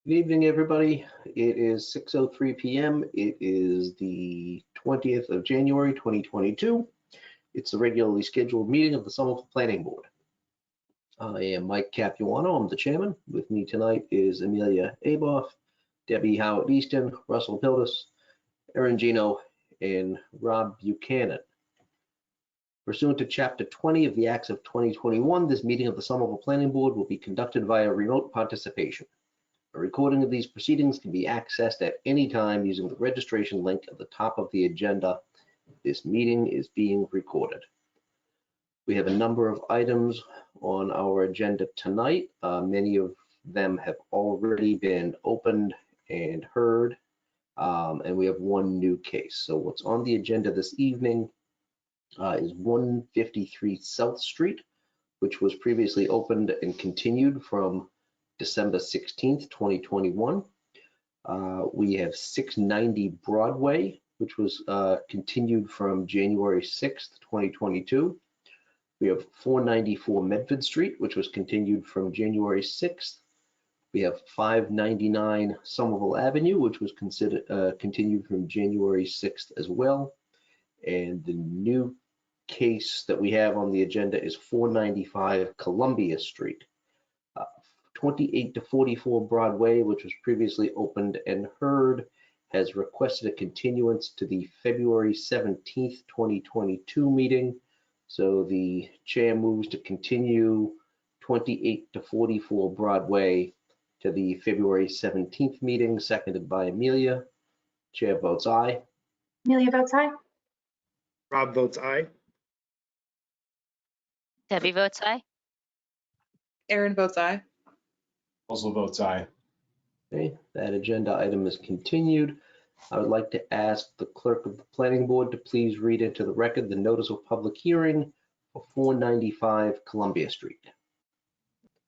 Good evening, everybody. It is 6:03 p.m. It is the 20th of January, 2022. It's the regularly scheduled meeting of the Somerville Planning Board. I am Mike Capuano. I'm the chairman. With me tonight is Amelia Aboff, Debbie Howard Easton, Russell Pildes, Erin Gino, and Rob Buchanan. Pursuant to Chapter 20 of the Acts of 2021, this meeting of the Somerville Planning Board will be conducted via remote participation. A recording of these proceedings can be accessed at any time using the registration link at the top of the agenda. This meeting is being recorded. We have a number of items on our agenda tonight. Many of them have already been opened and heard, and we have one new case. So what's on the agenda this evening is 153 South Street, which was previously opened and continued from December 16th, 2021. We have 690 Broadway, which was continued from January 6th, 2022. We have 494 Medford Street, which was continued from January 6th. We have 599 Somerville Avenue, which was continued from January 6th as well. And the new case that we have on the agenda is 495 Columbia Street. 28 to 44 Broadway, which was previously opened and heard, has requested a continuance to the February 17th, 2022 meeting. So the chair moves to continue 28 to 44 Broadway to the February 17th meeting, seconded by Amelia. Chair votes aye. Amelia votes aye. Rob votes aye. Debbie votes aye. Erin votes aye. Also votes aye. Okay, that agenda item is continued. I would like to ask the clerk of the planning board to please read into the record the notice of public hearing for 495 Columbia Street.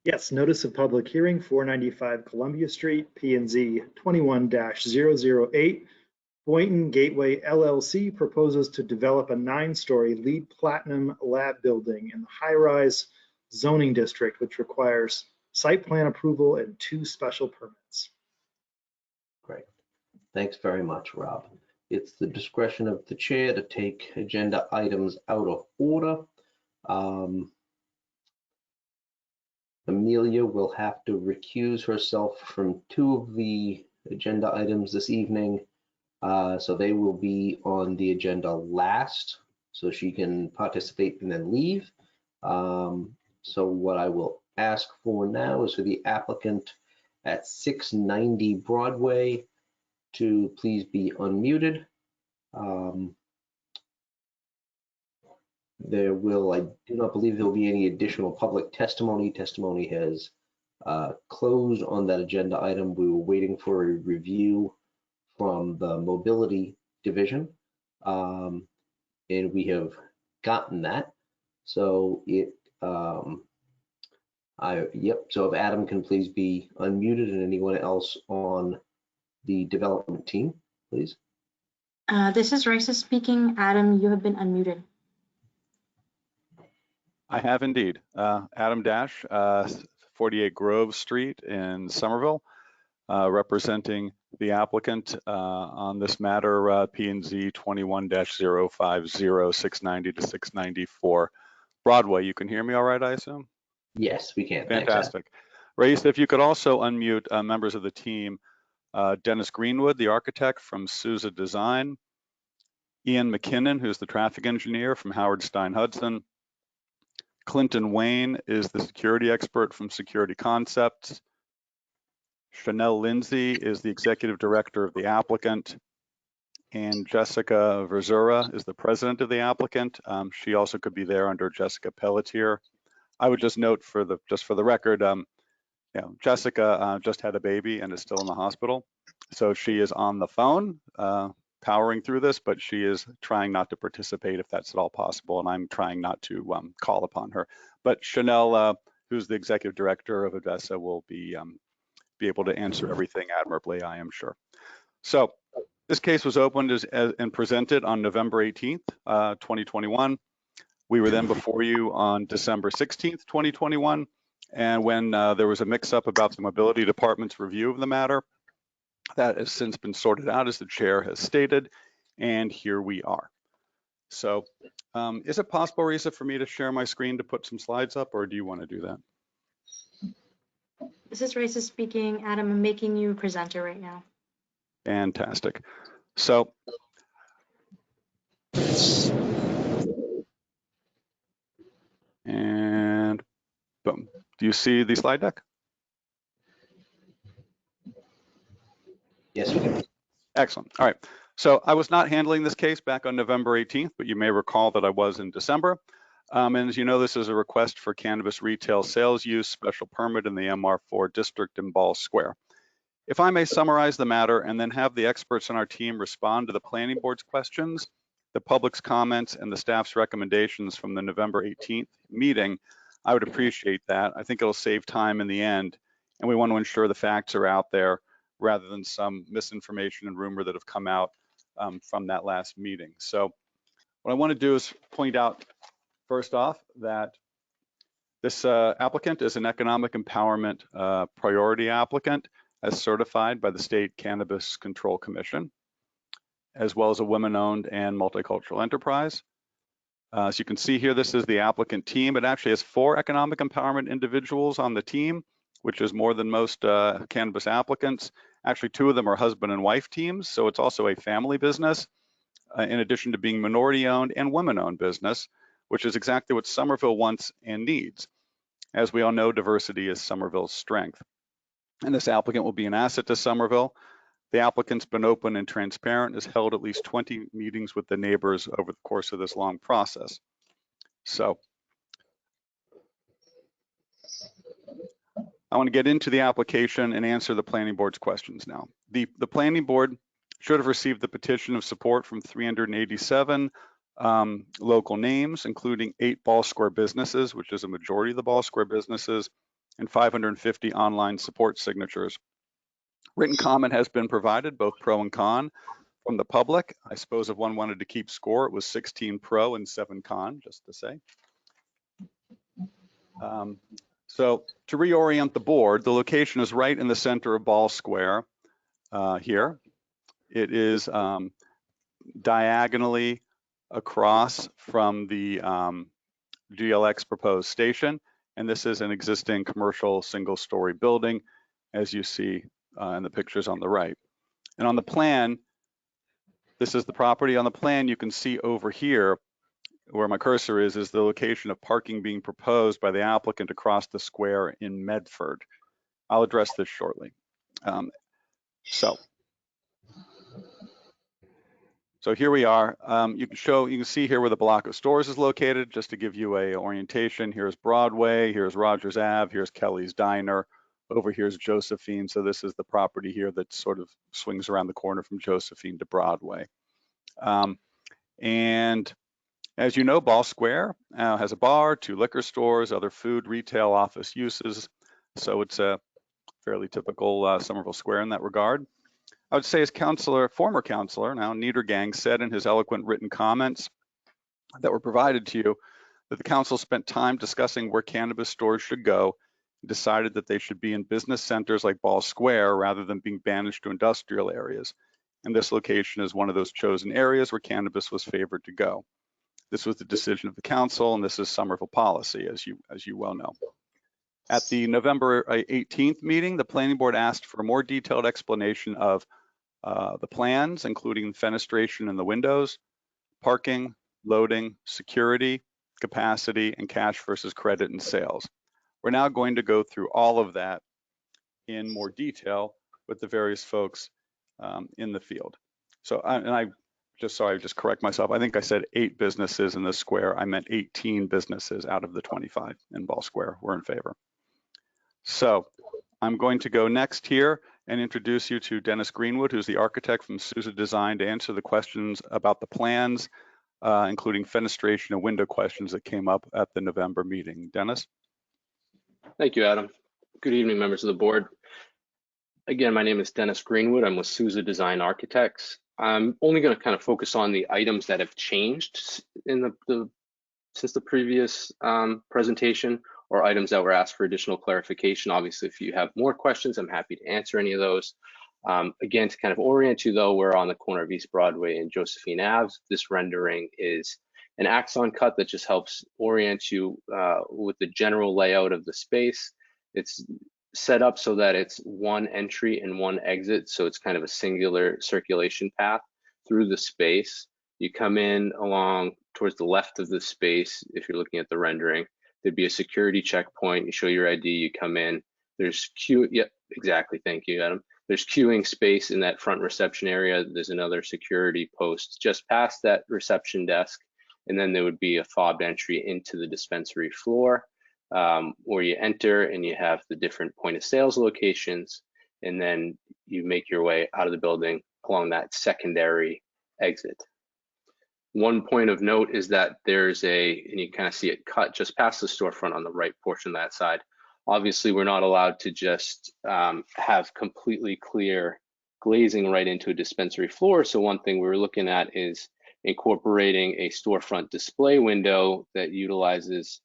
Yes, notice of public hearing, 495 Columbia Street, P&Z 21-008. Boynton Gateway LLC proposes to develop a 9-story LEED Platinum lab building in the high-rise zoning district, which requires site plan approval and 2 special permits. Great. Thanks very much, Rob. It's the discretion of the chair to take agenda items out of order. Amelia will have to recuse herself from 2 of the agenda items this evening. So they will be on the agenda last, so she can participate and then leave. So what I will ask for now is for the applicant at 690 Broadway to please be unmuted. I do not believe there will be any additional public testimony. Testimony has closed on that agenda item. We were waiting for a review from the mobility division, and we have gotten that. So so if Adam can please be unmuted, and anyone else on the development team, please. This is Raisa speaking. Adam, you have been unmuted. I have indeed. Adam Dash, 48 Grove Street in Somerville, representing the applicant on this matter, P&Z 21-050, 690 to 694 Broadway. You can hear me all right, I assume? Yes, we can. Fantastic. Raisa, if you could also unmute members of the team, Dennis Greenwood, the architect from Sousa Design, Ian McKinnon, who's the traffic engineer from Howard Stein Hudson, Clinton Wayne is the security expert from Security Concepts, Chanel Lindsay is the executive director of the applicant, and Jessica Verzura is the president of the applicant. She also could be there under Jessica Pelletier. I would just note for the record, Jessica just had a baby and is still in the hospital. So she is on the phone, powering through this, but she is trying not to participate if that's at all possible. And I'm trying not to call upon her. But Chanel, who's the executive director of Odessa, will be able to answer everything admirably, I am sure. So this case was opened and presented on November 18th, 2021. We were then before you on December 16th, 2021, And when there was a mix-up about the mobility department's review of the matter, that has since been sorted out, as the chair has stated, and here we are. So is it possible, Risa, for me to share my screen to put some slides up, or do you want to do that? This is Raisa speaking. Adam, I'm making you a presenter right now. Fantastic. So and boom. Do you see the slide deck? Yes, we do. Excellent. All right. So I was not handling this case back on November 18th, but you may recall that I was in December. And as you know, this is a request for cannabis retail sales use special permit in the MR4 district in Ball Square. If I may summarize the matter and then have the experts on our team respond to the planning board's questions, the public's comments, and the staff's recommendations from the November 18th meeting, I would appreciate that. I think it'll save time in the end, and we want to ensure the facts are out there rather than some misinformation and rumor that have come out from that last meeting. So what I want to do is point out first off that this applicant is an economic empowerment priority applicant as certified by the State Cannabis Control Commission, as well as a women-owned and multicultural enterprise. As you can see here, this is the applicant team. It actually has 4 economic empowerment individuals on the team, which is more than most cannabis applicants. Actually, 2 of them are husband and wife teams, so it's also a family business, in addition to being minority-owned and women-owned business, which is exactly what Somerville wants and needs. As we all know, diversity is Somerville's strength. And this applicant will be an asset to Somerville. The applicant's been open and transparent, has held at least 20 meetings with the neighbors over the course of this long process. So I want to get into the application and answer the planning board's questions now. The planning board should have received the petition of support from 387 local names, including 8 Ball Square businesses, which is a majority of the Ball Square businesses, and 550 online support signatures. Written comment has been provided, both pro and con, from the public. I suppose if one wanted to keep score, it was 16 pro and 7 con, just to say. So to reorient the board, the location is right in the center of Ball Square here. It is diagonally across from the GLX proposed station. And this is an existing commercial single-story building, as you see in the pictures on the right. And on the plan, this is the property. On the plan, you can see over here, where my cursor is the location of parking being proposed by the applicant across the square in Medford. I'll address this shortly. So here we are. You can see here where the block of stores is located, just to give you a orientation. Here's Broadway, here's Rogers Ave, here's Kelly's Diner, over here's Josephine. So this is the property here that sort of swings around the corner from Josephine to Broadway. And as you know, Ball Square has a bar, 2 liquor stores, other food, retail, office uses. So it's a fairly typical Somerville Square in that regard. I would say as former counselor, now Niedergang, said in his eloquent written comments that were provided to you, that the council spent time discussing where cannabis stores should go and decided that they should be in business centers like Ball Square rather than being banished to industrial areas. And this location is one of those chosen areas where cannabis was favored to go. This was the decision of the council, and this is Somerville policy, as you well know. At the November 18th meeting, the planning board asked for a more detailed explanation of the plans, including fenestration in the windows, parking, loading, security, capacity, and cash versus credit and sales. We're now going to go through all of that in more detail with the various folks in the field. So, I just correct myself. I think I said 8 businesses in this square. I meant 18 businesses out of the 25 in Ball Square. We're in favor. So I'm going to go next here and introduce you to Dennis Greenwood, who's the architect from Sousa Design, to answer the questions about the plans, including fenestration and window questions that came up at the November meeting. Dennis? Thank you, Adam. Good evening, members of the board. Again, my name is Dennis Greenwood. I'm with Sousa Design Architects. I'm only going to kind of focus on the items that have changed in since the previous presentation. or items that were asked for additional clarification. Obviously, if you have more questions, I'm happy to answer any of those. Again, to kind of orient you though, we're on the corner of East Broadway and Josephine Ave. This rendering is an axon cut that just helps orient you with the general layout of the space. It's set up so that it's one entry and one exit, so it's kind of a singular circulation path through the space. You come in along towards the left of the space. If you're looking at the rendering, there'd be a security checkpoint. You show your ID, you come in. There's queue. Yep, exactly. Thank you, Adam. There's queuing space in that front reception area. There's another security post just past that reception desk. And then there would be a fobbed entry into the dispensary floor where you enter and you have the different point of sales locations. And then you make your way out of the building along that secondary exit. One point of note is that there's and you kind of see it cut just past the storefront on the right portion of that side. Obviously, we're not allowed to just have completely clear glazing right into a dispensary floor. So one thing we were looking at is incorporating a storefront display window that utilizes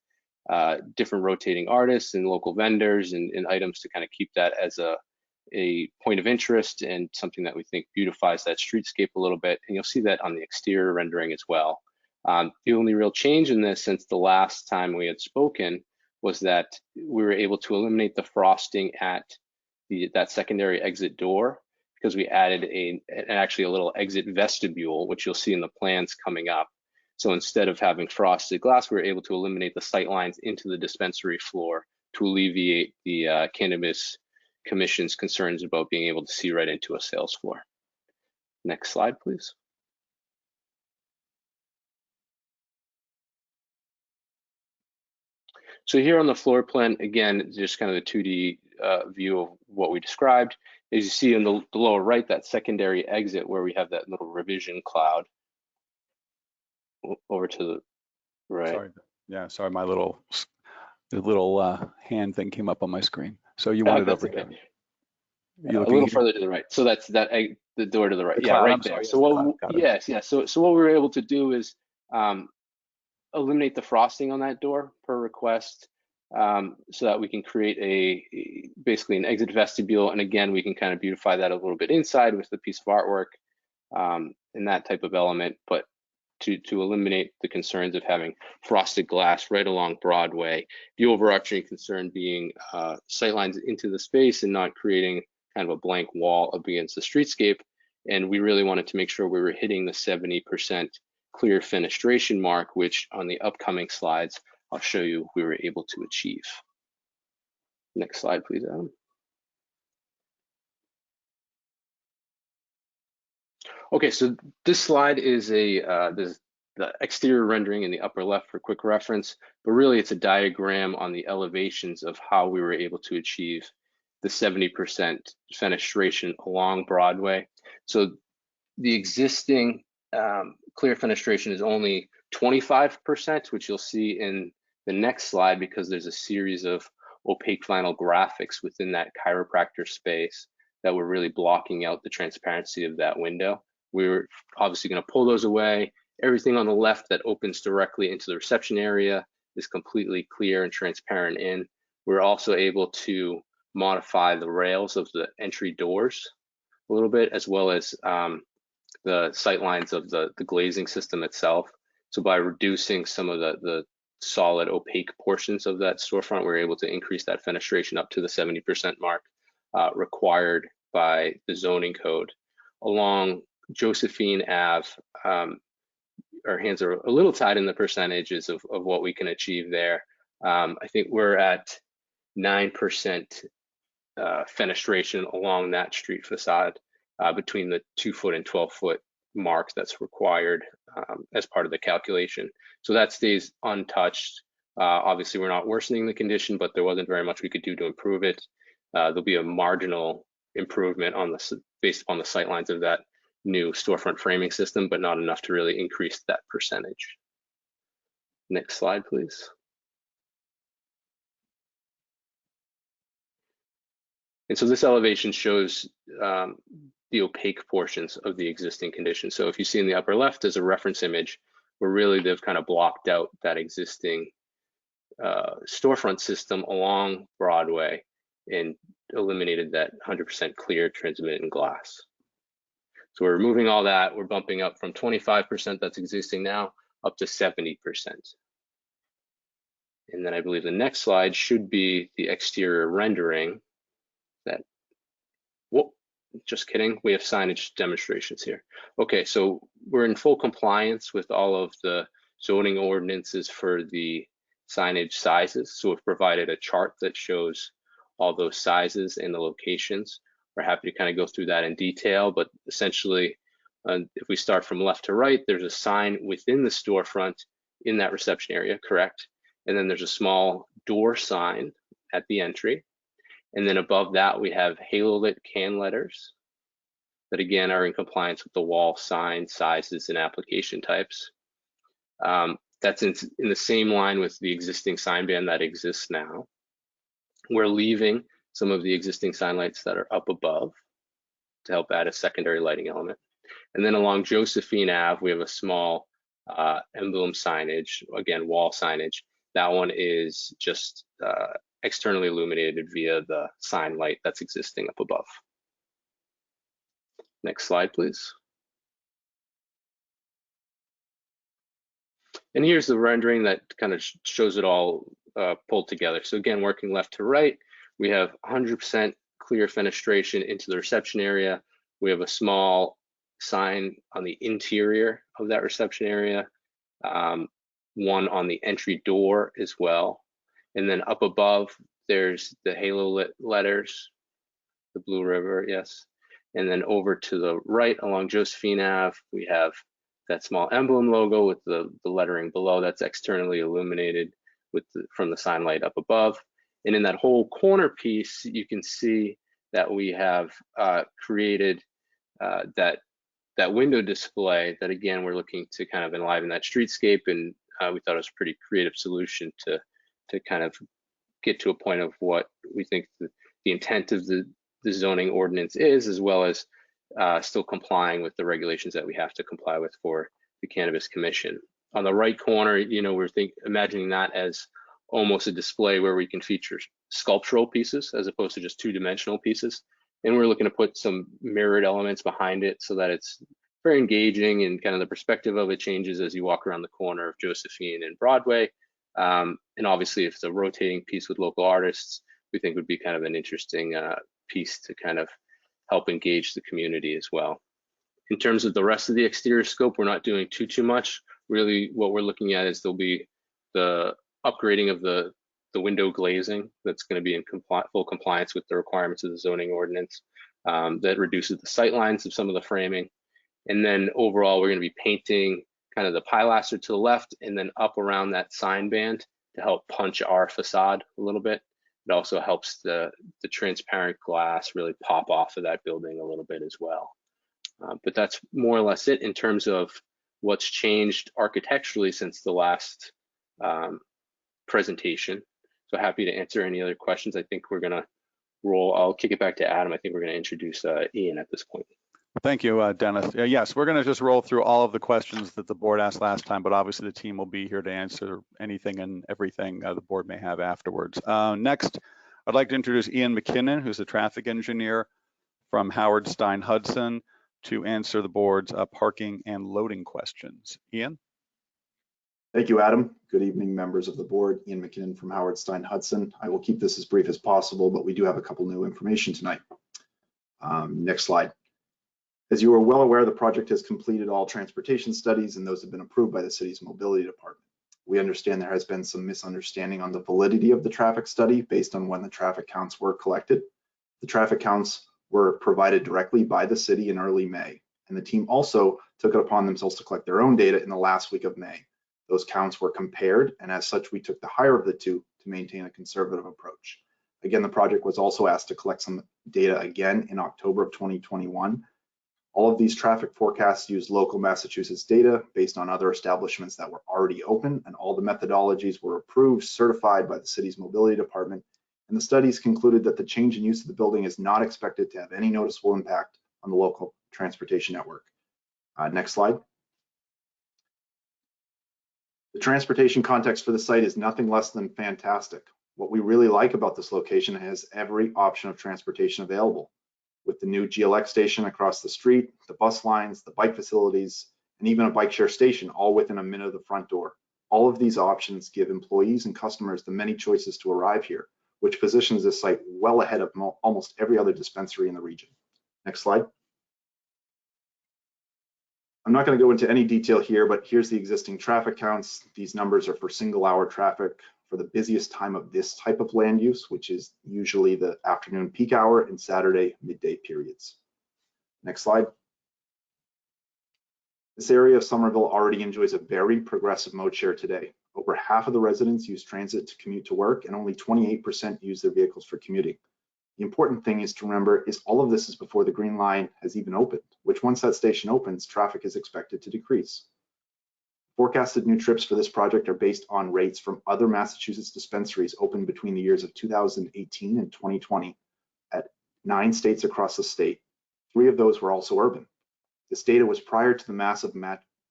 different rotating artists and local vendors and items to kind of keep that as a point of interest and something that we think beautifies that streetscape a little bit. And you'll see that on the exterior rendering as well. The only real change in this since the last time we had spoken was that we were able to eliminate the frosting at that secondary exit door because we added actually a little exit vestibule, which you'll see in the plans coming up. So instead of having frosted glass, we were able to eliminate the sight lines into the dispensary floor to alleviate the Cannabis Commission's concerns about being able to see right into a sales floor. Next slide, please. So here on the floor plan, again, just kind of the 2D view of what we described. As you see in the lower right, that secondary exit where we have that little revision cloud. Over to the right. Sorry. Yeah, sorry, my little hand thing came up on my screen. So you wanted over okay. a little further to the right. So that's the door to the right. The yeah, cloud, right I'm there. sorry, So what? Yes, Yes. So what we were able to do is eliminate the frosting on that door per request, so that we can create basically an exit vestibule. And again, we can kind of beautify that a little bit inside with the piece of artwork and that type of element, but to eliminate the concerns of having frosted glass right along Broadway, the overarching concern being sightlines into the space and not creating kind of a blank wall up against the streetscape. And we really wanted to make sure we were hitting the 70% clear fenestration mark, which on the upcoming slides, I'll show you we were able to achieve. Next slide, please, Adam. Okay, so this slide is the exterior rendering in the upper left for quick reference, but really it's a diagram on the elevations of how we were able to achieve the 70% fenestration along Broadway. So the existing clear fenestration is only 25%, which you'll see in the next slide because there's a series of opaque vinyl graphics within that chiropractor space that were really blocking out the transparency of that window. We were obviously going to pull those away. Everything on the left that opens directly into the reception area is completely clear and transparent in. We're also able to modify the rails of the entry doors a little bit, as well as the sight lines of the glazing system itself. So by reducing some of the solid opaque portions of that storefront, we're able to increase that fenestration up to the 70% mark required by the zoning code. Along Josephine Ave, our hands are a little tied in the percentages of what we can achieve there. I think we're at 9% fenestration along that street facade between the 2-foot and 12-foot mark that's required as part of the calculation. So that stays untouched. Obviously, we're not worsening the condition, but there wasn't very much we could do to improve it. There'll be a marginal improvement based upon the sightlines of that new storefront framing system, but not enough to really increase that percentage. Next slide, please. And so this elevation shows the opaque portions of the existing condition. So if you see in the upper left as a reference image, where really they've kind of blocked out that existing storefront system along Broadway and eliminated that 100% clear transmitted glass. So we're removing all that. We're bumping up from 25% that's existing now up to 70%. And then I believe the next slide should be the exterior rendering. That, whoop, just kidding. We have signage demonstrations here. Okay, so we're in full compliance with all of the zoning ordinances for the signage sizes. So we've provided a chart that shows all those sizes and the locations. We're happy to kind of go through that in detail, but essentially, if we start from left to right, there's a sign within the storefront in that reception area, correct? And then there's a small door sign at the entry. And then above that, we have halo lit can letters that again are in compliance with the wall sign sizes and application types. That's in the same line with the existing sign band that exists now. We're leaving some of the existing sign lights that are up above to help add a secondary lighting element. And then along Josephine Ave, we have a small emblem signage, again, wall signage. That one is just externally illuminated via the sign light that's existing up above. Next slide, please. And here's the rendering that kind of shows it all pulled together. So again, working left to right, we have 100% clear fenestration into the reception area. We have a small sign on the interior of that reception area, one on the entry door as well. And then up above, there's the halo lit letters, the Blue River, yes. And then over to the right along Josephine Ave, we have that small emblem logo with the lettering below that's externally illuminated with from the sign light up above. And in that whole corner piece, you can see that we have created that window display that, again, we're looking to kind of enliven that streetscape. And we thought it was a pretty creative solution to kind of get to a point of what we think the intent of the zoning ordinance is, as well as still complying with the regulations that we have to comply with for the Cannabis Commission. On the right corner, you know, we're imagining that as almost a display where we can feature sculptural pieces as opposed to just two-dimensional pieces. And we're looking to put some mirrored elements behind it so that it's very engaging, and kind of the perspective of it changes as you walk around the corner of Josephine and Broadway. And obviously, if it's a rotating piece with local artists, we think would be kind of an interesting piece to kind of help engage the community as well. In terms of the rest of the exterior scope, we're not doing too much. Really, what we're looking at is there'll be the upgrading of the window glazing that's going to be in full compliance with the requirements of the zoning ordinance. That reduces the sight lines of some of the framing. And then overall, we're going to be painting kind of the pilaster to the left and then up around that sign band to help punch our facade a little bit. It also helps the transparent glass really pop off of that building a little bit as well. But that's more or less it in terms of what's changed architecturally since the last presentation. So happy to answer any other questions. I think we're gonna roll. I'll kick it back to Adam. I think we're gonna introduce Ian at this point. Thank you, Dennis. Yes, we're going to just roll through all of the questions that the board asked last time, but obviously the team will be here to answer anything and everything the board may have afterwards. Next, I'd like to introduce Ian McKinnon, who's the traffic engineer from Howard Stein Hudson, to answer the board's parking and loading questions. Ian? Thank you, Adam. Good evening, members of the board. Ian McKinnon from Howard Stein Hudson. I will keep this as brief as possible, but we do have a couple new information tonight. Next slide. As you are well aware, the project has completed all transportation studies, and those have been approved by the city's mobility department. We understand there has been some misunderstanding on the validity of the traffic study based on when the traffic counts were collected. The traffic counts were provided directly by the city in early May, and the team also took it upon themselves to collect their own data in the last week of May. Those counts were compared, and as such, we took the higher of the two to maintain a conservative approach. Again, the project was also asked to collect some data again in October of 2021. All of these traffic forecasts use local Massachusetts data based on other establishments that were already open, and all the methodologies were approved, certified by the city's mobility department, and the studies concluded that the change in use of the building is not expected to have any noticeable impact on the local transportation network. Next slide. The transportation context for the site is nothing less than fantastic. What we really like about this location has every option of transportation available, with the new GLX station across the street, the bus lines, the bike facilities, and even a bike share station, all within a minute of the front door. All of these options give employees and customers the many choices to arrive here, which positions this site well ahead of almost every other dispensary in the region. Next slide. I'm not going to go into any detail here, but here's the existing traffic counts. These numbers are for single-hour traffic for the busiest time of this type of land use, which is usually the afternoon peak hour and Saturday midday periods. Next slide. This area of Somerville already enjoys a very progressive mode share today. Over half of the residents use transit to commute to work, and only 28% use their vehicles for commuting. The important thing is to remember is all of this is before the Green Line has even opened, which once that station opens, traffic is expected to decrease. Forecasted new trips for this project are based on rates from other Massachusetts dispensaries opened between the years of 2018 and 2020 at 9 states across the state. 3 of those were also urban. This data was prior to the massive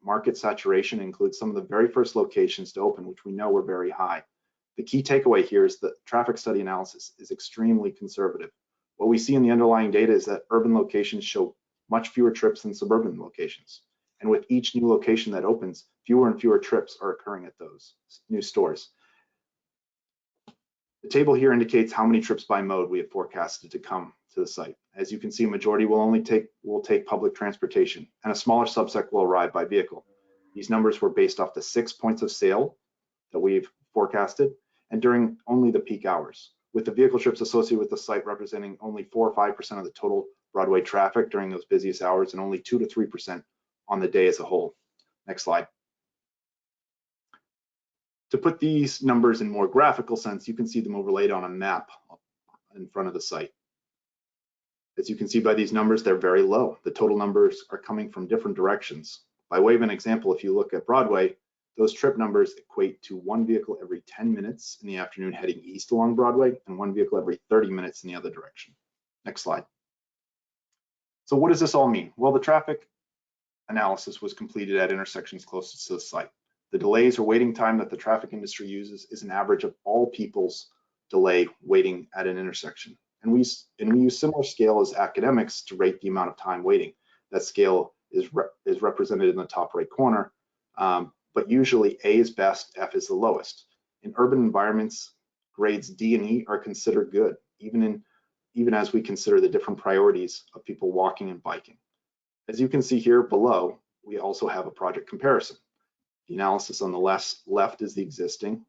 market saturation and includes some of the very first locations to open, which we know were very high. The key takeaway here is that traffic study analysis is extremely conservative. What we see in the underlying data is that urban locations show much fewer trips than suburban locations. And with each new location that opens, fewer and fewer trips are occurring at those new stores. The table here indicates how many trips by mode we have forecasted to come to the site. As you can see, majority will take public transportation, and a smaller subset will arrive by vehicle. These numbers were based off the 6 points of sale that we've forecasted, and during only the peak hours, with the vehicle trips associated with the site representing only 4 or 5% of the total Broadway traffic during those busiest hours, and only 2 to 3% on the day as a whole. Next slide. To put these numbers in more graphical sense, you can see them overlaid on a map in front of the site. As you can see by these numbers, they're very low. The total numbers are coming from different directions. By way of an example, if you look at Broadway, those trip numbers equate to 1 vehicle every 10 minutes in the afternoon heading east along Broadway, and 1 vehicle every 30 minutes in the other direction. Next slide. So what does this all mean? Well, the traffic analysis was completed at intersections closest to the site. The delays or waiting time that the traffic industry uses is an average of all people's delay waiting at an intersection. And we use similar scale as academics to rate the amount of time waiting. That scale is represented in the top right corner, but usually A is best, F is the lowest. In urban environments, grades D and E are considered good, even as we consider the different priorities of people walking and biking. As you can see here below, we also have a project comparison. The analysis on the left is the existing,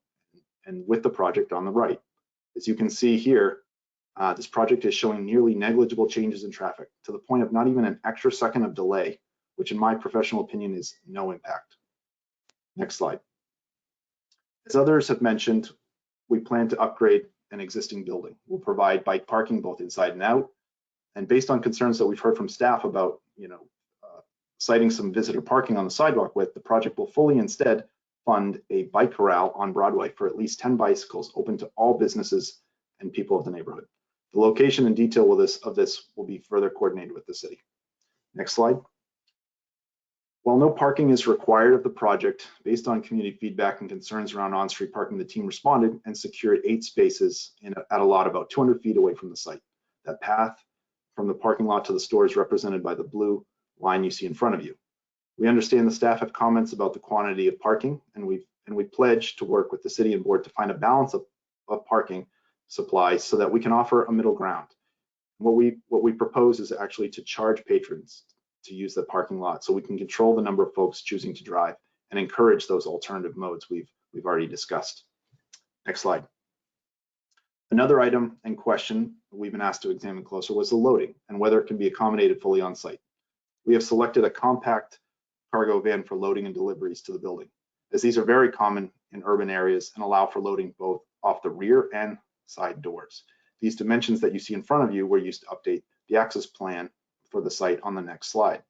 and with the project on the right. As you can see here, this project is showing nearly negligible changes in traffic to the point of not even an extra second of delay, which in my professional opinion is no impact. Next slide. As others have mentioned, we plan to upgrade an existing building. We'll provide bike parking both inside and out. And based on concerns that we've heard from staff about, citing some visitor parking on the sidewalk with, the project will fully instead fund a bike corral on Broadway for at least 10 bicycles open to all businesses and people of the neighborhood. The location and detail of this will be further coordinated with the city. Next slide. While no parking is required of the project, based on community feedback and concerns around on-street parking, the team responded and secured 8 spaces at a lot about 200 feet away from the site. That path from the parking lot to the store is represented by the blue line you see in front of you. We understand the staff have comments about the quantity of parking, and we pledge to work with the city and board to find a balance of parking supplies so that we can offer a middle ground. What we propose is actually to charge patrons to use the parking lot so we can control the number of folks choosing to drive and encourage those alternative modes we've already discussed. Next slide. Another item and question we've been asked to examine closer was the loading and whether it can be accommodated fully on site. We have selected a compact cargo van for loading and deliveries to the building, as these are very common in urban areas and allow for loading both off the rear and side doors. These dimensions that you see in front of you were used to update the access plan for the site on the next slide.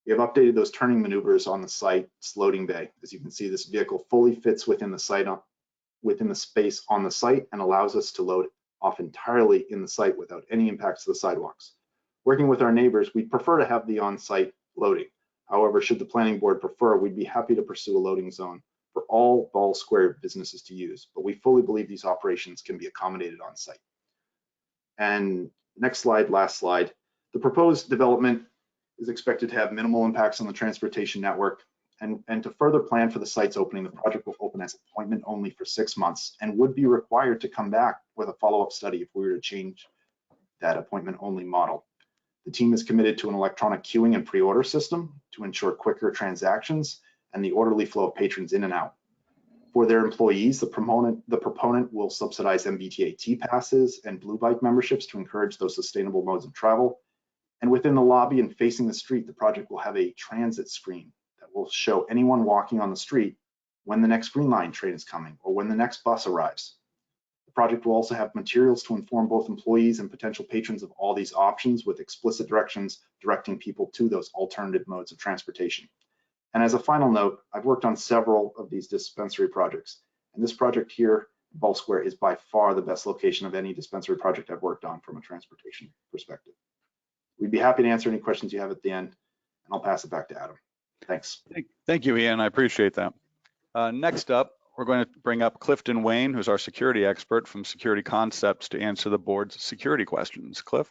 We have updated those turning maneuvers on the site's loading bay. As you can see, this vehicle fully fits within the space on the site and allows us to load off entirely in the site without any impacts to the sidewalks. Working with our neighbors, we prefer to have the on-site loading. However, should the planning board prefer, we'd be happy to pursue a loading zone for all Ball Square businesses to use, but we fully believe these operations can be accommodated on site. And next slide, last slide. The proposed development is expected to have minimal impacts on the transportation network. And to further plan for the site's opening, the project will open as appointment only for 6 months and would be required to come back with a follow-up study if we were to change that appointment only model. The team is committed to an electronic queuing and pre-order system to ensure quicker transactions and the orderly flow of patrons in and out. For their employees, the proponent will subsidize MBTA T-passes and Blue Bike memberships to encourage those sustainable modes of travel. And within the lobby and facing the street, the project will have a transit screen that will show anyone walking on the street when the next Green Line train is coming or when the next bus arrives. The project will also have materials to inform both employees and potential patrons of all these options with explicit directions directing people to those alternative modes of transportation. And as a final note, I've worked on several of these dispensary projects, and this project here, Ball Square, is by far the best location of any dispensary project I've worked on from a transportation perspective. We'd be happy to answer any questions you have at the end, and I'll pass it back to Adam. Thanks. Thank you, Ian. I appreciate that. Next up, we're going to bring up Clifton Wayne, who's our security expert from Security Concepts, to answer the board's security questions. Cliff?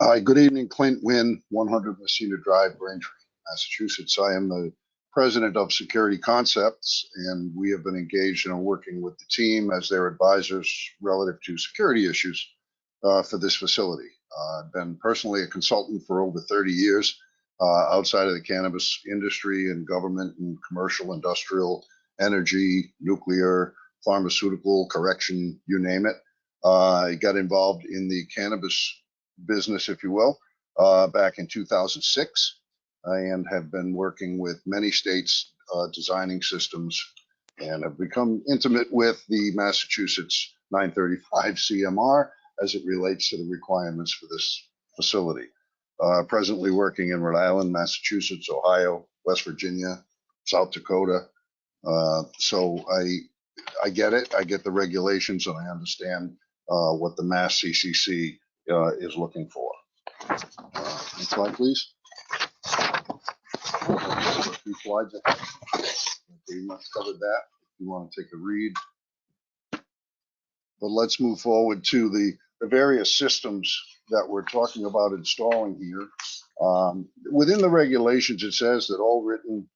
Hi, good evening. Clint Wynn, 100 Messina Drive, Braintree, Massachusetts. I am the president of Security Concepts, and we have been engaged in working with the team as their advisors relative to security issues for this facility. I've been personally a consultant for over 30 years outside of the cannabis industry and government and commercial, industrial, energy, nuclear, pharmaceutical, correction, you name it. I got involved in the cannabis business, if you will, back in 2006, and have been working with many states designing systems, and have become intimate with the Massachusetts 935 CMR as it relates to the requirements for this facility. Presently working in Rhode Island, Massachusetts, Ohio, West Virginia, South Dakota. So I get it. I get the regulations, and I understand what the Mass CCC is looking for. Next slide, please. A few slides ahead. Okay, let's cover that. If you want to take a read. But let's move forward to the various systems that we're talking about installing here. Within the regulations, it says that all written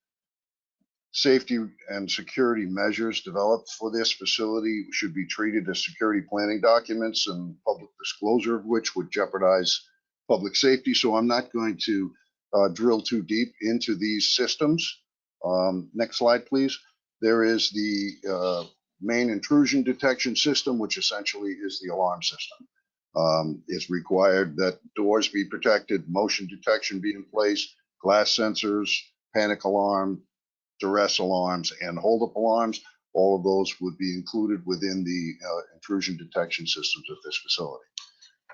safety and security measures developed for this facility should be treated as security planning documents, and public disclosure of which would jeopardize public safety. So I'm not going to drill too deep into these systems. Next slide, please. There is the main intrusion detection system, which essentially is the alarm system. It's required that doors be protected, motion detection be in place, glass sensors, panic alarm, duress alarms, and hold-up alarms. All of those would be included within the intrusion detection systems of this facility.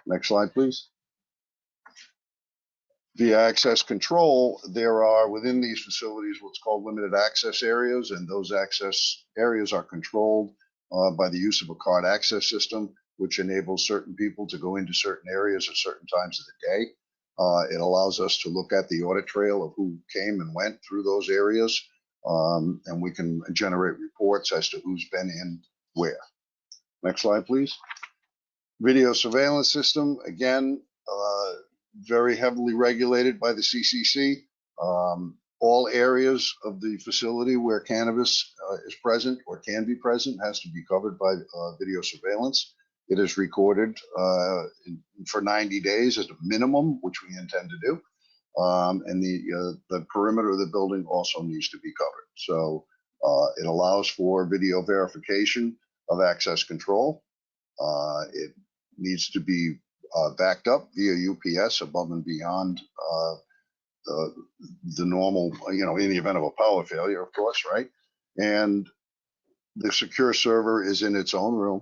Next slide, please. Via access control, there are within these facilities what's called limited access areas, and those access areas are controlled by the use of a card access system, which enables certain people to go into certain areas at certain times of the day. It allows us to look at the audit trail of who came and went through those areas, and we can generate reports as to who's been in where. Next slide, please. Video surveillance system, again, very heavily regulated by the CCC. All areas of the facility where cannabis is present or can be present has to be covered by video surveillance. It is recorded for 90 days as a minimum, which we intend to do. And the perimeter of the building also needs to be covered. So it allows for video verification of access control. It needs to be backed up via UPS above and beyond the normal, in the event of a power failure, of course, right? And the secure server is in its own room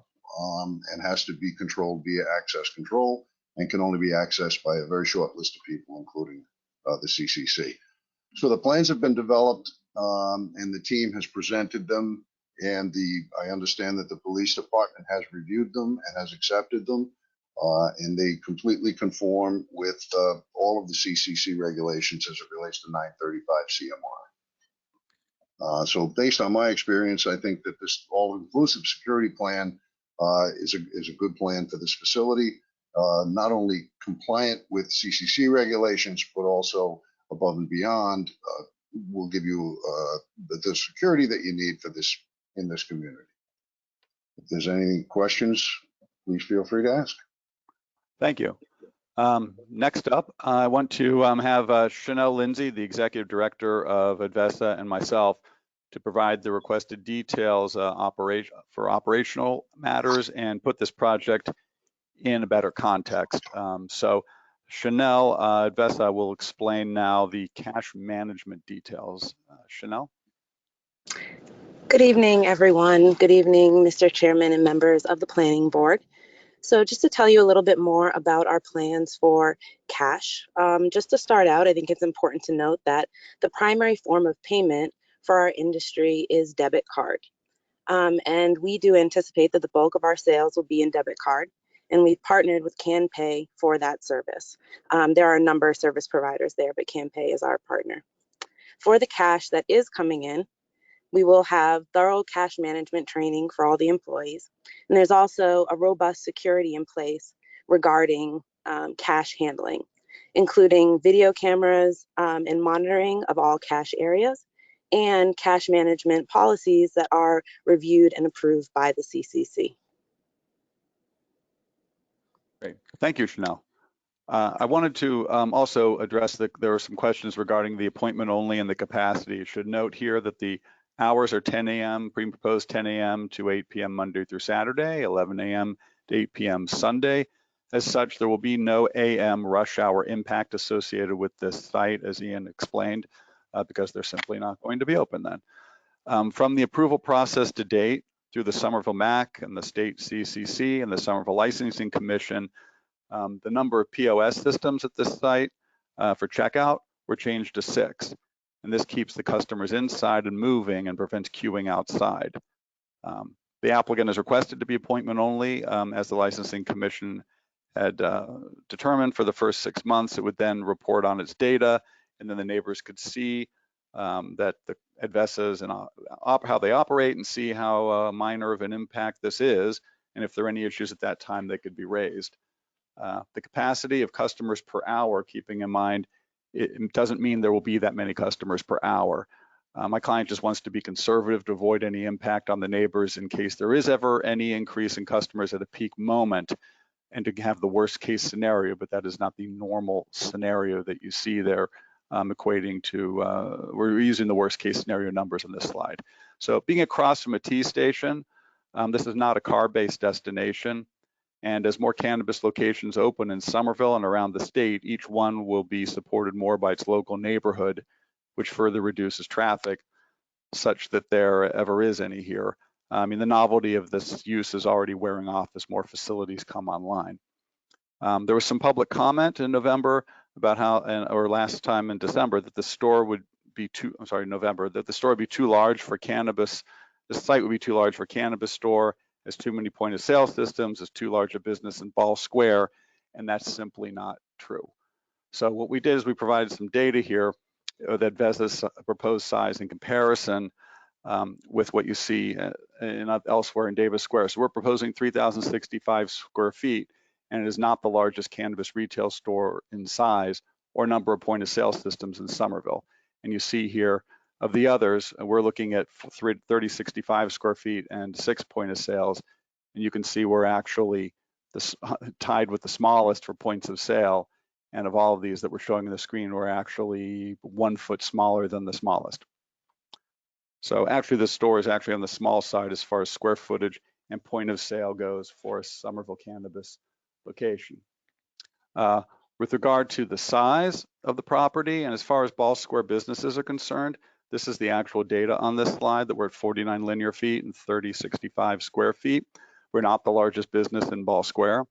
and has to be controlled via access control, and can only be accessed by a very short list of people, including the CCC. So the plans have been developed, and the team has presented them, and I understand that the police department has reviewed them and has accepted them. and they completely conform with all of the CCC regulations as it relates to 935 CMR. So based on my experience, I think that this all-inclusive security plan is a good plan for this facility, not only compliant with CCC regulations, but also above and beyond, will give you the security that you need for this in this community. If there's any questions, please feel free to ask. Thank you. Next up, I want to have Chanel Lindsay, the Executive Director of Advesa, and myself to provide the requested details for operational matters and put this project in a better context. So Chanel, Advesa will explain now the cash management details. Chanel? Good evening, everyone. Good evening, Mr. Chairman and members of the Planning Board. So just to tell you a little bit more about our plans for cash, just to start out, I think it's important to note that the primary form of payment for our industry is debit card. And we do anticipate that the bulk of our sales will be in debit card, and we've partnered with CanPay for that service. There are a number of service providers there, but CanPay is our partner. For the cash that is coming in, we will have thorough cash management training for all the employees. And there's also a robust security in place regarding cash handling, including video cameras and monitoring of all cash areas and cash management policies that are reviewed and approved by the CCC. Great. Thank you, Chanel. I wanted to also address there were some questions regarding the appointment only and the capacity. You should note here that the hours are 10 a.m., pre-proposed 10 a.m. to 8 p.m. Monday through Saturday, 11 a.m. to 8 p.m. Sunday. As such, there will be no a.m. rush hour impact associated with this site, as Ian explained, because they're simply not going to be open then. From the approval process to date, through the Somerville MAC and the state CCC and the Somerville Licensing Commission, the number of POS systems at this site for checkout were changed to 6. And this keeps the customers inside and moving and prevents queuing outside. The applicant is requested to be appointment only, as the Licensing Commission had determined for the first 6 months. It would then report on its data, and then the neighbors could see that the Advesa's and how they operate and see how minor of an impact this is. And if there are any issues at that time, they could be raised. The capacity of customers per hour, keeping in mind, it doesn't mean there will be that many customers per hour. My client just wants to be conservative to avoid any impact on the neighbors in case there is ever any increase in customers at a peak moment, and to have the worst case scenario, but that is not the normal scenario that you see there, equating to, we're using the worst case scenario numbers on this slide. So being across from a T station, this is not a car-based destination. And as more cannabis locations open in Somerville and around the state, each one will be supported more by its local neighborhood, which further reduces traffic, such that there ever is any here. I mean, the novelty of this use is already wearing off as more facilities come online. There was some public comment in November about how, or last time in December, that the store would be that the store would be too large for cannabis. The site would be too large for cannabis store, has too many point of sale systems, is too large a business in Ball Square, and that's simply not true. So what we did is we provided some data here that Advesa's proposed size in comparison with what you see elsewhere in Davis Square. So we're proposing 3,065 square feet, and it is not the largest cannabis retail store in size or number of point of sale systems in Somerville. And you see here, of the others, we're looking at 3,065 square feet and 6 point of sales. And you can see we're actually tied with the smallest for points of sale. And of all of these that we're showing on the screen, we're actually 1 foot smaller than the smallest. So actually the store is actually on the small side as far as square footage and point of sale goes for a Somerville cannabis location. With regard to the size of the property and as far as Ball Square businesses are concerned, this is the actual data on this slide, that we're at 49 linear feet and 3,065 square feet. We're not the largest business in Ball Square.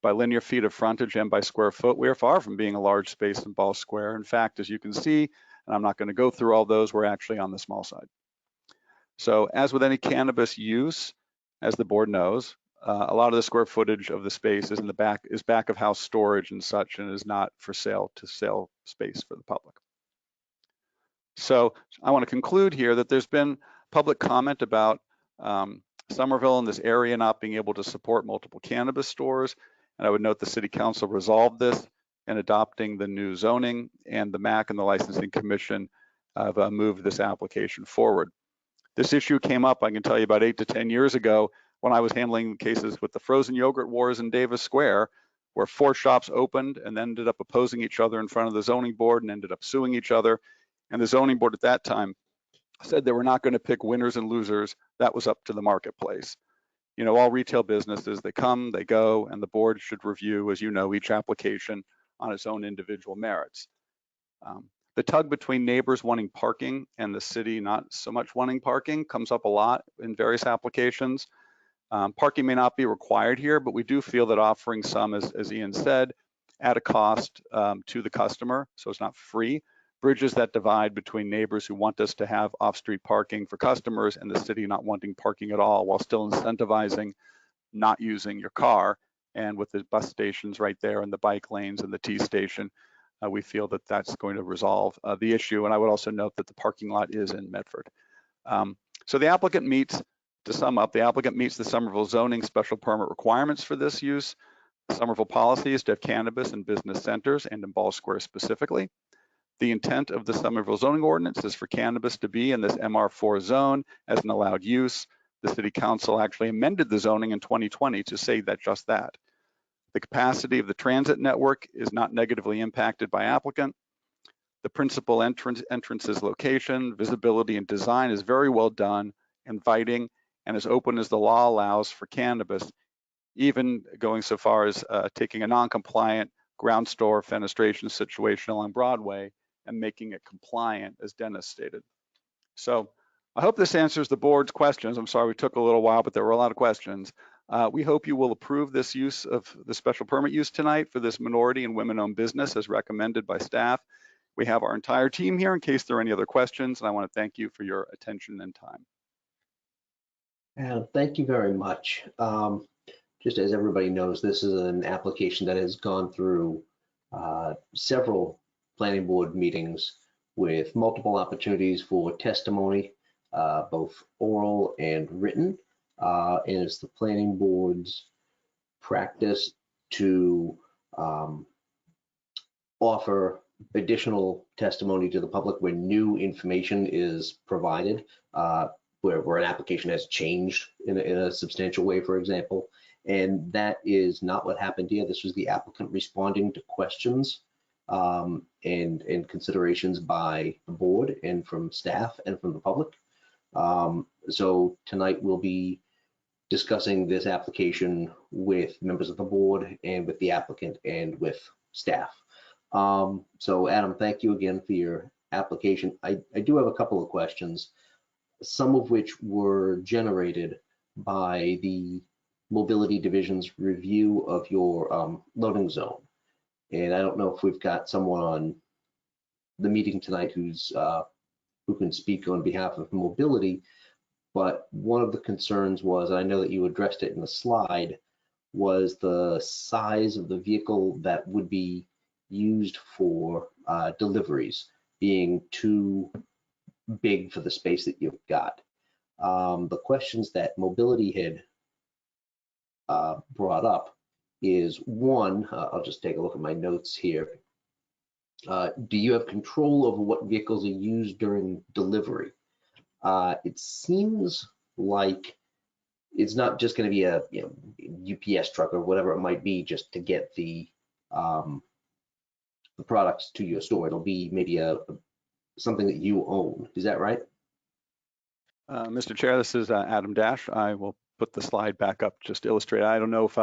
By linear feet of frontage and by square foot, we are far from being a large space in Ball Square. In fact, as you can see, and I'm not going to go through all those, we're actually on the small side. So as with any cannabis use, as the board knows, a lot of the square footage of the space is back of house storage and such, and is not for sale to sell space for the public. So I want to conclude here that there's been public comment about Somerville and this area not being able to support multiple cannabis stores. And I would note the City Council resolved this in adopting the new zoning, and the MAC and the Licensing Commission have moved this application forward. This issue came up, I can tell you, about 8 to 10 years ago when I was handling cases with the frozen yogurt wars in Davis Square, where 4 shops opened and then ended up opposing each other in front of the zoning board and ended up suing each other. And the zoning board at that time said they were not going to pick winners and losers. That was up to the marketplace. You know, all retail businesses, they come, they go, and the board should review, as you know, each application on its own individual merits. The tug between neighbors wanting parking and the city not so much wanting parking comes up a lot in various applications. Parking may not be required here, but we do feel that offering some, as Ian said, at a cost to the customer, so it's not free, bridges that divide between neighbors who want us to have off-street parking for customers and the city not wanting parking at all, while still incentivizing not using your car. And with the bus stations right there and the bike lanes and the T station, we feel that that's going to resolve the issue. And I would also note that the parking lot is in Medford. So the applicant meets, to sum up, the applicant meets the Somerville zoning special permit requirements for this use. The Somerville policy is to have cannabis in business centers and in Ball Square specifically. The intent of the Somerville zoning ordinance is for cannabis to be in this MR4 zone as an allowed use. The City Council actually amended the zoning in 2020 to say that just that. The capacity of the transit network is not negatively impacted by applicant. The principal entrance's location, visibility, and design is very well done, inviting, and as open as the law allows for cannabis, even going so far as taking a non-compliant ground store fenestration situation along Broadway and making it compliant, as Dennis stated. So I hope this answers the board's questions. I'm sorry we took a little while, but there were a lot of questions. We hope you will approve this use of the special permit use tonight for this minority and women-owned business as recommended by staff. We have our entire team here in case there are any other questions, and I want to thank you for your attention and time. Thank you very much. Just as everybody knows, this is an application that has gone through several planning board meetings with multiple opportunities for testimony, both oral and written. And it's the planning board's practice to offer additional testimony to the public when new information is provided, where an application has changed in a substantial way, for example. And that is not what happened here. This was the applicant responding to questions and considerations by the board and from staff and from the public. So tonight we'll be discussing this application with members of the board and with the applicant and with staff. So Adam, thank you again for your application. I do have a couple of questions, some of which were generated by the Mobility Division's review of your loading zone. And I don't know if we've got someone on the meeting tonight who can speak on behalf of mobility, but one of the concerns was, and I know that you addressed it in the slide, was the size of the vehicle that would be used for deliveries being too big for the space that you've got. The questions that mobility had brought up is one, I'll just take a look at my notes here. Do you have control over what vehicles are used during delivery? It seems like it's not just going to be a UPS truck or whatever it might be just to get the products to your store. It'll be maybe something that you own. Is that right? Mr. Chair, this is Adam Dash. I will put the slide back up just to illustrate. I don't know if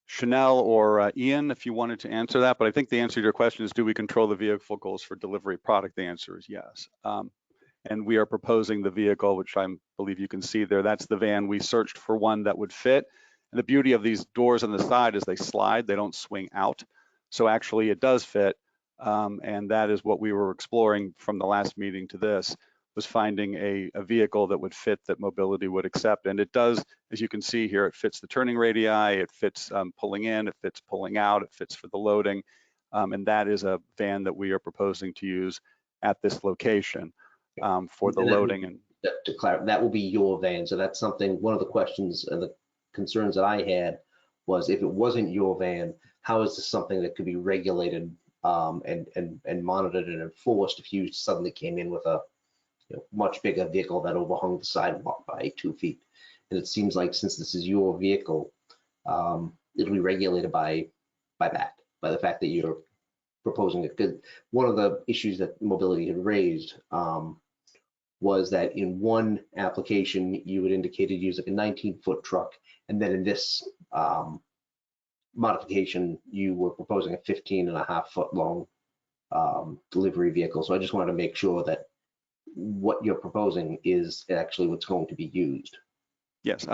Chanel or Ian, if you wanted to answer that, but I think the answer to your question is, do we control the vehicles for delivery product? The answer is yes. And we are proposing the vehicle, which I believe you can see there. That's the van. We searched for one that would fit. And the beauty of these doors on the side is they slide, they don't swing out. So actually it does fit. And that is what we were exploring from the last meeting to this. was finding a vehicle that would fit, that mobility would accept. And it does, as you can see here, it fits the turning radii, it fits pulling in, it fits pulling out, it fits for the loading. And that is a van that we are proposing to use at this location for the loading. And to clarify, that will be your van. So that's something, one of the questions and the concerns that I had was, if it wasn't your van, how is this something that could be regulated and monitored and enforced if you suddenly came in with a much bigger vehicle that overhung the sidewalk by 2 feet? And it seems like, since this is your vehicle, it'll be regulated by that, by the fact that you're proposing it. Because one of the issues that mobility had raised was that in one application you had indicated use like a 19-foot truck, and then in this modification you were proposing a 15.5-foot long delivery vehicle. So I just wanted to make sure that what you're proposing is actually what's going to be used. yes,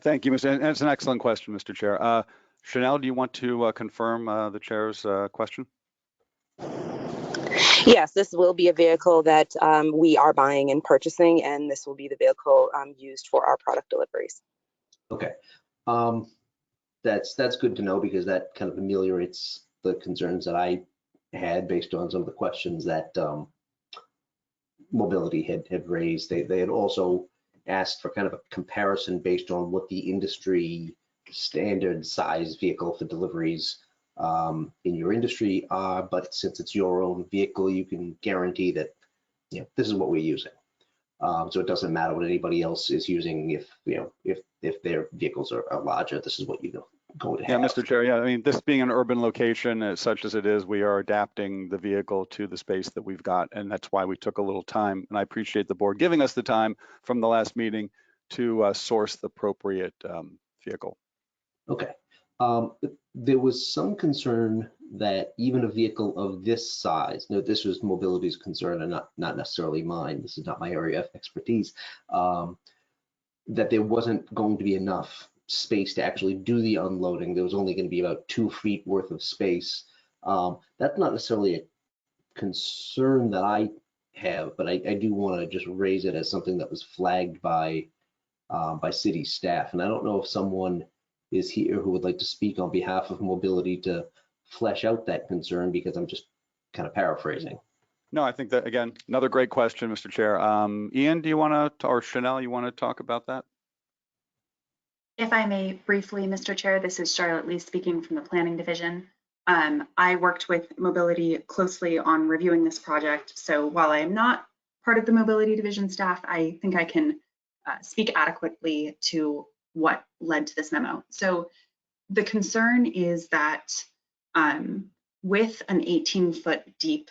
thank you, Mr. And it's an excellent question, Mr. Chair. Chanel, do you want to confirm the chair's question? Yes, this will be a vehicle that we are buying and purchasing, and this will be the vehicle used for our product deliveries. Okay, that's good to know, because that kind of ameliorates the concerns that I had based on some of the questions that mobility had raised. They had also asked for kind of a comparison based on what the industry standard size vehicle for deliveries in your industry are, but since it's your own vehicle, you can guarantee that this is what we're using. So it doesn't matter what anybody else is using. If their vehicles are larger, this is what you're going to have. Yeah, Mr. Chair. Yeah, I mean, this being an urban location, such as it is, we are adapting the vehicle to the space that we've got, and that's why we took a little time. And I appreciate the board giving us the time from the last meeting to source the appropriate vehicle. Okay. There was some concern that even a vehicle of this size, no, this was mobility's concern and not necessarily mine, this is not my area of expertise, that there wasn't going to be enough space to actually do the unloading. There was only going to be about 2 feet worth of space. That's not necessarily a concern that I have, but I do want to just raise it as something that was flagged by city staff. And I don't know if someone is here who would like to speak on behalf of mobility to flesh out that concern, because I'm just kind of paraphrasing. No, I think that, again, another great question, Mr. Chair. Ian, do you want to, or Chanel, you want to talk about that? If I may briefly, Mr. Chair, this is Charlotte Lee speaking from the Planning Division. I worked with Mobility closely on reviewing this project. So while I am not part of the Mobility Division staff, I think I can speak adequately to what led to this memo. So the concern is that with an 18-foot deep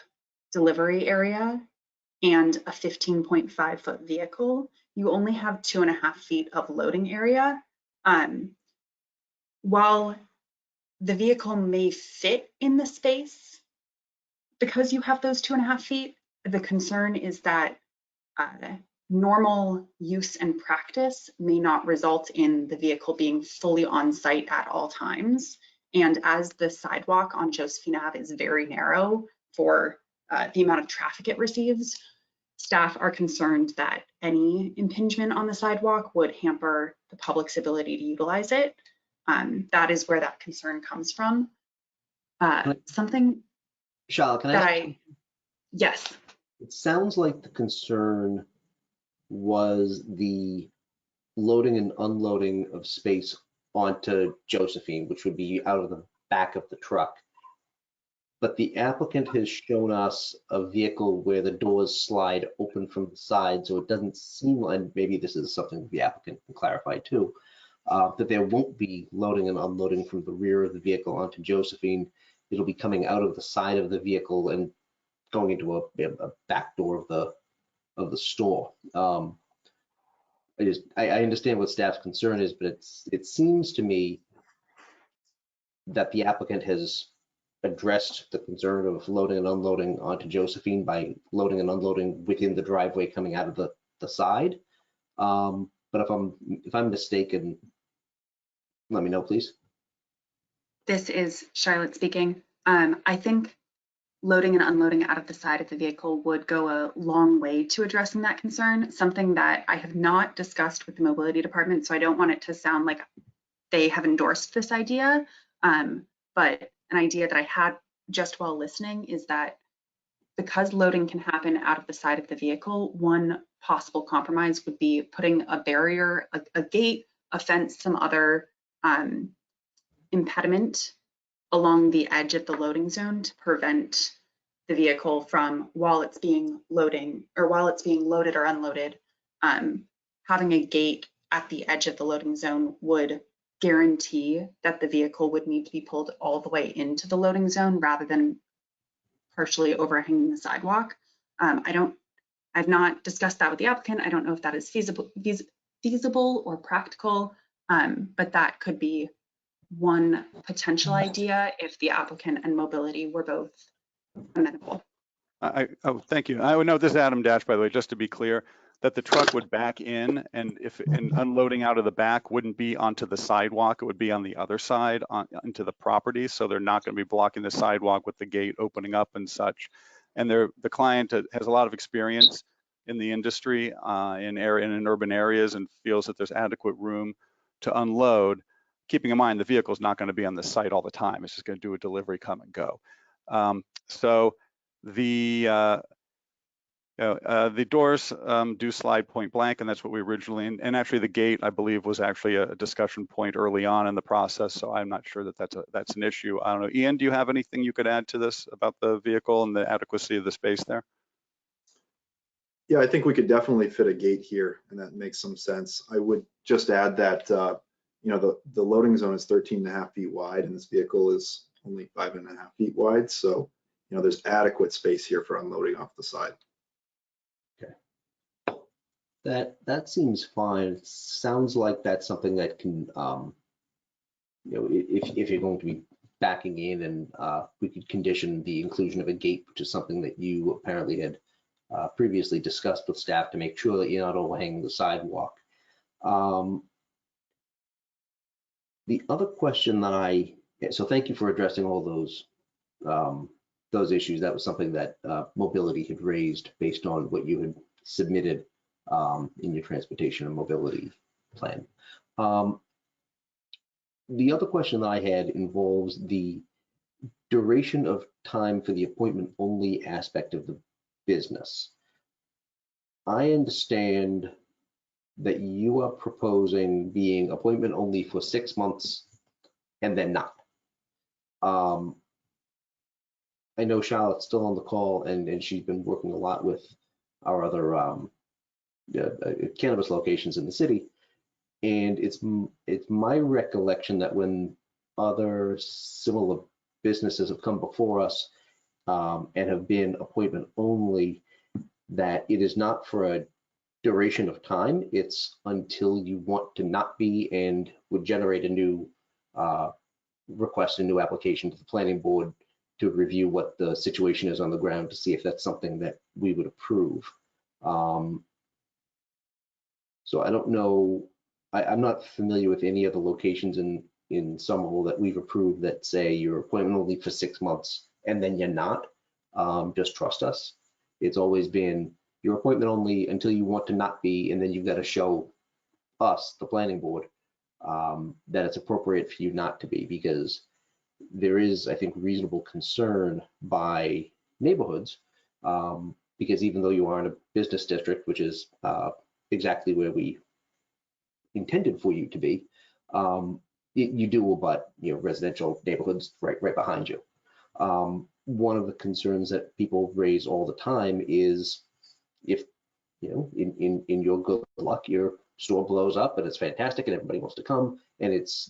delivery area and a 15.5-foot vehicle, you only have 2.5 feet of loading area. While the vehicle may fit in the space, because you have those 2.5 feet, the concern is that normal use and practice may not result in the vehicle being fully on site at all times. And as the sidewalk on Josephine Ave is very narrow for the amount of traffic it receives, staff are concerned that any impingement on the sidewalk would hamper the public's ability to utilize it. That is where that concern comes from. Something Charlotte, can I yes. It sounds like the concern was the loading and unloading of space onto Josephine, which would be out of the back of the truck. But the applicant has shown us a vehicle where the doors slide open from the side, so it doesn't seem, and maybe this is something the applicant can clarify too, that there won't be loading and unloading from the rear of the vehicle onto Josephine. It'll be coming out of the side of the vehicle and going into a back door of the store. I understand what staff's concern is, but it seems to me that the applicant has addressed the concern of loading and unloading onto Josephine by loading and unloading within the driveway coming out of the side. But if I'm mistaken, let me know, please. This is Charlotte speaking. I think loading and unloading out of the side of the vehicle would go a long way to addressing that concern, something that I have not discussed with the mobility department, so I don't want it to sound like they have endorsed this idea. But an idea that I had just while listening is that because loading can happen out of the side of the vehicle, one possible compromise would be putting a barrier, a gate, a fence, some other impediment along the edge of the loading zone to prevent the vehicle from, while it's being loaded or unloaded, having a gate at the edge of the loading zone would guarantee that the vehicle would need to be pulled all the way into the loading zone rather than partially overhanging the sidewalk. I've not discussed that with the applicant. I don't know if that is feasible or practical, but that could be one potential idea if the applicant and mobility were both amenable. Oh, thank you. I would note, this is Adam Dash, by the way, just to be clear, that the truck would back in, and unloading out of the back wouldn't be onto the sidewalk, it would be on the other side into the property. So they're not going to be blocking the sidewalk with the gate opening up and such. And the client has a lot of experience in the industry in urban areas and feels that there's adequate room to unload, keeping in mind the vehicle is not going to be on the site all the time. It's just going to do a delivery, come and go. So the doors do slide point blank, and that's what we originally, and actually the gate, I believe, was actually a discussion point early on in the process. So I'm not sure that that's an issue. I don't know, Ian, do you have anything you could add to this about the vehicle and the adequacy of the space there? Yeah, I think we could definitely fit a gate here, and that makes some sense. I would just add that you know, the loading zone is 13.5 feet wide, and this vehicle is only 5.5 feet wide. So, you know, there's adequate space here for unloading off the side. That seems fine. It sounds like that's something that can, you know, if you're going to be backing in, and we could condition the inclusion of a gate, which is something that you apparently had previously discussed with staff to make sure that you're not overhanging the sidewalk. The other question that so thank you for addressing all those issues. That was something that mobility had raised based on what you had submitted in your transportation and mobility plan. The other question that I had involves the duration of time for the appointment only aspect of the business. I understand that you are proposing being appointment only for 6 months and then not. I know Charlotte's still on the call, and she's been working a lot with our other cannabis locations in the city. And it's my recollection that when other similar businesses have come before us and have been appointment only, that it is not for a duration of time, it's until you want to not be and would generate a new request, a new application to the planning board to review what the situation is on the ground to see if that's something that we would approve. So I don't know, I'm not familiar with any other locations in Somerville that we've approved that say you're appointment only for 6 months and then you're not. Just trust us. It's always been your appointment only until you want to not be, and then you've got to show us, the planning board, that it's appropriate for you not to be, because there is, I think, reasonable concern by neighborhoods, because even though you are in a business district, which is exactly where we intended for you to be, you do abut, you know, residential neighborhoods right behind you. One of the concerns that people raise all the time is if, you know, in your good luck, your store blows up and it's fantastic and everybody wants to come, and it's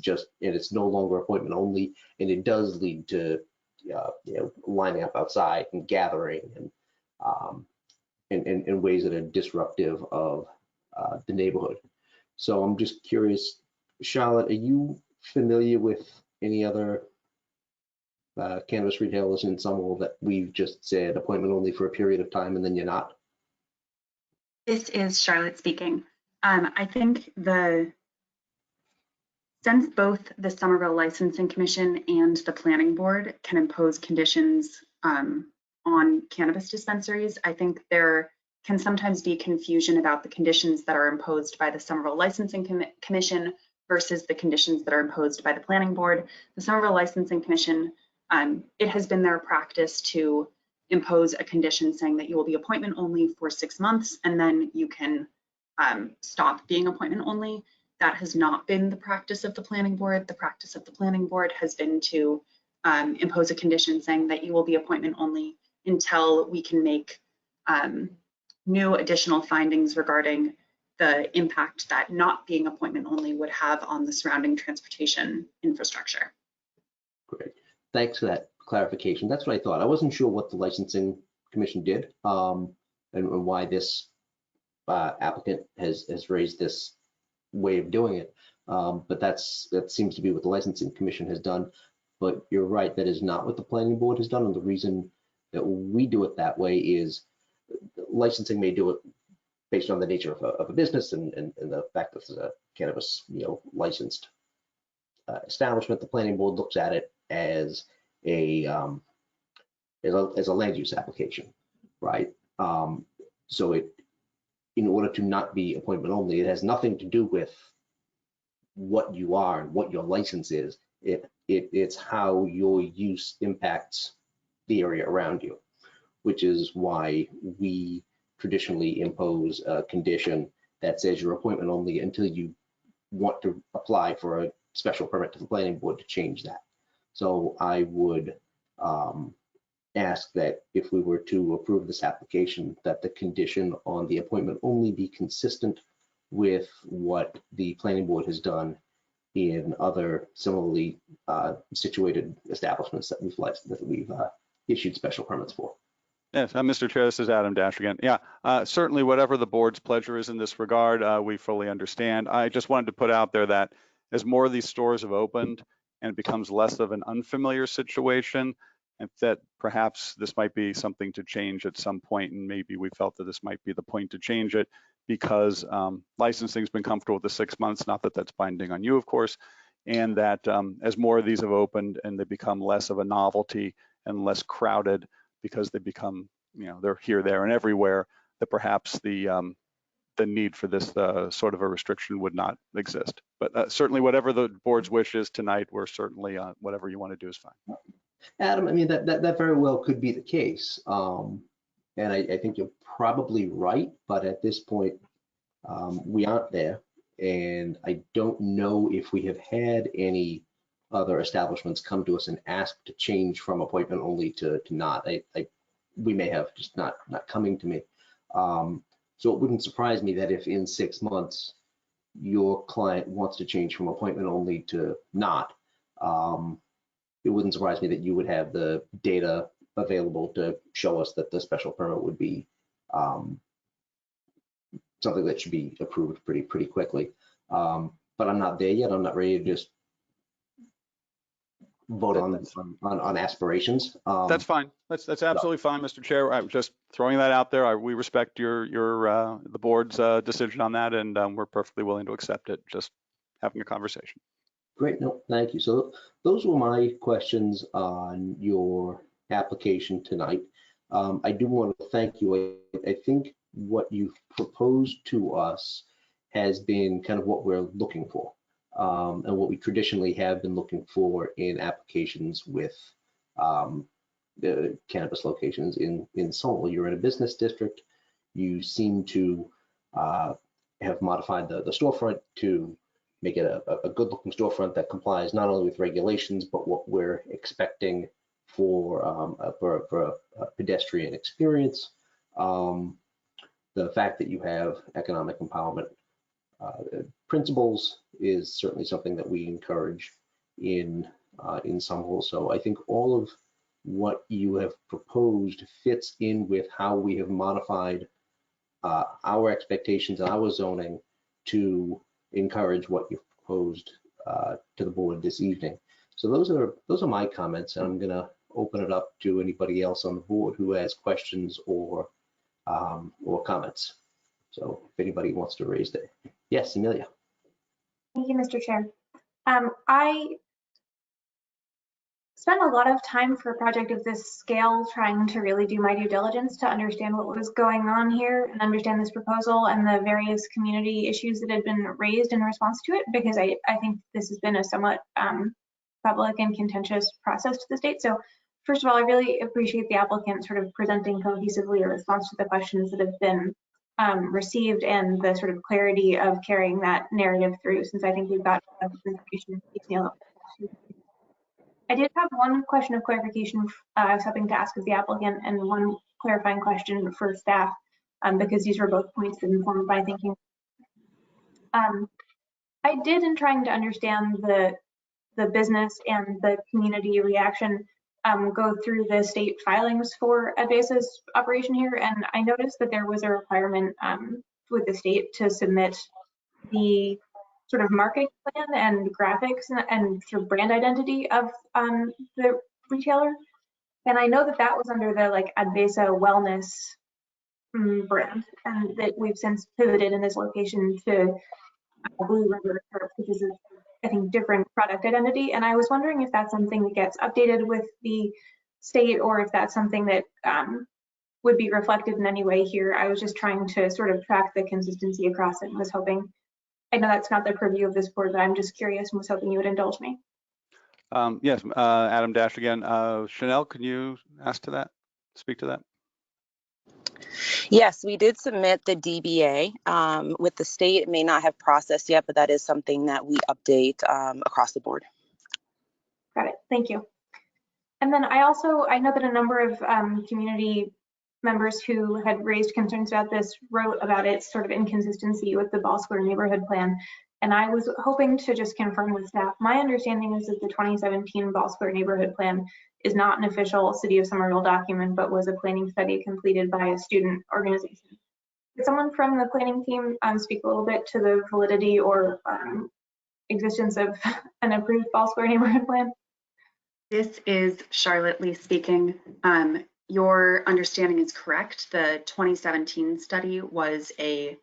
no longer appointment only, and it does lead to you know, lining up outside and gathering and in ways that are disruptive of the neighborhood. So I'm just curious, Charlotte, are you familiar with any other cannabis retailers in Somerville that we've just said appointment only for a period of time and then you're not? This is Charlotte speaking. I think since both the Somerville Licensing Commission and the Planning Board can impose conditions on cannabis dispensaries. I think there can sometimes be confusion about the conditions that are imposed by the Somerville Licensing Commission versus the conditions that are imposed by the Planning Board. The Somerville Licensing Commission, it has been their practice to impose a condition saying that you will be appointment only for 6 months and then you can stop being appointment only. That has not been the practice of the Planning Board. The practice of the Planning Board has been to impose a condition saying that you will be appointment only until we can make new additional findings regarding the impact that not being appointment only would have on the surrounding transportation infrastructure. Great. Thanks for that clarification. That's what I thought. I wasn't sure what the licensing commission did and why this applicant has raised this way of doing it. But that seems to be what the licensing commission has done. But you're right, that is not what the planning board has done. And the reason that we do it that way is licensing may do it based on the nature of a business and the fact that it's a cannabis, licensed establishment. The planning board looks at it as a land use application, right? So in order to not be appointment only, it has nothing to do with what you are and what your license is. It's how your use impacts the area around you, which is why we traditionally impose a condition that says you're appointment only until you want to apply for a special permit to the planning board to change that. So I would ask that if we were to approve this application, that the condition on the appointment only be consistent with what the planning board has done in other similarly situated establishments that we've issued special permits for. Yes, Mr. Chair, this is Adam Dash again. Yeah, certainly whatever the board's pleasure is in this regard, we fully understand. I just wanted to put out there that as more of these stores have opened and it becomes less of an unfamiliar situation, and that perhaps this might be something to change at some point, and maybe we felt that this might be the point to change it because licensing's been comfortable with the 6 months, not that that's binding on you, of course, and that as more of these have opened and they become less of a novelty and less crowded because they become, they're here, there, and everywhere, that perhaps the need for this sort of a restriction would not exist. But certainly whatever the board's wish is tonight, we're certainly, whatever you want to do is fine. Adam, I mean, that very well could be the case. And I think you're probably right, but at this point, we aren't there. And I don't know if we have had any other establishments come to us and ask to change from appointment only to not. We may have, just not coming to me. So it wouldn't surprise me that if in 6 months your client wants to change from appointment only to not, it wouldn't surprise me that you would have the data available to show us that the special permit would be something that should be approved pretty quickly. But I'm not there yet. I'm not ready to just vote on aspirations. That's fine. That's absolutely fine, Mr. Chair. I'm just throwing that out there. We respect the board's decision on that, and we're perfectly willing to accept it. Just having a conversation. Great. No, thank you. So those were my questions on your application tonight. I do want to thank you. I think what you've proposed to us has been kind of what we're looking for. And what we traditionally have been looking for in applications with the cannabis locations in Seoul. You're in a business district. You seem to have modified the storefront to make it a good looking storefront that complies not only with regulations, but what we're expecting for a pedestrian experience. The fact that you have economic empowerment principles is certainly something that we encourage in Somerville. So I think all of what you have proposed fits in with how we have modified our expectations and our zoning to encourage what you've proposed to the board this evening. So those are my comments, and I'm going to open it up to anybody else on the board who has questions or comments. So if anybody wants to raise their, yes, Amelia. Thank you, Mr. Chair. spent a lot of time for a project of this scale trying to really do my due diligence to understand what was going on here and understand this proposal and the various community issues that had been raised in response to it, because I think this has been a somewhat public and contentious process to the state. So first of all, I really appreciate the applicant sort of presenting cohesively a response to the questions that have been received and the sort of clarity of carrying that narrative through, since I think we've got a lot of information detail. I did have one question of clarification I was hoping to ask of the applicant, and one clarifying question for staff, because these were both points that informed my thinking. I did, in trying to understand the business and the community reaction, go through the state filings for a basis operation here, and I noticed that there was a requirement with the state to submit the sort of marketing plan and graphics and sort of brand identity of the retailer. And I know that that was under the like Advesa Wellness brand, and that we've since pivoted in this location to Blue River, which is I think different product identity. And I was wondering if that's something that gets updated with the state, or if that's something that would be reflected in any way here. I was just trying to sort of track the consistency across it and was hoping, I know that's not the purview of this board, but I'm just curious and was hoping you would indulge me. Yes, Adam Dash again. Chanel, can you speak to that? Yes, we did submit the DBA with the state. It may not have processed yet, but that is something that we update across the board. Got it. Thank you. And then I know that a number of community members who had raised concerns about this wrote about its sort of inconsistency with the Ball Square neighborhood plan. And I was hoping to just confirm with staff. My understanding is that the 2017 Ball Square neighborhood plan is not an official City of Somerville document, but was a planning study completed by a student organization. Could someone from the planning team speak a little bit to the validity or existence of an approved Ball Square neighborhood plan? This is Charlotte Lee speaking. Your understanding is correct. The 2017 study was a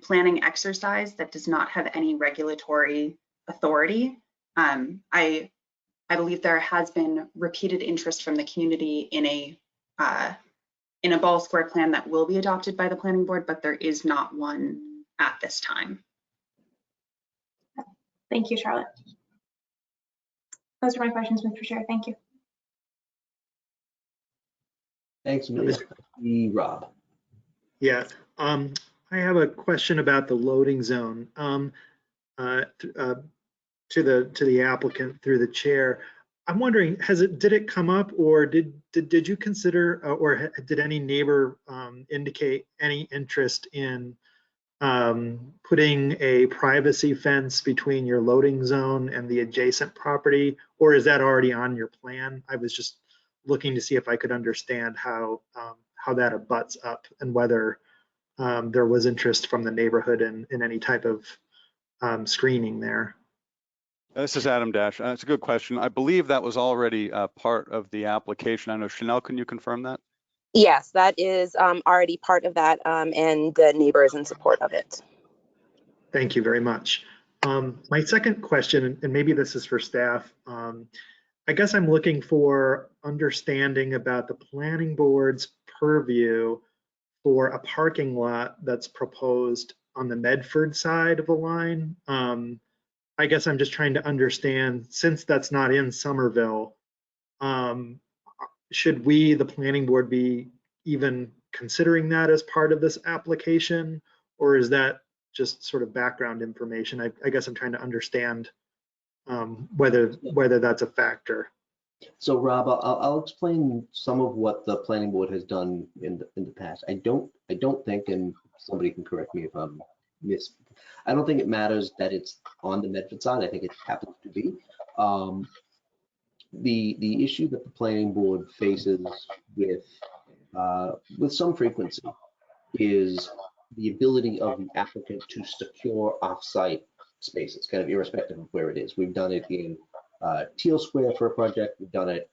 planning exercise that does not have any regulatory authority. I believe there has been repeated interest from the community in a Ball Square plan that will be adopted by the planning board, but there is not one at this time. Thank you, Charlotte. Those are my questions, Mr. Chair. Thank you. Thanks, Rob. Yeah, I have a question about the loading zone to the applicant through the chair. I'm wondering, did it come up, or did you consider, or did any neighbor indicate any interest in putting a privacy fence between your loading zone and the adjacent property, or is that already on your plan? I was just looking to see if I could understand how that abuts up, and whether there was interest from the neighborhood in any type of screening there. This is Adam Dash. It's a good question. I believe that was already part of the application. I know, Chanel, can you confirm that? Yes, that is already part of that, and the neighbor is in support of it. Thank you very much. My second question, and maybe this is for staff, I guess I'm looking for understanding about the planning board's purview for a parking lot that's proposed on the Medford side of the line. I guess I'm just trying to understand, since that's not in Somerville, should we, the planning board, be even considering that as part of this application, or is that just sort of background information? I guess I'm trying to understand whether that's a factor. So Rob, I'll explain some of what the planning board has done in the past. I don't think, and somebody can correct me if I'm I don't think it matters that it's on the Medford side. I think it happens to be. The issue that the planning board faces with some frequency is the ability of the applicant to secure off-site spaces, kind of irrespective of where it is. We've done it in Teal Square for a project. We've done it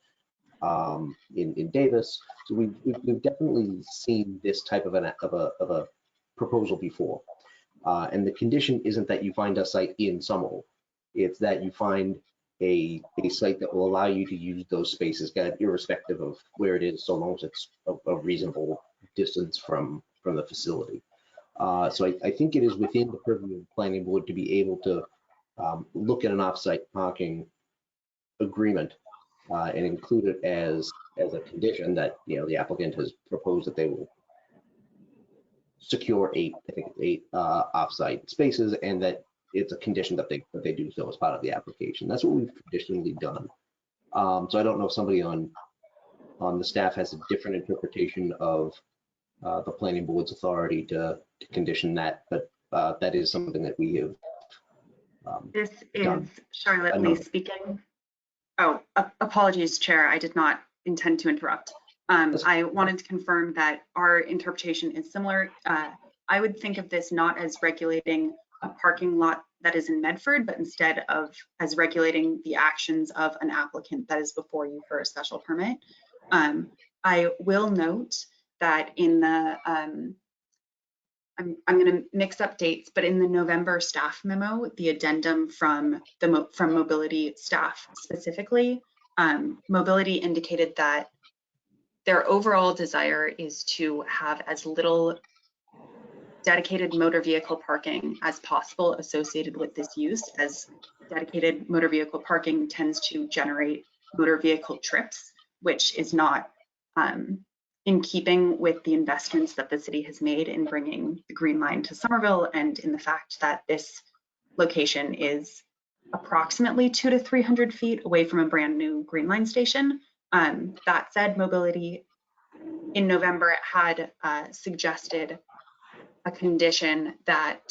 in Davis. So we've definitely seen this type of a proposal before. And the condition isn't that you find a site in Somerville. It's that you find a site that will allow you to use those spaces, irrespective of where it is, so long as it's a reasonable distance from the facility. So I think it is within the purview of the planning board to be able to look at an off-site parking agreement and include it as a condition that, the applicant has proposed that they will secure eight off-site spaces, and that it's a condition that they do so as part of the application. That's what we've traditionally done. So I don't know if somebody on the staff has a different interpretation of the planning board's authority to condition that, but that is something that we have. This is done. Charlotte Lee speaking. Oh, apologies, Chair. I did not intend to interrupt. I wanted to confirm that our interpretation is similar. I would think of this not as regulating a parking lot that is in Medford, but instead of as regulating the actions of an applicant that is before you for a special permit. I will note that in the, I'm going to mix up dates, but in the November staff memo, the addendum from Mobility staff specifically, Mobility indicated that their overall desire is to have as little dedicated motor vehicle parking as possible associated with this use, as dedicated motor vehicle parking tends to generate motor vehicle trips, which is not in keeping with the investments that the city has made in bringing the Green Line to Somerville, and in the fact that this location is approximately 200 to 300 feet away from a brand new Green Line station. That said, Mobility in November had suggested a condition that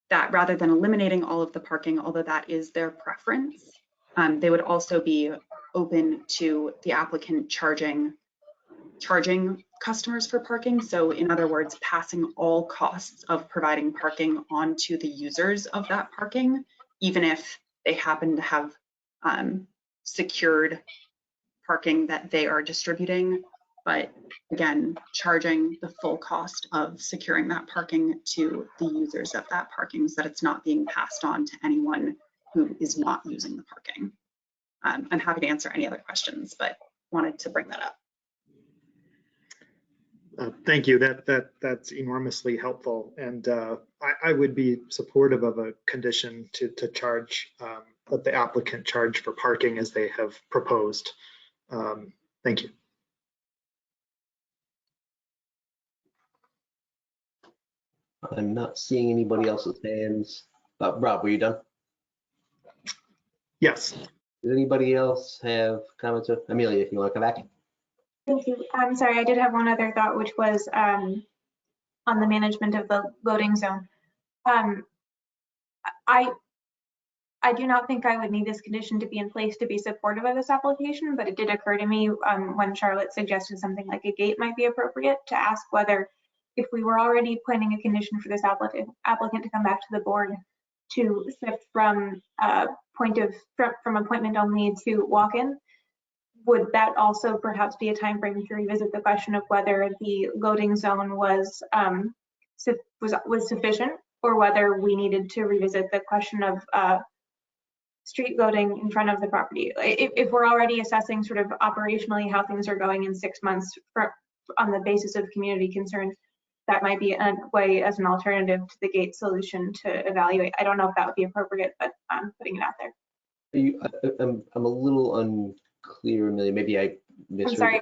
that rather than eliminating all of the parking, although that is their preference, they would also be open to the applicant charging customers for parking. So in other words, passing all costs of providing parking onto the users of that parking, even if they happen to have secured parking that they are distributing, but again, charging the full cost of securing that parking to the users of that parking, so that it's not being passed on to anyone who is not using the parking. I'm happy to answer any other questions, but wanted to bring that up. Thank you. That's enormously helpful, and I would be supportive of a condition to charge, let the applicant charge for parking as they have proposed. Thank you. I'm not seeing anybody else's hands. Rob, were you done? Yes. Does anybody else have comments? Amelia, if you want to come back. Thank you. I'm sorry, I did have one other thought, which was on the management of the loading zone. I do not think I would need this condition to be in place to be supportive of this application, but it did occur to me when Charlotte suggested something like a gate might be appropriate, to ask whether, if we were already planning a condition for this applicant to come back to the board to shift from from appointment only to walk-in, would that also perhaps be a time frame to revisit the question of whether the loading zone was sufficient, or whether we needed to revisit the question of street loading in front of the property? If we're already assessing sort of operationally how things are going in 6 months on the basis of community concerns, that might be a way as an alternative to the gate solution to evaluate. I don't know if that would be appropriate, but I'm putting it out there. I'm a little unclear, Amelia. Maybe I misheard. I'm sorry.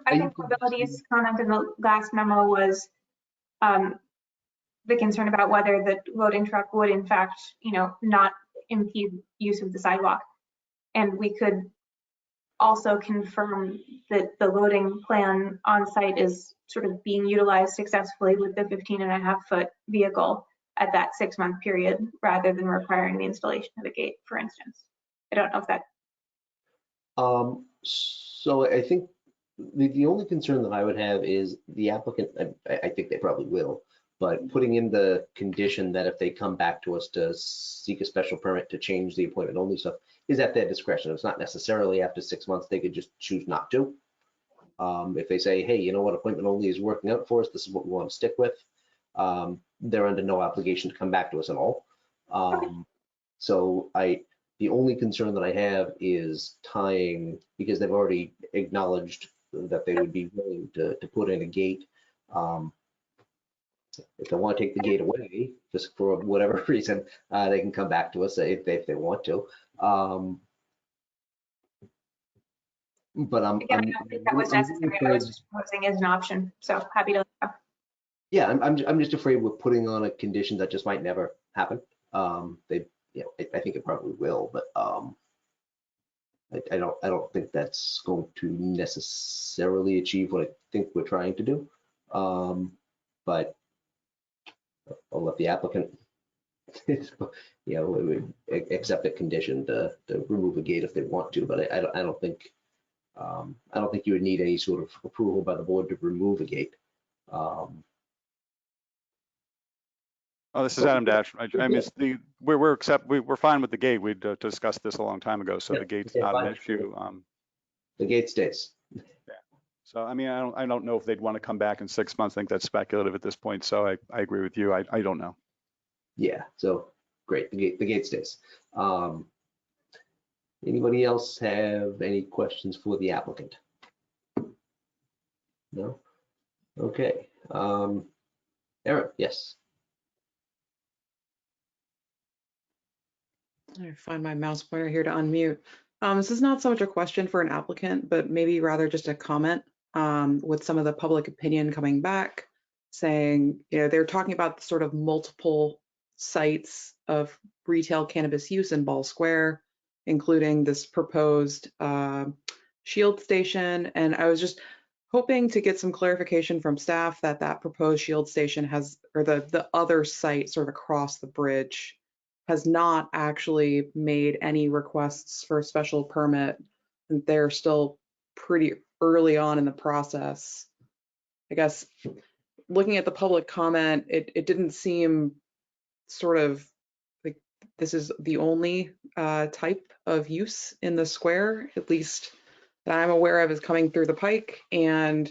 I think Mobility's comment in the last memo was the concern about whether the loading truck would, in fact, not impede use of the sidewalk. And we could also confirm that the loading plan on site is sort of being utilized successfully with the 15.5-foot vehicle at that 6-month period, rather than requiring the installation of a gate, for instance. I don't know if that. So I think the only concern that I would have is the applicant, I think they probably will, but putting in the condition that if they come back to us to seek a special permit to change the appointment only stuff, is at their discretion. It's not necessarily after 6 months, they could just choose not to. If they say, hey, you know what, appointment only is working out for us, this is what we want to stick with, they're under no obligation to come back to us at all. So The only concern that I have is tying, because they've already acknowledged that they would be willing to put in a gate. If they want to take the gate away, just for whatever reason, they can come back to us if they want to. But Again, I don't think that was necessary. I was just proposing as an option, so happy to. Yeah, I'm just afraid we're putting on a condition that just might never happen. I think it probably will, but I don't think that's going to necessarily achieve what I think we're trying to do. But I'll let the applicant, accept a condition to remove a gate if they want to. But I don't think you would need any sort of approval by the board to remove a gate. Oh, this is Adam Dash. I mean, we're fine with the gate. We discussed this a long time ago, so Yeah, the gate's okay, not an fine. issue. The gate stays. So I mean, I don't know if they'd want to come back in 6 months. I think that's speculative at this point. So I agree with you. I don't know. Yeah, so great, the gate stays. Anybody else have any questions for the applicant? No? Okay. Aaron, yes. I find my mouse pointer here to unmute. This is not so much a question for an applicant, but maybe rather just a comment with some of the public opinion coming back saying, they're talking about sort of multiple sites of retail cannabis use in Ball Square, including this proposed Shield station. And I was just hoping to get some clarification from staff that proposed Shield station has, or the other site sort of across the bridge, has not actually made any requests for a special permit. And they're still pretty early on in the process. I guess looking at the public comment, it didn't seem sort of like this is the only type of use in the square, at least that I'm aware of, is coming through the pike. And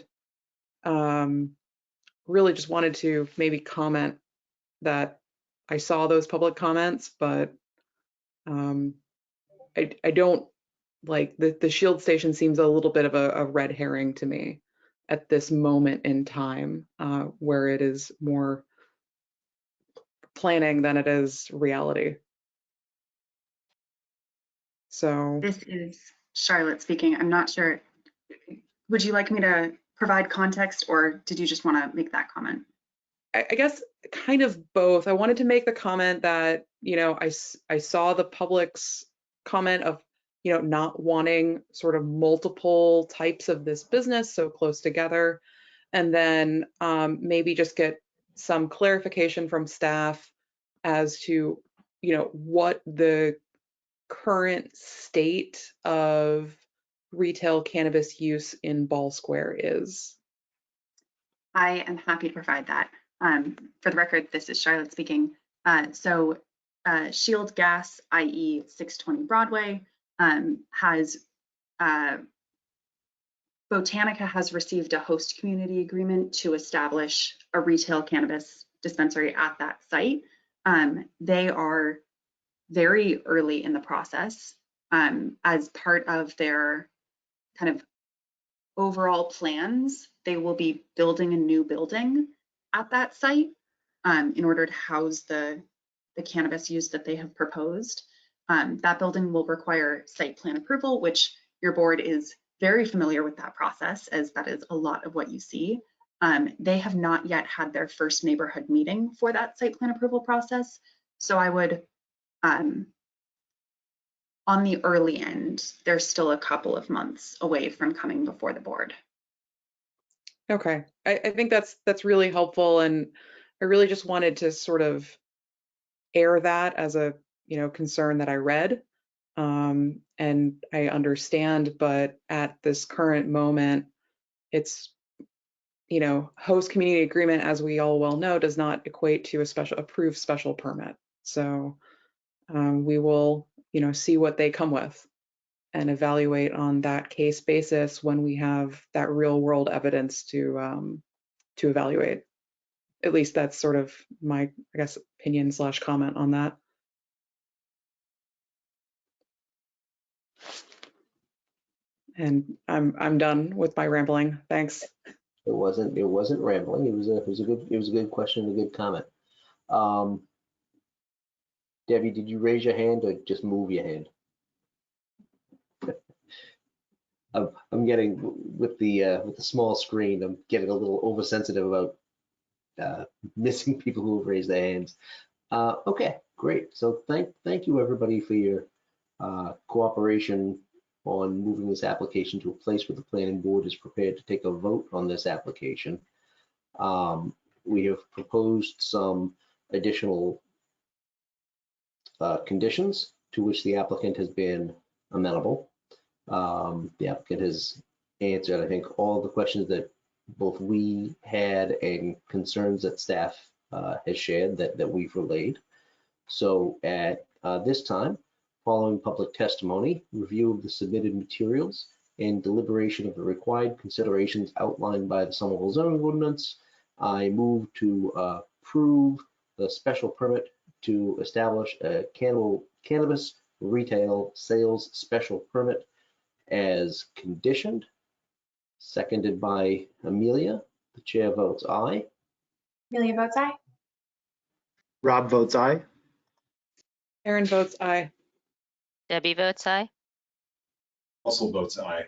really just wanted to maybe comment that I saw those public comments, but I don't like the Shield station seems a little bit of a red herring to me at this moment in time, where it is more planning than it is reality. So This is Charlotte speaking. I'm not sure. Would you like me to provide context, or did you just want to make that comment? I guess kind of both. I wanted to make the comment that, I saw the public's comment of, not wanting sort of multiple types of this business so close together. And then maybe just get some clarification from staff as to, what the current state of retail cannabis use in Ball Square is. I am happy to provide that. For the record, this is Charlotte speaking. Shield Gas, i.e. 620 Broadway, Botanica has received a host community agreement to establish a retail cannabis dispensary at that site. They are very early in the process. As part of their kind of overall plans, they will be building a new building at that site in order to house the cannabis use that they have proposed. That building will require site plan approval, which your board is very familiar with that process, as that is a lot of what you see. They have not yet had their first neighborhood meeting for that site plan approval process. So I would, on the early end, they're still a couple of months away from coming before the board. Okay, I think that's really helpful, and I really just wanted to sort of air that as a concern that I read, and I understand, but at this current moment, it's host community agreement, as we all well know, does not equate to a approved special permit. So we will see what they come with and evaluate on that case basis when we have that real world evidence to evaluate. At least that's sort of my, I guess, opinion / comment on that. And I'm done with my rambling. Thanks. It wasn't rambling. It was a good question and a good comment. Debbie, did you raise your hand or just move your hand? I'm getting with the small screen. I'm getting a little oversensitive about missing people who have raised their hands. Okay, great. So thank you everybody for your cooperation on moving this application to a place where the planning board is prepared to take a vote on this application. We have proposed some additional conditions to which the applicant has been amenable. The applicant has answered, I think, all the questions that both we had and concerns that staff has shared that we've relayed. So at this time, following public testimony, review of the submitted materials, and deliberation of the required considerations outlined by the Somerville zoning ordinance, I move to approve the special permit to establish a cannabis retail sales special permit as conditioned. Seconded by Amelia. The chair votes aye. Amelia votes aye. Rob votes aye. Erin votes aye. Debbie votes aye. Also votes aye.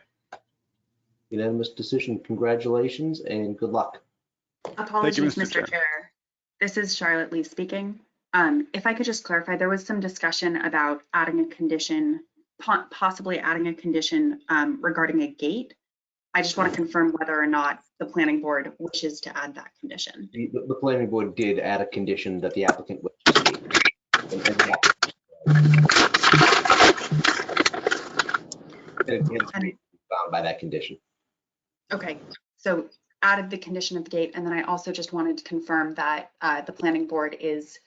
Unanimous decision. Congratulations and good luck. Apologies, Mr. Mr. Chair. This is Charlotte Lee speaking. If I could just clarify, there was some discussion about adding a condition, possibly adding a condition regarding a gate. I just want to confirm whether or not the planning board wishes to add that condition. The planning board did add a condition that the applicant would bound by that condition. Okay, so added the condition of the gate, and then I also just wanted to confirm that the planning board is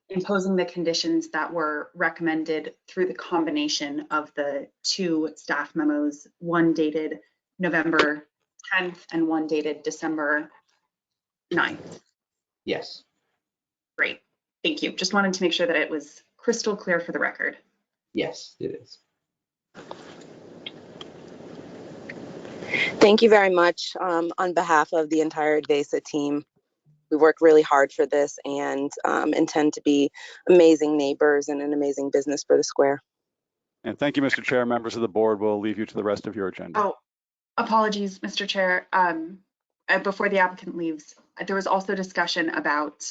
imposing the conditions that were recommended through the combination of the two staff memos, one dated November 10th and one dated December 9th. Yes. Great, thank you. Just wanted to make sure that it was crystal clear for the record. Yes, it is. Thank you very much. On behalf of the entire Advesa team, we worked really hard for this and intend to be amazing neighbors and an amazing business for the square. And thank you, Mr. Chair. Members of the board will leave you to the rest of your agenda. Oh, apologies, Mr. Chair. Before the applicant leaves, there was also discussion about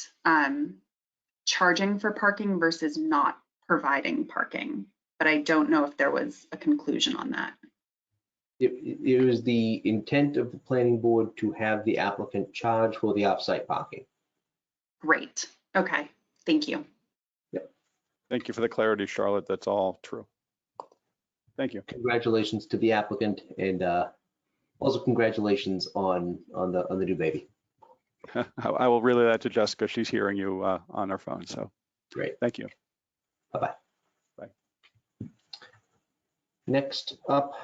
charging for parking versus not providing parking, but I don't know if there was a conclusion on that. It was the intent of the planning board to have the applicant charge for the off-site parking. Great. Okay. Thank you. Yep. Thank you for the clarity, Charlotte. That's all true. Thank you. Congratulations to the applicant, and also congratulations on the new baby. I will relay that to Jessica. She's hearing you on her phone. So Great. thank you. Bye-bye. Bye. Next up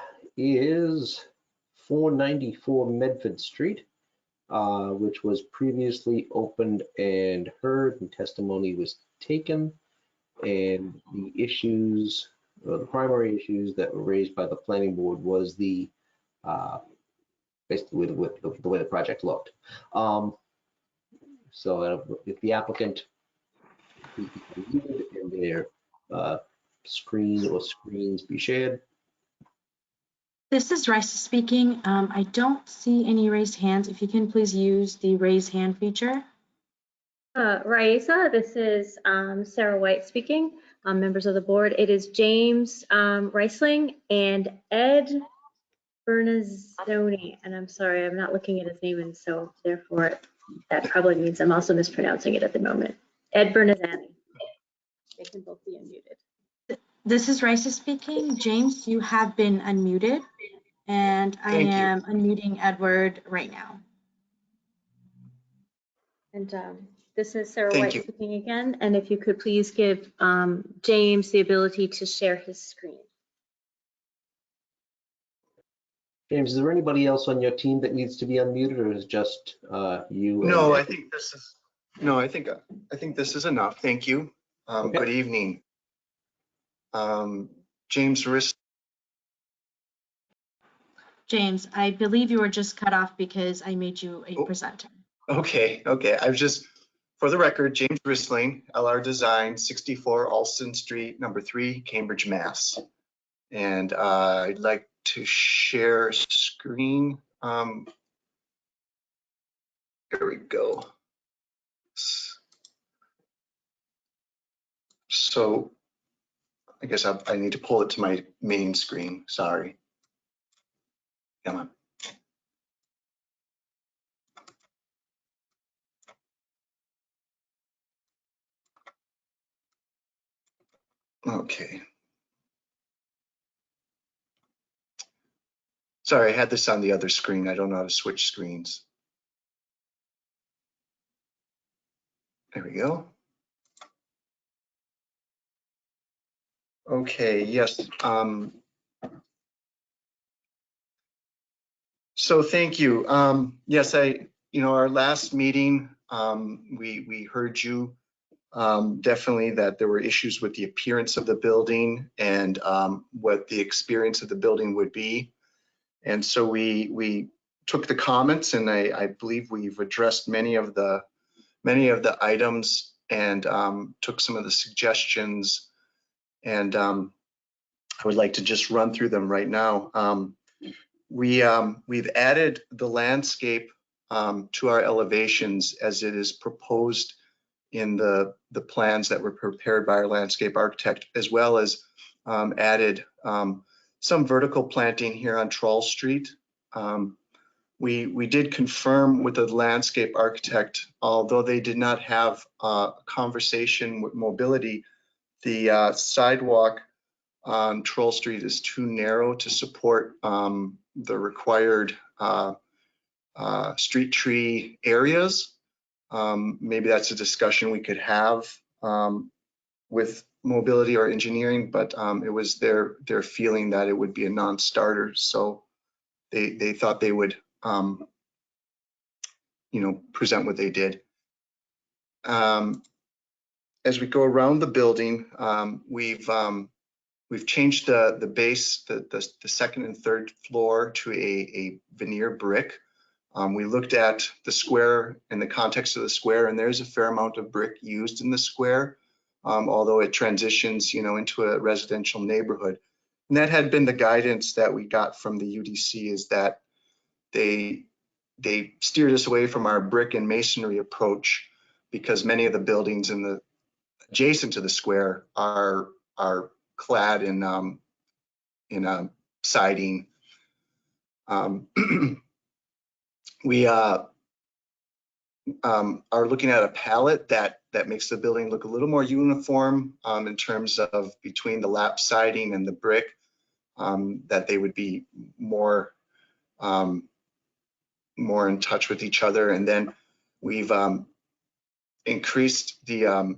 is 494 Medford Street, which was previously opened and heard, and testimony was taken. And the issues, the primary issues that were raised by the planning board was the basically with the way the project looked. So if the applicant and their screen or screens be shared. This is Raisa speaking. I don't see any raised hands. If you can please use the raise hand feature. Raisa, this is Sarah White speaking. Members of the board, it is James Reisling and Ed Bernazzoni, and I'm sorry, I'm not looking at his name, and so therefore that probably means I'm also mispronouncing it at the moment. Ed Bernazzoni. They can both be unmuted. This is Raisa speaking. James, you have been unmuted, and I am unmuting Edward right now. And this is Sarah White speaking again, and if you could please give James the ability to share his screen. James, is there anybody else on your team that needs to be unmuted, or is it just you? No, I think this is I think this is enough. Thank you. Okay. Good evening. James James, I believe you were just cut off because I made you a presenter. Okay. I was just, for the record, James Rissling, LR Design, 64 Alston Street, number 3, Cambridge, Mass. And I'd like to share screen. There we go. So I guess I need to pull it to my main screen. Sorry. Come on. Okay. Sorry, I had this on the other screen. I don't know how to switch screens. There we go. Okay, yes. So thank you. Yes, our last meeting, we heard you definitely that there were issues with the appearance of the building and what the experience of the building would be. And so we took the comments, and I believe we've addressed many of the items and took some of the suggestions. And I would like to just run through them right now. We've added the landscape to our elevations as it is proposed in the plans that were prepared by our landscape architect, as well as added some vertical planting here on Troll Street. We did confirm with the landscape architect, although they did not have a conversation with mobility, the sidewalk on Troll Street is too narrow to support the required street tree areas. Maybe that's a discussion we could have with mobility or engineering, but it was their feeling that it would be a non-starter. So they thought they would present what they did. As we go around the building, we've changed the base, the second and third floor to a veneer brick. We looked at the square in the context of the square, and there's a fair amount of brick used in the square, although it transitions, into a residential neighborhood. And that had been the guidance that we got from the UDC, is that they steered us away from our brick and masonry approach, because many of the buildings in the adjacent to the square are clad in siding. We are looking at a palette that makes the building look a little more uniform in terms of between the lap siding and the brick, that they would be more in touch with each other. And then we've increased the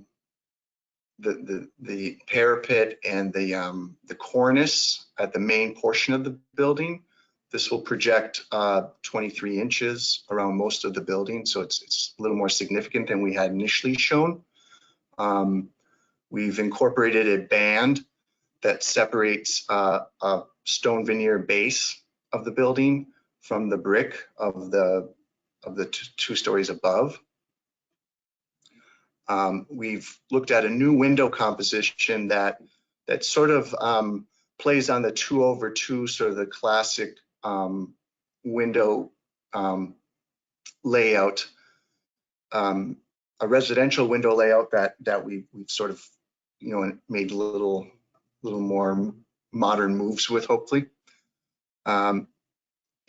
parapet and the cornice at the main portion of the building. This will project 23 inches around most of the building, so it's a little more significant than we had initially shown. We've incorporated a band that separates a stone veneer base of the building from the brick of the two stories above. We've looked at a new window composition that sort of plays on the 2/2, sort of the classic window layout, a residential window layout that we've sort of made a little more modern moves with, hopefully. And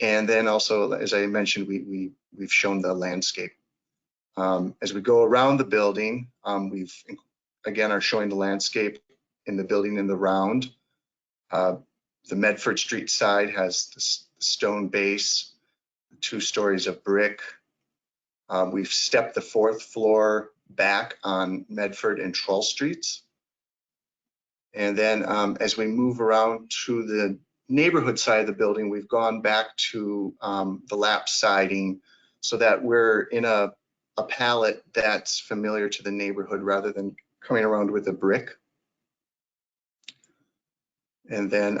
then also, as I mentioned, we've shown the landscape. As we go around the building, we've again are showing the landscape in the building in the round. The Medford Street side has the stone base, 2 stories of brick. We've stepped the 4th floor back on Medford and Troll Streets. And then as we move around to the neighborhood side of the building, we've gone back to the lap siding, so that we're in a palette that's familiar to the neighborhood rather than coming around with a brick. And then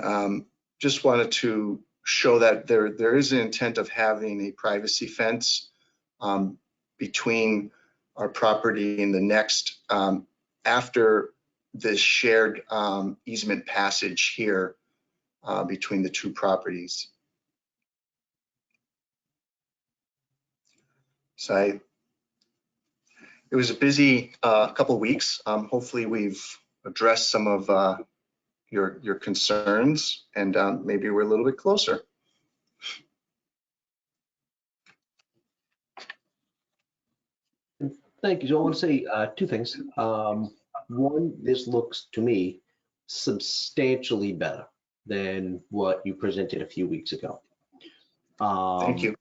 just wanted to show that there is an intent of having a privacy fence between our property and the next, after this shared easement passage here between the two properties. So it was a busy couple weeks. Hopefully we've addressed some of your concerns, and maybe we're a little bit closer. Thank you. So I want to say two things. One, this looks to me substantially better than what you presented a few weeks ago. Thank you.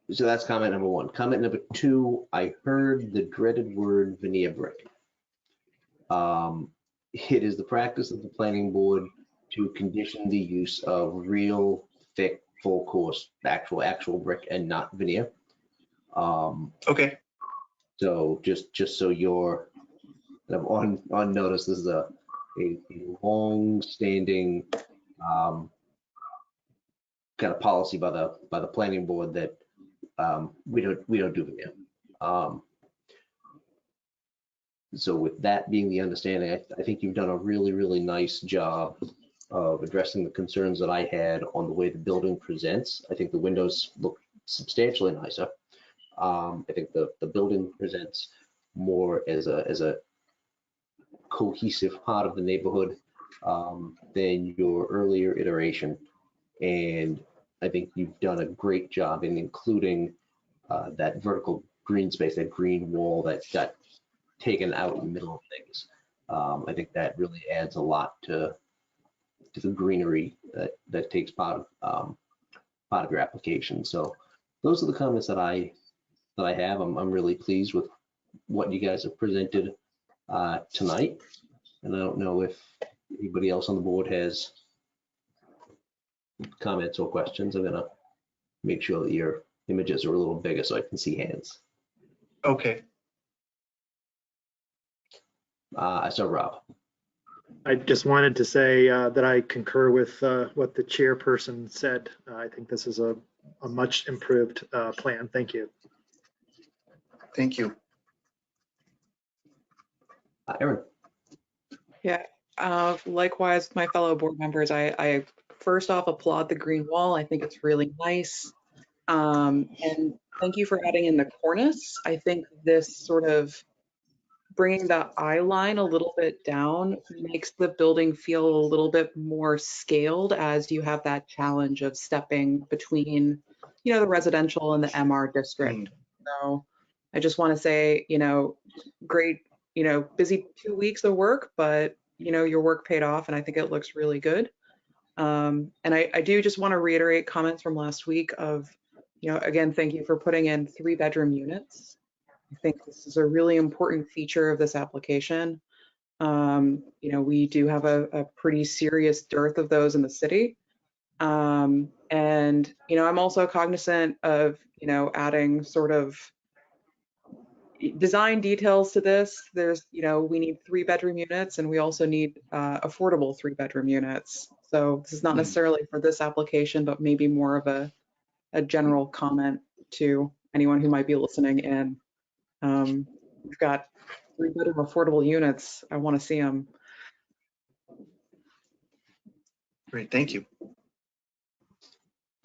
So that's comment number one. Comment number two, I heard the dreaded word veneer brick. It is the practice of the planning board to condition the use of real thick, full course, actual brick and not veneer. Okay. So just so you're on notice, this is a long-standing kind of policy by the planning board that we don't do veneer. So with that being the understanding, I think you've done a really nice job of addressing the concerns that I had on the way the building presents. I think the windows look substantially nicer. I think the building presents more as a cohesive part of the neighborhood than your earlier iteration. And I think you've done a great job in including that vertical green space, that green wall that got taken out in the middle of things. I think that really adds a lot to the greenery that takes part of your application. So those are the comments that I have. I'm really pleased with what you guys have presented tonight. And I don't know if anybody else on the board has comments or questions. I'm gonna make sure that your images are a little bigger so I can see hands. Okay. I saw Rob. I just wanted to say that I concur with what the chairperson said. I think this is a much improved plan. Thank you. Thank you. Erin. Yeah, likewise, my fellow board members, I first off applaud the green wall. I think it's really nice. And thank you for adding in the cornice. I think this sort of bringing the eye line a little bit down makes the building feel a little bit more scaled as you have that challenge of stepping between, the residential and the MR district. So I just want to say, great, busy 2 weeks of work, but your work paid off and I think it looks really good. And I do just want to reiterate comments from last week of, again, thank you for putting in 3-bedroom units. I think this is a really important feature of this application. We do have a pretty serious dearth of those in the city. And, I'm also cognizant of, adding sort of design details to this. There's, we need 3-bedroom units and we also need affordable 3-bedroom units. So this is not necessarily for this application, but maybe more of a general comment to anyone who might be listening in. We've got 3-bedroom affordable units. I want to see them. Great, thank you.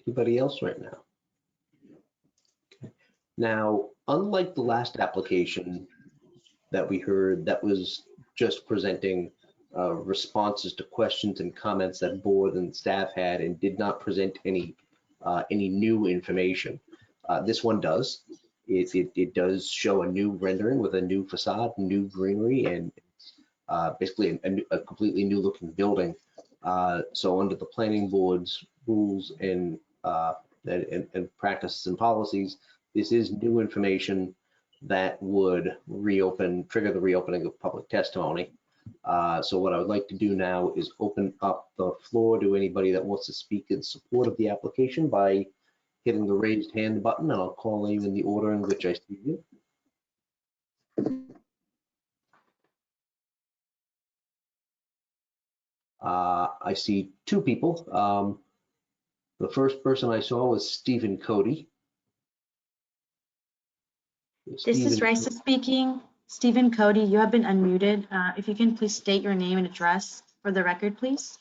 Anybody else right now? Okay. Now, unlike the last application that we heard, that was just presenting responses to questions and comments that board and staff had and did not present any new information. This one does. It does show a new rendering with a new facade, new greenery, and basically a completely new looking building. So under the planning board's rules and practices and policies, this is new information that would trigger the reopening of public testimony. So what I would like to do now is open up the floor to anybody that wants to speak in support of the application by hitting the raised hand button, and I'll call you in the order in which I see you. I see two people. The first person I saw was Stephen Cody. This is Raisa speaking. Stephen Cody, you have been unmuted. If you can please state your name and address for the record, please.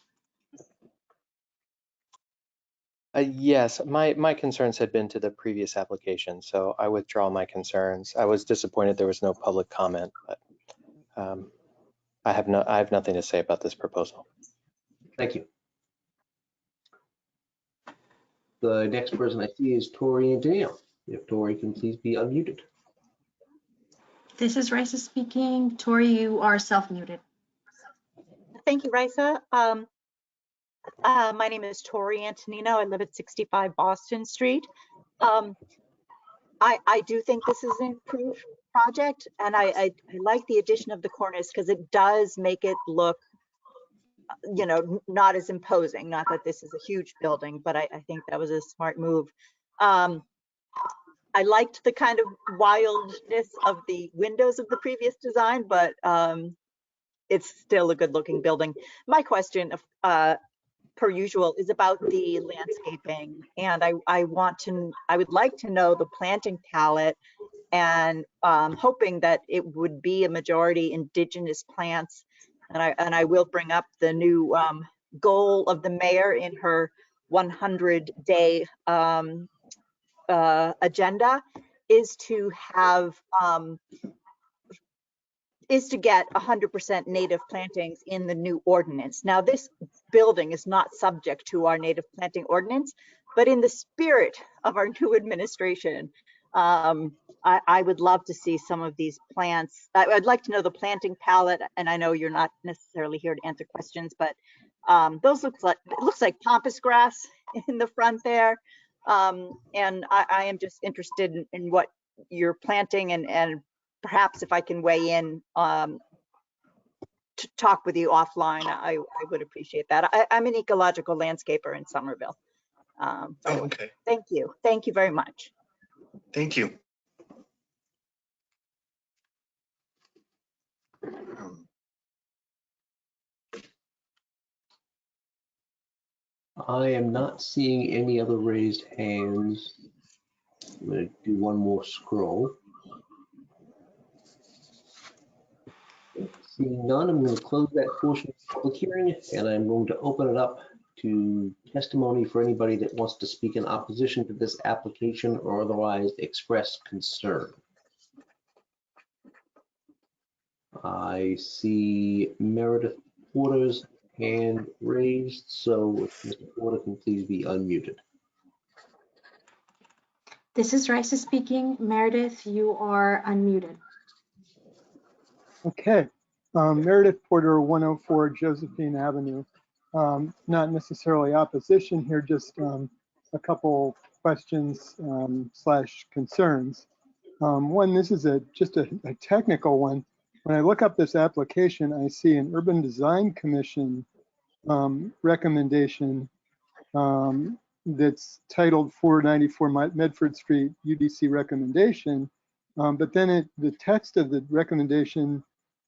Yes, my concerns had been to the previous application, so I withdraw my concerns. I was disappointed there was no public comment, but I have nothing to say about this proposal. Thank you. The next person I see is Tori Antonino. If Tori can please be unmuted. This is Raisa speaking. Tori, you are self-muted. Thank you, Raisa. My name is Tori Antonino. I live at 65 Boston Street. I do think this is an improved project, and I like the addition of the cornice because it does make it look, you know, not as imposing. Not that this is a huge building, but I think that was a smart move. I liked the kind of wildness of the windows of the previous design, but it's still a good looking building. My question, per usual, is about the landscaping, and I would like to know the planting palette, and hoping that it would be a majority indigenous plants. And I will bring up the new goal of the mayor in her 100-day agenda is to have is to get 100% native plantings in the new ordinance. Now, this building is not subject to our native planting ordinance, but in the spirit of our new administration, I would love to see some of these plants. I'd like to know the planting palette, and I know you're not necessarily here to answer questions, but those it looks like pampas grass in the front there. And I am just interested in what you're planting, and perhaps if I can weigh in to talk with you offline, I would appreciate that. I'm an ecological landscaper in Somerville. Okay. Thank you. Thank you very much. Thank you. I am not seeing any other raised hands. I'm going to do one more scroll. Seeing none, I'm going to close that portion of the public hearing, and I'm going to open it up to testimony for anybody that wants to speak in opposition to this application or otherwise express concern. I see Meredith Porter's hand raised, so if Mr. Porter can please be unmuted. This is Raisa speaking. Meredith, you are unmuted. Okay. Meredith Porter, 104 Josephine Avenue. Not necessarily opposition here, just a couple questions slash concerns. One, this is just a technical one. When I look up this application, I see an Urban Design Commission recommendation that's titled 494 Medford Street UDC recommendation, but then the text of the recommendation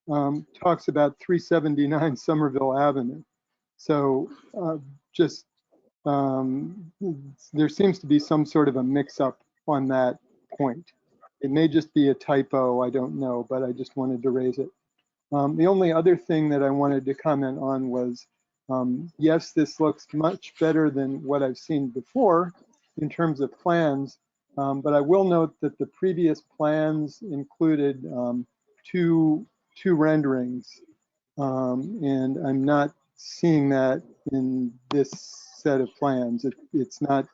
talks about 379 Somerville Avenue. So there seems to be some sort of a mix-up on that point. It may just be a typo, I don't know, but I just wanted to raise it. The only other thing that I wanted to comment on was, yes, this looks much better than what I've seen before in terms of plans, but I will note that the previous plans included two renderings, and I'm not seeing that in this set of plans. It's not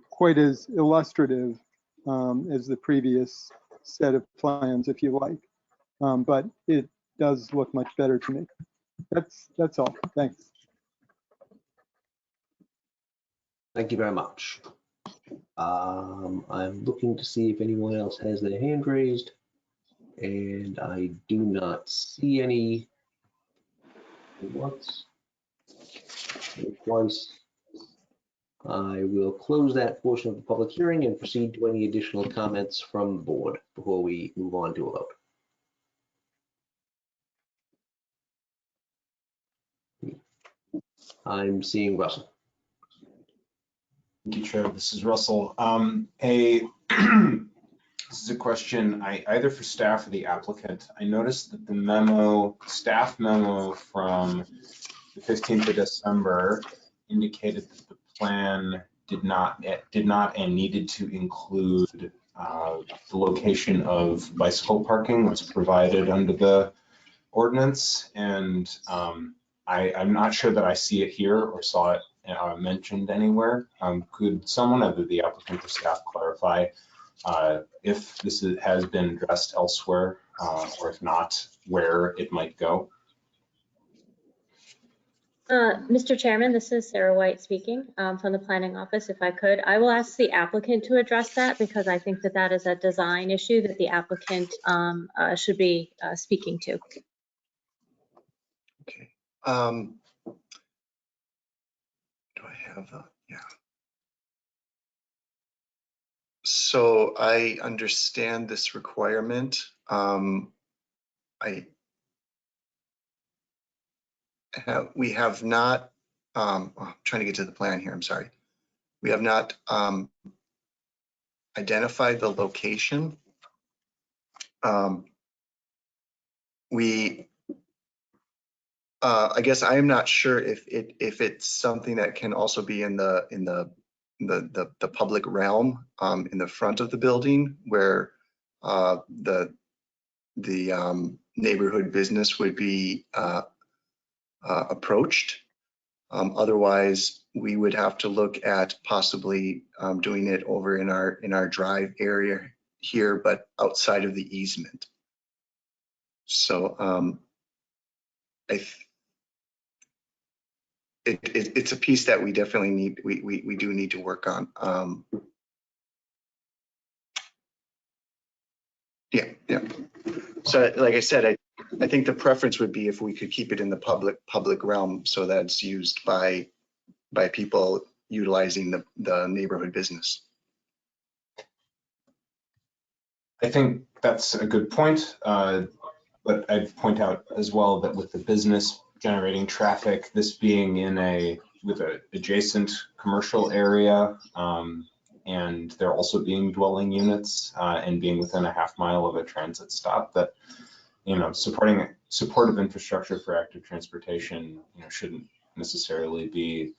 quite as illustrative as the previous set of plans, if you like, but it does look much better to me. That's all. Thanks. Thank you very much. I'm looking to see if anyone else has their hand raised, and I do not see any once, twice. I will close that portion of the public hearing and proceed to any additional comments from the board before we move on to a vote. I'm seeing Russell. Thank you, Chair. This is Russell. This is a question either for staff or the applicant. I noticed that the staff memo from the 15th of December indicated that the plan did not and needed to include the location of bicycle parking that's provided under the ordinance. And I'm not sure that I see it here or saw it mentioned anywhere. Could someone, either the applicant or staff, clarify if this has been addressed elsewhere, or if not, where it might go? Mr. Chairman, this is Sarah White speaking from the planning office. If I could, I will ask the applicant to address that, because I think that that is a design issue that the applicant should be speaking to. Okay. Do I have that? Yeah. So I understand this requirement. We have not, I'm trying to get to the plan here, I'm sorry. We have not identified the location. I guess I am not sure if it's something that can also be in the public realm, in the front of the building, where the neighborhood business would be approached. Otherwise, we would have to look at possibly doing it over in our drive area here, but outside of the easement. So it's a piece that we definitely need. We do need to work on. Yeah. So, like I said, I think the preference would be if we could keep it in the public realm, so that it's used by people utilizing the neighborhood business. I think that's a good point, but I'd point out as well that with the business generating traffic, this being with an adjacent commercial area, and there also being dwelling units, and being within a half mile of a transit stop, that supportive infrastructure for active transportation shouldn't necessarily be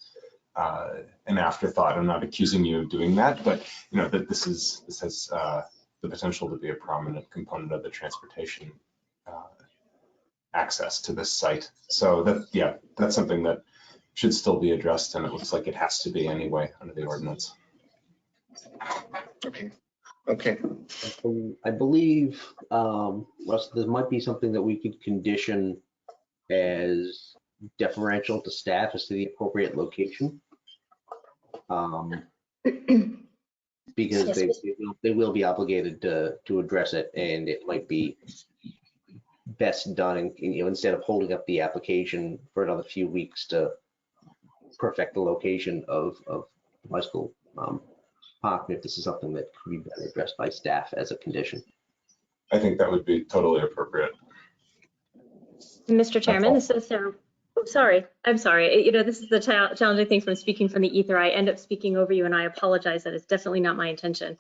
an afterthought. I'm not accusing you of doing that, but that this has the potential to be a prominent component of the transportation access to this site. So that's something that should still be addressed, and it looks like it has to be anyway under the ordinance. Okay. I believe, Russ, there might be something that we could condition as deferential to staff as to the appropriate location. Because they will be obligated to address it, and it might be best done, instead of holding up the application for another few weeks to perfect the location of the bicycle park, if this is something that could be better addressed by staff as a condition. I think that would be totally appropriate. Mr. Chairman, this is Sarah. Oh, sorry, I'm sorry. This is the challenging thing from speaking from the ether. I end up speaking over you, and I apologize. That is definitely not my intention.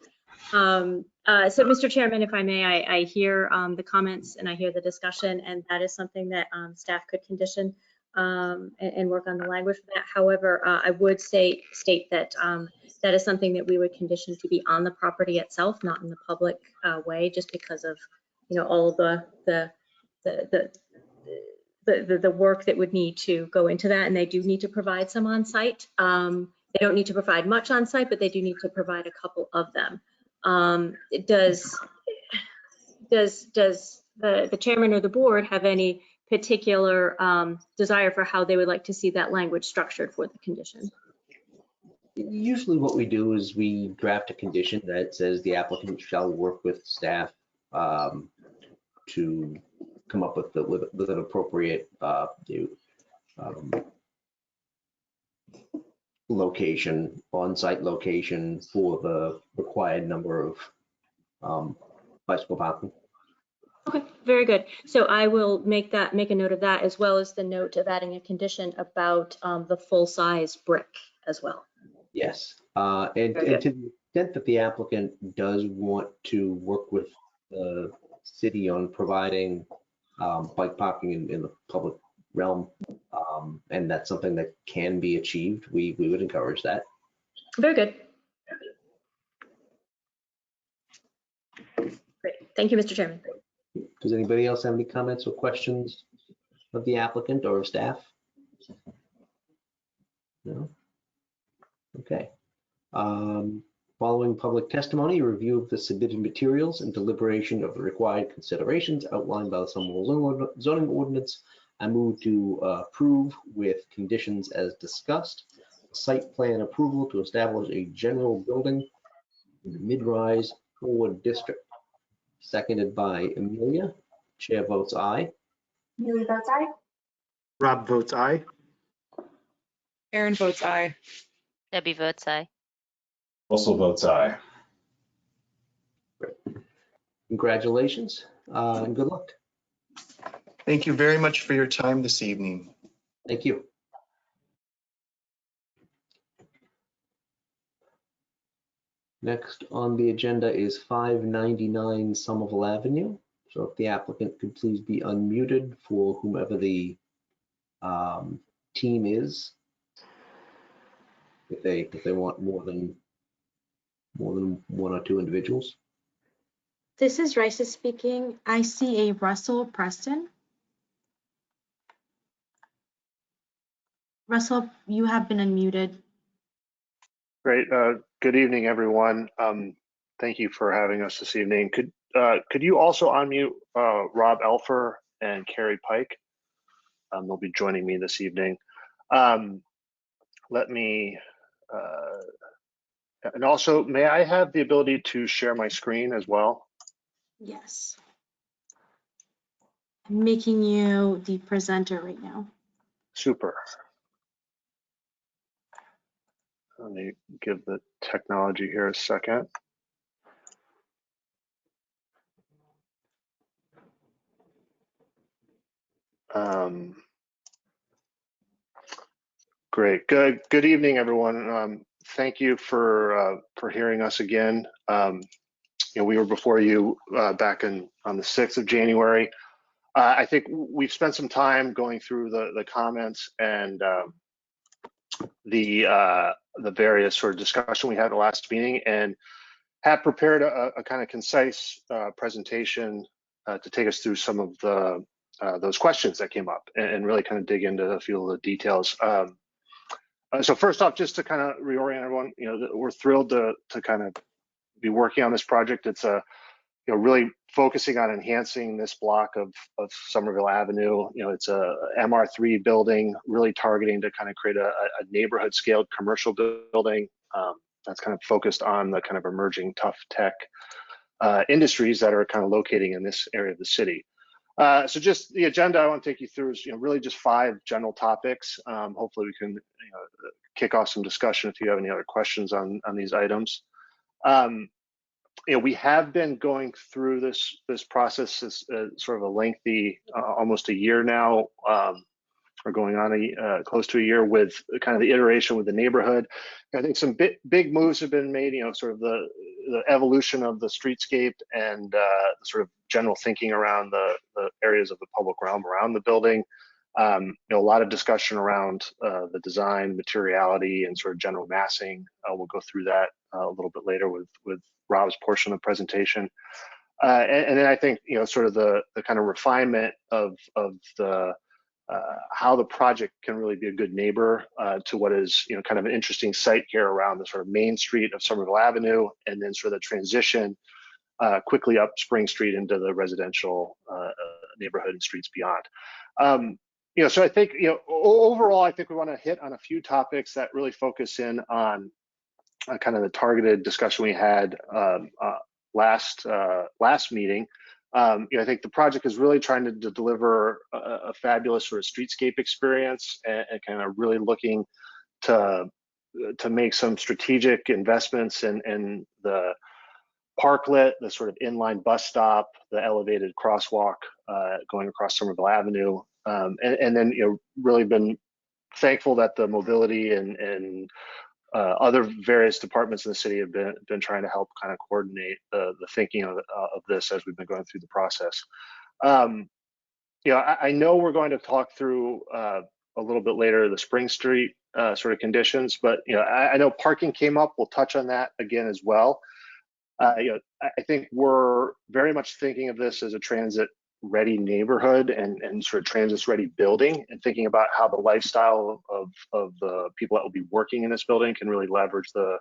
So, Mr. Chairman, if I may, I hear the comments and I hear the discussion, and that is something that staff could condition and work on the language for that. However, I would state that that is something that we would condition to be on the property itself, not in the public way, just because of all of the work that would need to go into that, and they do need to provide some on site. They don't need to provide much on site, but they do need to provide a couple of them. Does the chairman or the board have any particular desire for how they would like to see that language structured for the condition? Usually what we do is we draft a condition that says the applicant shall work with staff to come up with an appropriate location, on-site location for the required number of bicycle parking. Okay. very good. So I will make a note of that, as well as the note of adding a condition about the full-size brick as well. Yes, and Very to the extent that the applicant does want to work with the city on providing bike parking in the public realm, and that's something that can be achieved, we would encourage that. Very good. Great. Thank you, Mr. Chairman. Does anybody else have any comments or questions of the applicant or of staff? No? Okay. Following public testimony, review of the submitted materials and deliberation of the required considerations outlined by the Somerville zoning ordinance, I move to approve with conditions as discussed. Site plan approval to establish a general building in the mid-rise forward district. Seconded by Amelia. Chair votes aye. Amelia votes aye. Rob votes aye. Aaron votes aye. Debbie votes aye. Also votes aye. Congratulations and good luck. Thank you very much for your time this evening. Thank you. Next on the agenda is 599 Somerville Avenue. So if the applicant could please be unmuted for whomever the team is, if they want more than one or two individuals. This is Raisa speaking. I see a Russell Preston. Russell, you have been unmuted. Great. Good evening, everyone. Thank you for having us this evening. Could you also unmute Rob Elfer and Carrie Pike? They'll be joining me this evening. Let me, and also, may I have the ability to share my screen as well? Yes. I'm making you the presenter right now. Super. Let me give the technology here a second. Great. Good evening, everyone. Thank you for hearing us again. We were before you back on the 6th of January. I think we've spent some time going through the comments and the various sort of discussion we had at the last meeting, and have prepared a kind of concise presentation to take us through some of those questions that came up and really kind of dig into a few of the details. So first off, just to kind of reorient everyone, we're thrilled to kind of be working on this project. It's really focusing on enhancing this block of Somerville Avenue. It's a MR3 building, really targeting to kind of create a neighborhood scaled commercial building that's kind of focused on the kind of emerging tough tech industries that are kind of locating in this area of the city. So just the agenda I want to take you through is really just 5 general topics. Hopefully we can kick off some discussion if you have any other questions on these items. We have been going through this process as sort of a lengthy, almost a year now, or going on close to a year, with kind of the iteration with the neighborhood. I think some big moves have been made, sort of the evolution of the streetscape and the sort of general thinking around the areas of the public realm around the building. A lot of discussion around the design, materiality, and sort of general massing. We'll go through that a little bit later with Rob's portion of the presentation. And then I think, sort of the kind of refinement of the how the project can really be a good neighbor to what is, kind of an interesting site here around the sort of main street of Somerville Avenue, and then sort of the transition quickly up Spring Street into the residential neighborhood and streets beyond. So I think, overall, I think we want to hit on a few topics that really focus in on kind of the targeted discussion we had last meeting. I think the project is really trying to deliver a fabulous sort of streetscape experience, and kind of really looking to make some strategic investments in the parklet, the sort of inline bus stop, the elevated crosswalk going across Somerville Avenue, and then really been thankful that the mobility and other various departments in the city have been trying to help kind of coordinate the thinking of this as we've been going through the process. I know we're going to talk through a little bit later the Spring Street sort of conditions, but I know parking came up. We'll touch on that again as well. I think we're very much thinking of this as a transit-ready neighborhood and sort of transit-ready building, and thinking about how the lifestyle of the people that will be working in this building can really leverage the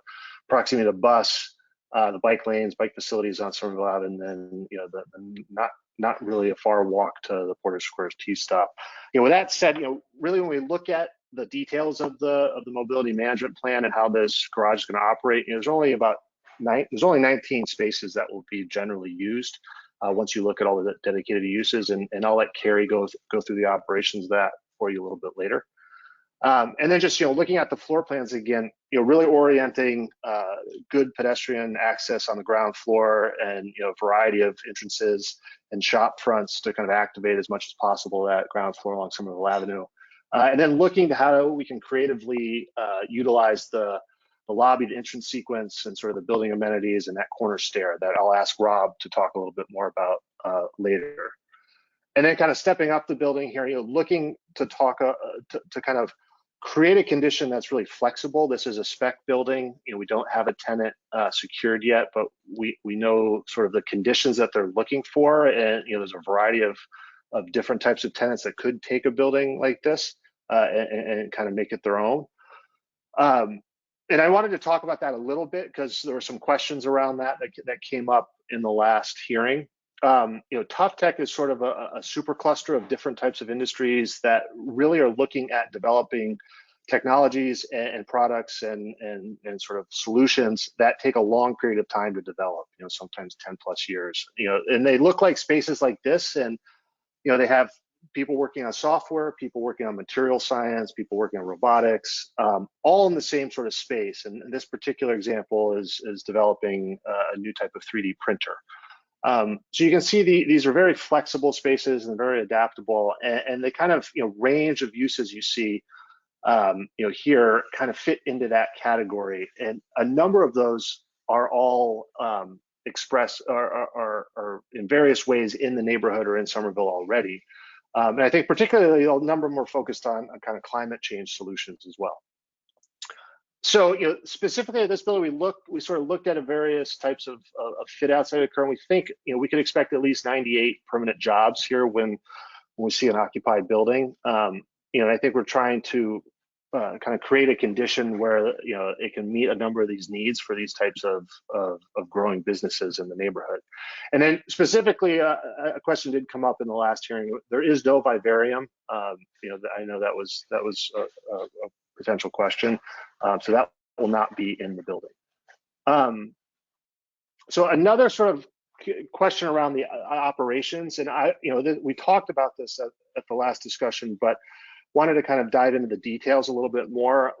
proximity to the bus, the bike lanes, bike facilities on Somerville Ave, and then the not really a far walk to the Porter Squares T-stop. With that said, really when we look at the details of the mobility management plan and how this garage is going to operate, there's only 19 spaces that will be generally used once you look at all the dedicated uses, and I'll let Carrie go through the operations of that for you a little bit later. And then just looking at the floor plans again, really orienting good pedestrian access on the ground floor, and a variety of entrances and shop fronts to kind of activate as much as possible that ground floor along Somerville Avenue. And then looking to how we can creatively utilize the lobby to entrance sequence and sort of the building amenities and that corner stair that I'll ask Rob to talk a little bit more about later. And then kind of stepping up the building here, looking to talk to kind of create a condition that's really flexible. This is a spec building. We don't have a tenant secured yet, but we know sort of the conditions that they're looking for, and there's a variety of different types of tenants that could take a building like this and kind of make it their own. And I wanted to talk about that a little bit because there were some questions around that came up in the last hearing. Tough Tech is sort of a super cluster of different types of industries that really are looking at developing technologies and products and sort of solutions that take a long period of time to develop, sometimes 10 plus years, and they look like spaces like this, and they have people working on software, people working on material science, people working on robotics, all in the same sort of space. And this particular example is developing a new type of 3D printer. So you can see these are very flexible spaces and very adaptable, and the kind of range of uses you see here kind of fit into that category. And a number of those are all expressed are in various ways in the neighborhood or in Somerville already. And I think particularly a number more focused on kind of climate change solutions as well. So, specifically at this building, we sort of looked at various types of fit outs that occur, and we think, we could expect at least 98 permanent jobs here when we see an occupied building. I think we're trying to kind of create a condition where, it can meet a number of these needs for these types of growing businesses in the neighborhood. And then specifically, a question did come up in the last hearing. There is no vivarium. I know that was a potential question. So that will not be in the building. So another sort of question around the operations, and we talked about this at the last discussion, but wanted to kind of dive into the details a little bit more.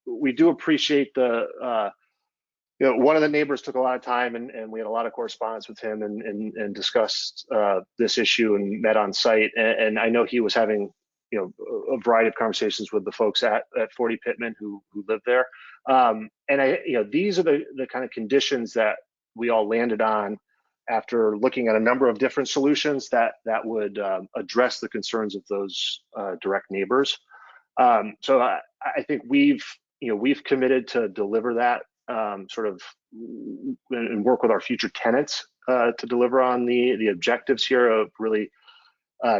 We do appreciate one of the neighbors took a lot of time, and we had a lot of correspondence with him and discussed this issue and met on site. And I know he was having a variety of conversations with the folks at 40 Pittman who live there. And these are the kind of conditions that we all landed on after looking at a number of different solutions that would address the concerns of those direct neighbors. So I think we've committed to deliver that sort of and work with our future tenants to deliver on the objectives here of really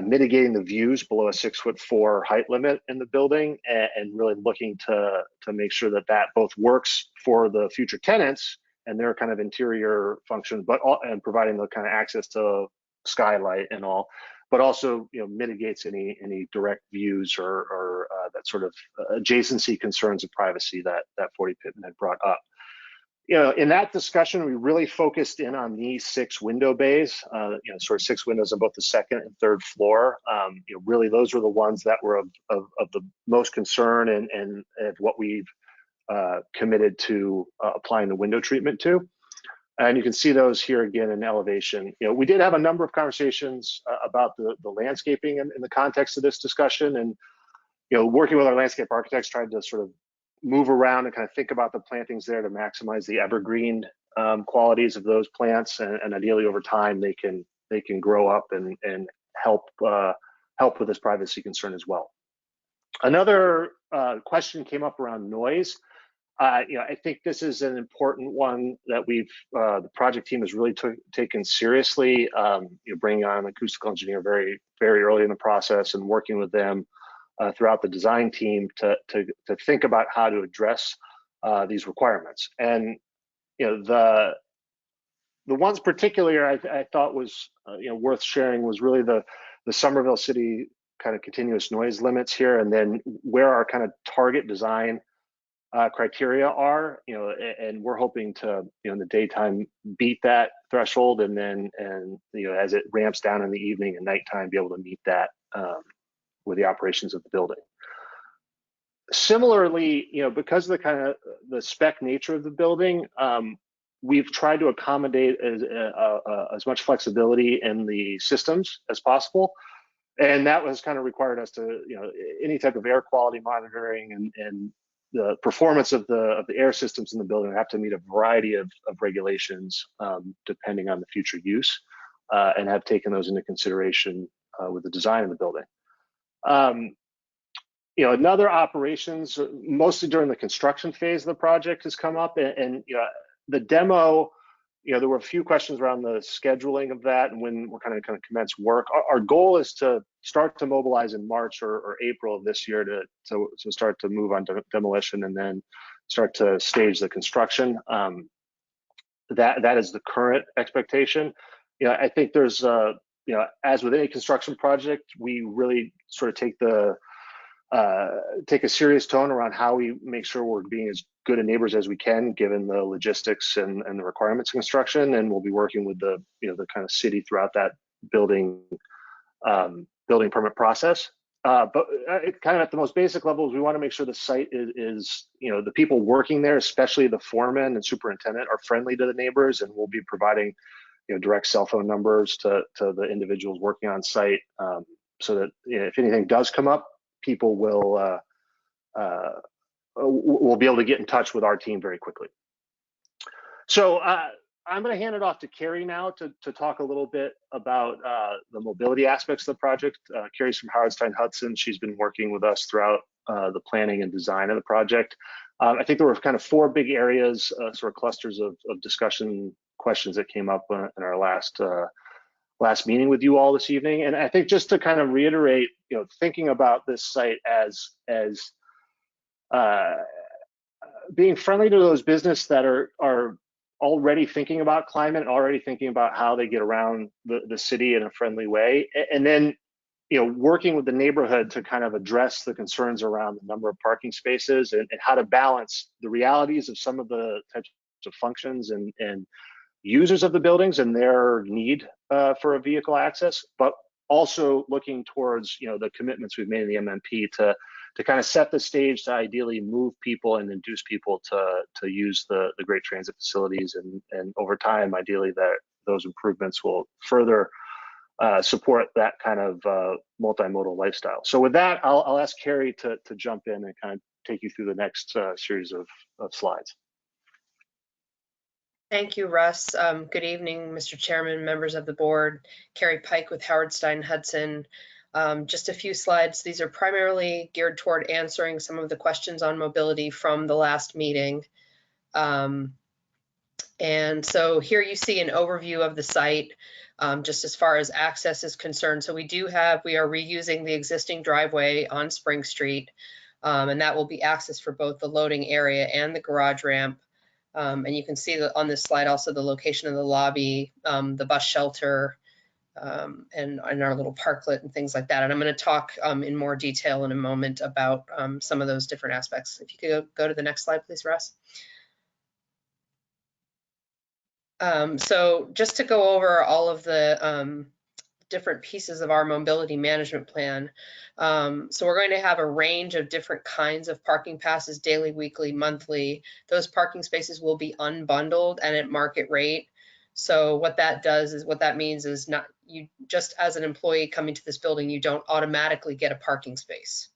mitigating the views below a 6'4" height limit in the building, and really looking to make sure that both works for the future tenants and their kind of interior functions, and providing the kind of access to skylight and all, but also mitigates any direct views or that sort of adjacency concerns of privacy that 40 Pittman had brought up. In that discussion, we really focused in on these 6 window bays, sort of 6 windows on both the second and third floor. Really, those were the ones that were of the most concern and what we've committed to applying the window treatment to. And you can see those here again in elevation. We did have a number of conversations about the landscaping in the context of this discussion, and working with our landscape architects, tried to sort of move around and kind of think about the plantings there to maximize the evergreen qualities of those plants, and ideally over time they can grow up and help with this privacy concern as well. Another question came up around noise. I think this is an important one that the project team has really taken seriously. Bringing on an acoustical engineer very, very early in the process and working with them throughout the design team to think about how to address these requirements. And the ones particularly I thought was worth sharing was really the Somerville City kind of continuous noise limits here, and then where our kind of target design criteria are, and we're hoping to, in the daytime, beat that threshold, and then, as it ramps down in the evening and nighttime, be able to meet that with the operations of the building. Similarly, because of the spec nature of the building, we've tried to accommodate as much flexibility in the systems as possible. And that was kind of required us to, any type of air quality monitoring and the performance of the air systems in the building have to meet a variety of regulations depending on the future use, and have taken those into consideration with the design of the building. Another operations, mostly during the construction phase of the project, has come up, and the demo, there were a few questions around the scheduling of that and when we're kind of commence work. Our goal is to start to mobilize in March or April of this year to start to move on to demolition and then start to stage the construction. That is the current expectation. I think there's as with any construction project, we really sort of take a serious tone around how we make sure we're being as good a neighbors as we can, given the logistics and the requirements of construction. And we'll be working with the kind of city throughout that building permit process. But kind of at the most basic levels, we want to make sure the site is the people working there, especially the foreman and superintendent, are friendly to the neighbors, and we'll be providing direct cell phone numbers to the individuals working on site, so that if anything does come up, people will be able to get in touch with our team very quickly. So I'm going to hand it off to Carrie now to talk a little bit about the mobility aspects of the project. Carrie's from Howard Stein Hudson. She's been working with us throughout the planning and design of the project. I think there were kind of four big areas, sort of clusters of discussion questions that came up in our last meeting with you all this evening. And I think just to kind of reiterate, thinking about this site as being friendly to those businesses that are already thinking about climate and already thinking about how they get around the city in a friendly way. And then, working with the neighborhood to kind of address the concerns around the number of parking spaces and how to balance the realities of some of the types of functions and users of the buildings and their need for a vehicle access, but also looking towards the commitments we've made in the MMP to kind of set the stage to ideally move people and induce people to use the great transit facilities, and over time, ideally, that those improvements will further support that kind of multimodal lifestyle. So with that, I'll ask Carrie to jump in and kind of take you through the next series of slides. Thank you, Russ. Good evening, Mr. Chairman, members of the board. Carrie Pike with Howard Stein Hudson. Just a few slides. These are primarily geared toward answering some of the questions on mobility from the last meeting. And so here you see an overview of the site, just as far as access is concerned. So we are reusing the existing driveway on Spring Street, and that will be access for both the loading area and the garage ramp. And you can see that on this slide also the location of the lobby, the bus shelter, and our little parklet and things like that. And I'm going to talk in more detail in a moment about some of those different aspects. If you could go to the next slide, please, Russ. So just to go over all of the different pieces of our mobility management plan. So we're going to have a range of different kinds of parking passes, daily, weekly, monthly. Those parking spaces will be unbundled and at market rate. So what that means is not you just as an employee coming to this building, you don't automatically get a parking space.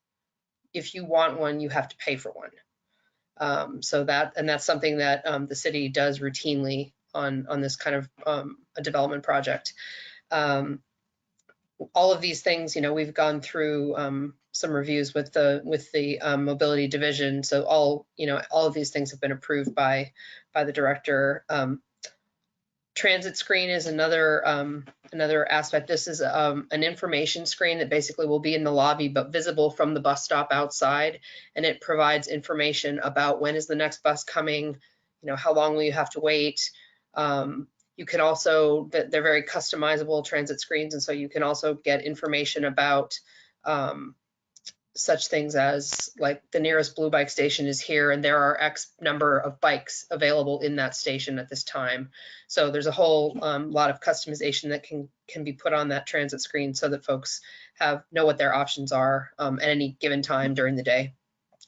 If you want one, you have to pay for one. So that's something that the city does routinely on this kind of a development project. All of these things, we've gone through some reviews with the mobility division. So all of these things have been approved by the director. Transit screen is another aspect. This is an information screen that basically will be in the lobby but visible from the bus stop outside, and it provides information about when is the next bus coming, how long will you have to wait. You can also, they're very customizable transit screens, and so you can also get information about such things as like the nearest blue bike station is here and there are X number of bikes available in that station at this time. So there's a whole lot of customization that can be put on that transit screen so that folks know what their options are at any given time during the day.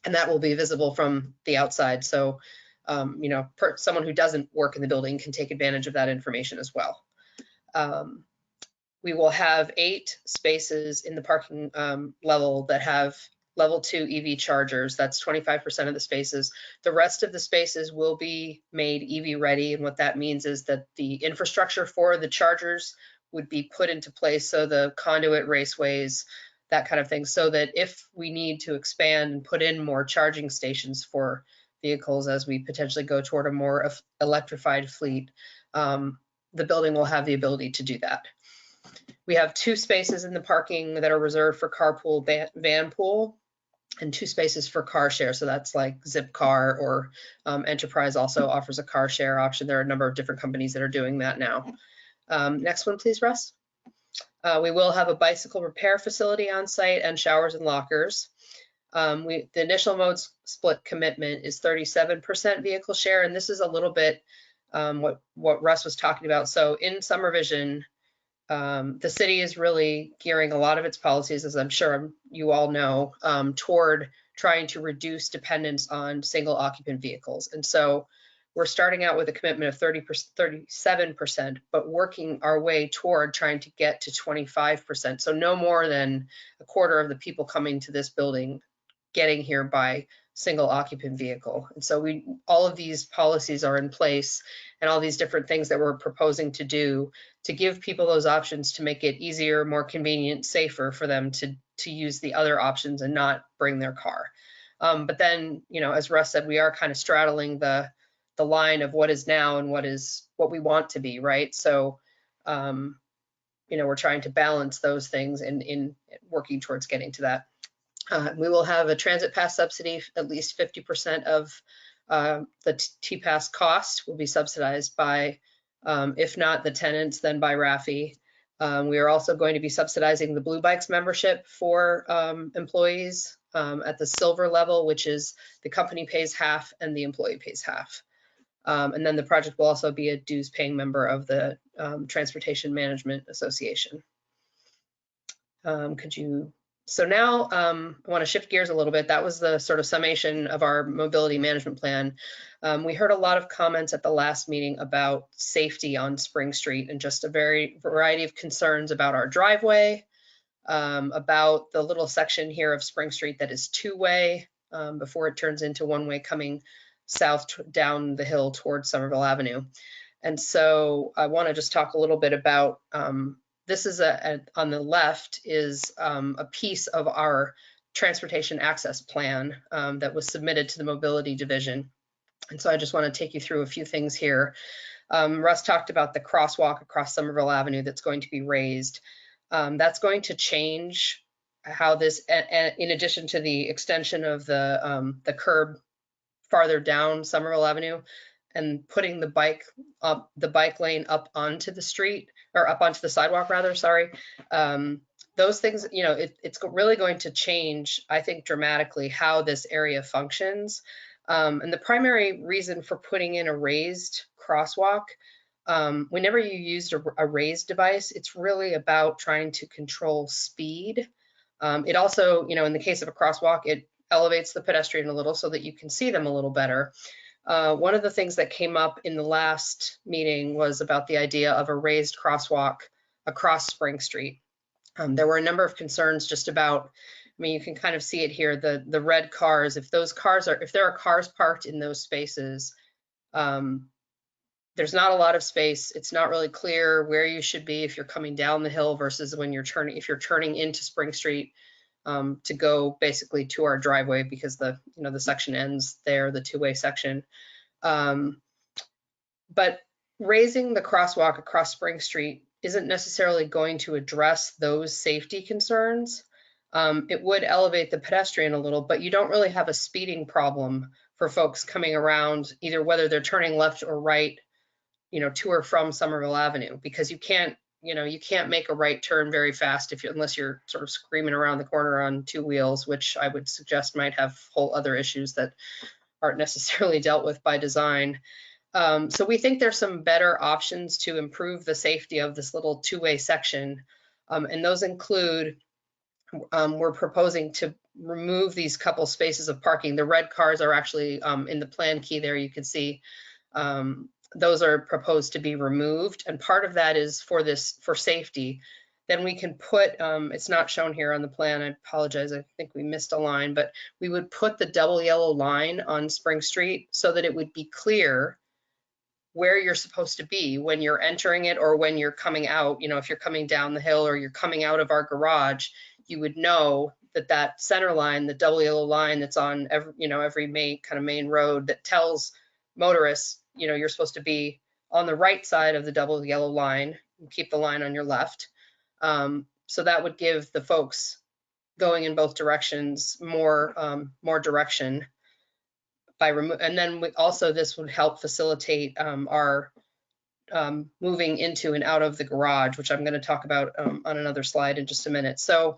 And that will be visible from the outside. So, someone who doesn't work in the building can take advantage of that information as well. We will have 8 spaces in the parking level that have level 2 EV chargers. That's 25% of the spaces. The rest of the spaces will be made EV ready. And what that means is that the infrastructure for the chargers would be put into place. So the conduit raceways, that kind of thing, so that if we need to expand and put in more charging stations for vehicles as we potentially go toward a more electrified fleet, the building will have the ability to do that. We have 2 spaces in the parking that are reserved for carpool, van pool, and 2 spaces for car share. So that's like Zipcar or Enterprise also offers a car share option. There are a number of different companies that are doing that now. Next one, please, Russ. We will have a bicycle repair facility on site and showers and lockers. The initial mode split commitment is 37% vehicle share, and this is a little bit what Russ was talking about. So in Summer Vision, the city is really gearing a lot of its policies, as I'm sure you all know, toward trying to reduce dependence on single occupant vehicles. And so we're starting out with a commitment of 37%, but working our way toward trying to get to 25%. So no more than a quarter of the people coming to this building getting here by single occupant vehicle. And so all of these policies are in place, and all these different things that we're proposing to do to give people those options to make it easier, more convenient, safer for them to use the other options and not bring their car. But then, as Russ said, we are kind of straddling the line of what is now and what we want to be, right? So, we're trying to balance those things in working towards getting to that. We will have a transit pass subsidy. At least 50% of the T-Pass cost will be subsidized by, if not the tenants, then by RAFI. We are also going to be subsidizing the Blue Bikes membership for employees at the silver level, which is the company pays half and the employee pays half. And then the project will also be a dues paying member of the Transportation Management Association. So now I want to shift gears a little bit. That was the sort of summation of our mobility management plan. We heard a lot of comments at the last meeting about safety on Spring Street and just a variety of concerns about our driveway, about the little section here of Spring Street that is 2-way before it turns into 1-way coming south down the hill towards Somerville Avenue. And so I want to just talk a little bit about this is on the left is a piece of our transportation access plan that was submitted to the mobility division. And so I just want to take you through a few things here. Russ talked about the crosswalk across Somerville Avenue that's going to be raised. That's going to change how this, in addition to the extension of the curb farther down Somerville Avenue and putting the bike lane up onto the street, or up onto the sidewalk rather, sorry. Those things, it's really going to change, I think, dramatically how this area functions. And the primary reason for putting in a raised crosswalk whenever you used a raised device, it's really about trying to control speed. It also, in the case of a crosswalk, it elevates the pedestrian a little so that you can see them a little better. One of the things that came up in the last meeting was about the idea of a raised crosswalk across Spring Street. There were a number of concerns just about, you can kind of see it here, the red cars. If there are cars parked in those spaces, there's not a lot of space. It's not really clear where you should be if you're coming down the hill versus when if you're turning into Spring Street to go basically to our driveway, because the section ends there, the two-way section. But raising the crosswalk across Spring Street isn't necessarily going to address those safety concerns. It would elevate the pedestrian a little, but you don't really have a speeding problem for folks coming around, either whether they're turning left or right, to or from Somerville Avenue, because you can't make a right turn very fast unless you're sort of screaming around the corner on two wheels, which I would suggest might have whole other issues that aren't necessarily dealt with by design. So we think there's some better options to improve the safety of this little two-way section. And those include, we're proposing to remove these couple spaces of parking. The red cars are actually in the plan key there, you can see. Those are proposed to be removed, and part of that is for safety. Then we can put, it's not shown here on the plan, I apologize, I think we missed a line, but we would put the double yellow line on Spring Street so that it would be clear where you're supposed to be when you're entering it or when you're coming out. If you're coming down the hill or you're coming out of our garage, you would know that center line, the double yellow line that's on every main road, that tells motorists, you're supposed to be on the right side of the double yellow line, keep the line on your left. So that would give the folks going in both directions more direction and then also this would help facilitate our moving into and out of the garage, which I'm going to talk about on another slide in just a minute. So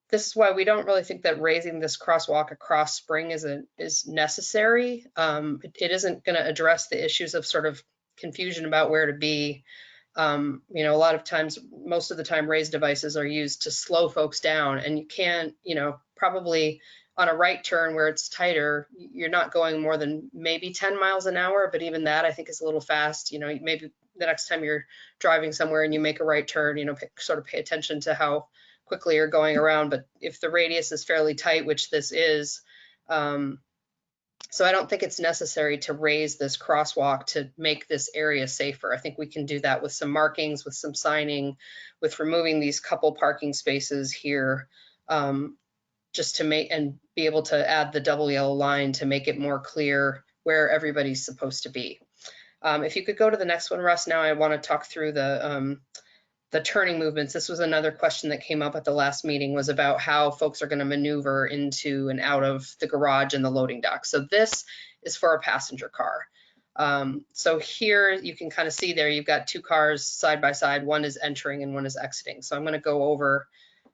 this is why we don't really think that raising this crosswalk across Spring is necessary. It isn't going to address the issues of sort of confusion about where to be. A lot of times, most of the time, raised devices are used to slow folks down, and you can't, probably on a right turn where it's tighter, you're not going more than maybe 10 miles an hour, but even that I think is a little fast. Maybe the next time you're driving somewhere and you make a right turn, sort of pay attention to how quickly you're going around. But if the radius is fairly tight, which this is, so I don't think it's necessary to raise this crosswalk to make this area safer. I think we can do that with some markings, with some signing, with removing these couple parking spaces here, just to make and be able to add the double yellow line to make it more clear where everybody's supposed to be. If you could go to the next one, Russ. Now I want to talk through the turning movements. This was another question that came up at the last meeting, was about how folks are going to maneuver into and out of the garage and the loading dock. So this is for a passenger car. So here you can kind of see there, you've got two cars side by side. One is entering and one is exiting. So I'm going to go over,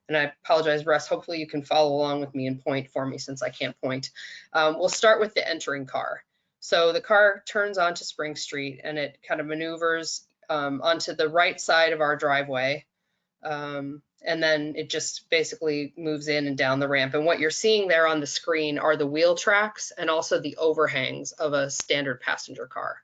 and I apologize, Russ, hopefully you can follow along with me and point for me since I can't point. We'll start with the entering car. So the car turns onto Spring Street and it kind of maneuvers onto the right side of our driveway. And then it just basically moves in and down the ramp. And what you're seeing there on the screen are the wheel tracks and also the overhangs of a standard passenger car.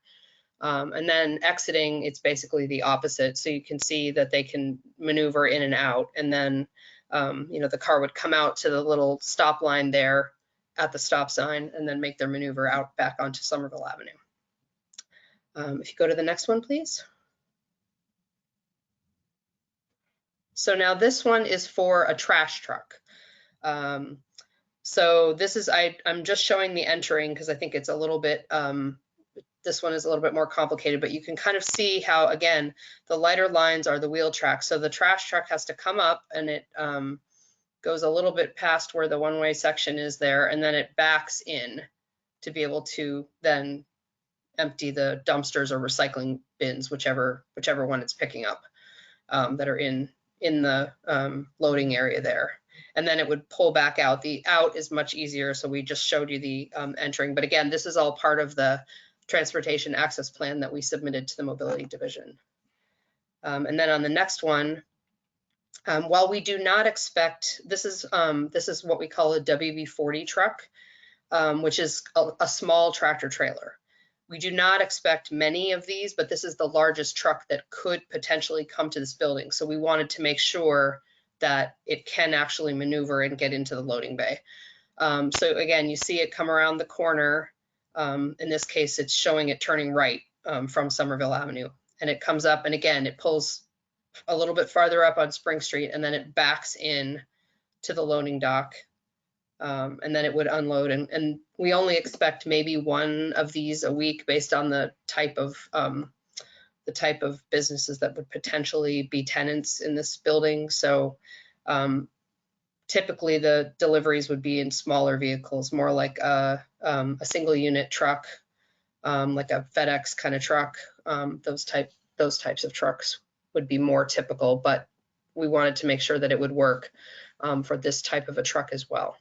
And then exiting, it's basically the opposite. So you can see that they can maneuver in and out. And then, the car would come out to the little stop line there at the stop sign and then make their maneuver out back onto Somerville Avenue. If you go to the next one, please. So now this one is for a trash truck. So this is, I'm just showing the entering because I think it's a little bit, this one is a little bit more complicated, but you can kind of see how, again, the lighter lines are the wheel tracks. So the trash truck has to come up and it goes a little bit past where the one-way section is there, and then it backs in to be able to then empty the dumpsters or recycling bins, whichever one it's picking up, that are in the loading area there. And then it would pull back out. The out is much easier, so we just showed you the entering. But again, this is all part of the transportation access plan that we submitted to the mobility division. And then on the next one, while we do not expect, this is what we call a WB40 truck, which is a small tractor trailer. We do not expect many of these, but this is the largest truck that could potentially come to this building. So we wanted to make sure that it can actually maneuver and get into the loading bay. So again, you see it come around the corner. In this case, it's showing it turning right from Somerville Avenue. And it comes up, and again, it pulls a little bit farther up on Spring Street, and then it backs in to the loading dock. And then it would unload, and we only expect maybe one of these a week based on the type of businesses that would potentially be tenants in this building. So typically the deliveries would be in smaller vehicles, more like a single unit truck, like a FedEx kind of truck. Those types of trucks would be more typical, but we wanted to make sure that it would work for this type of a truck as well.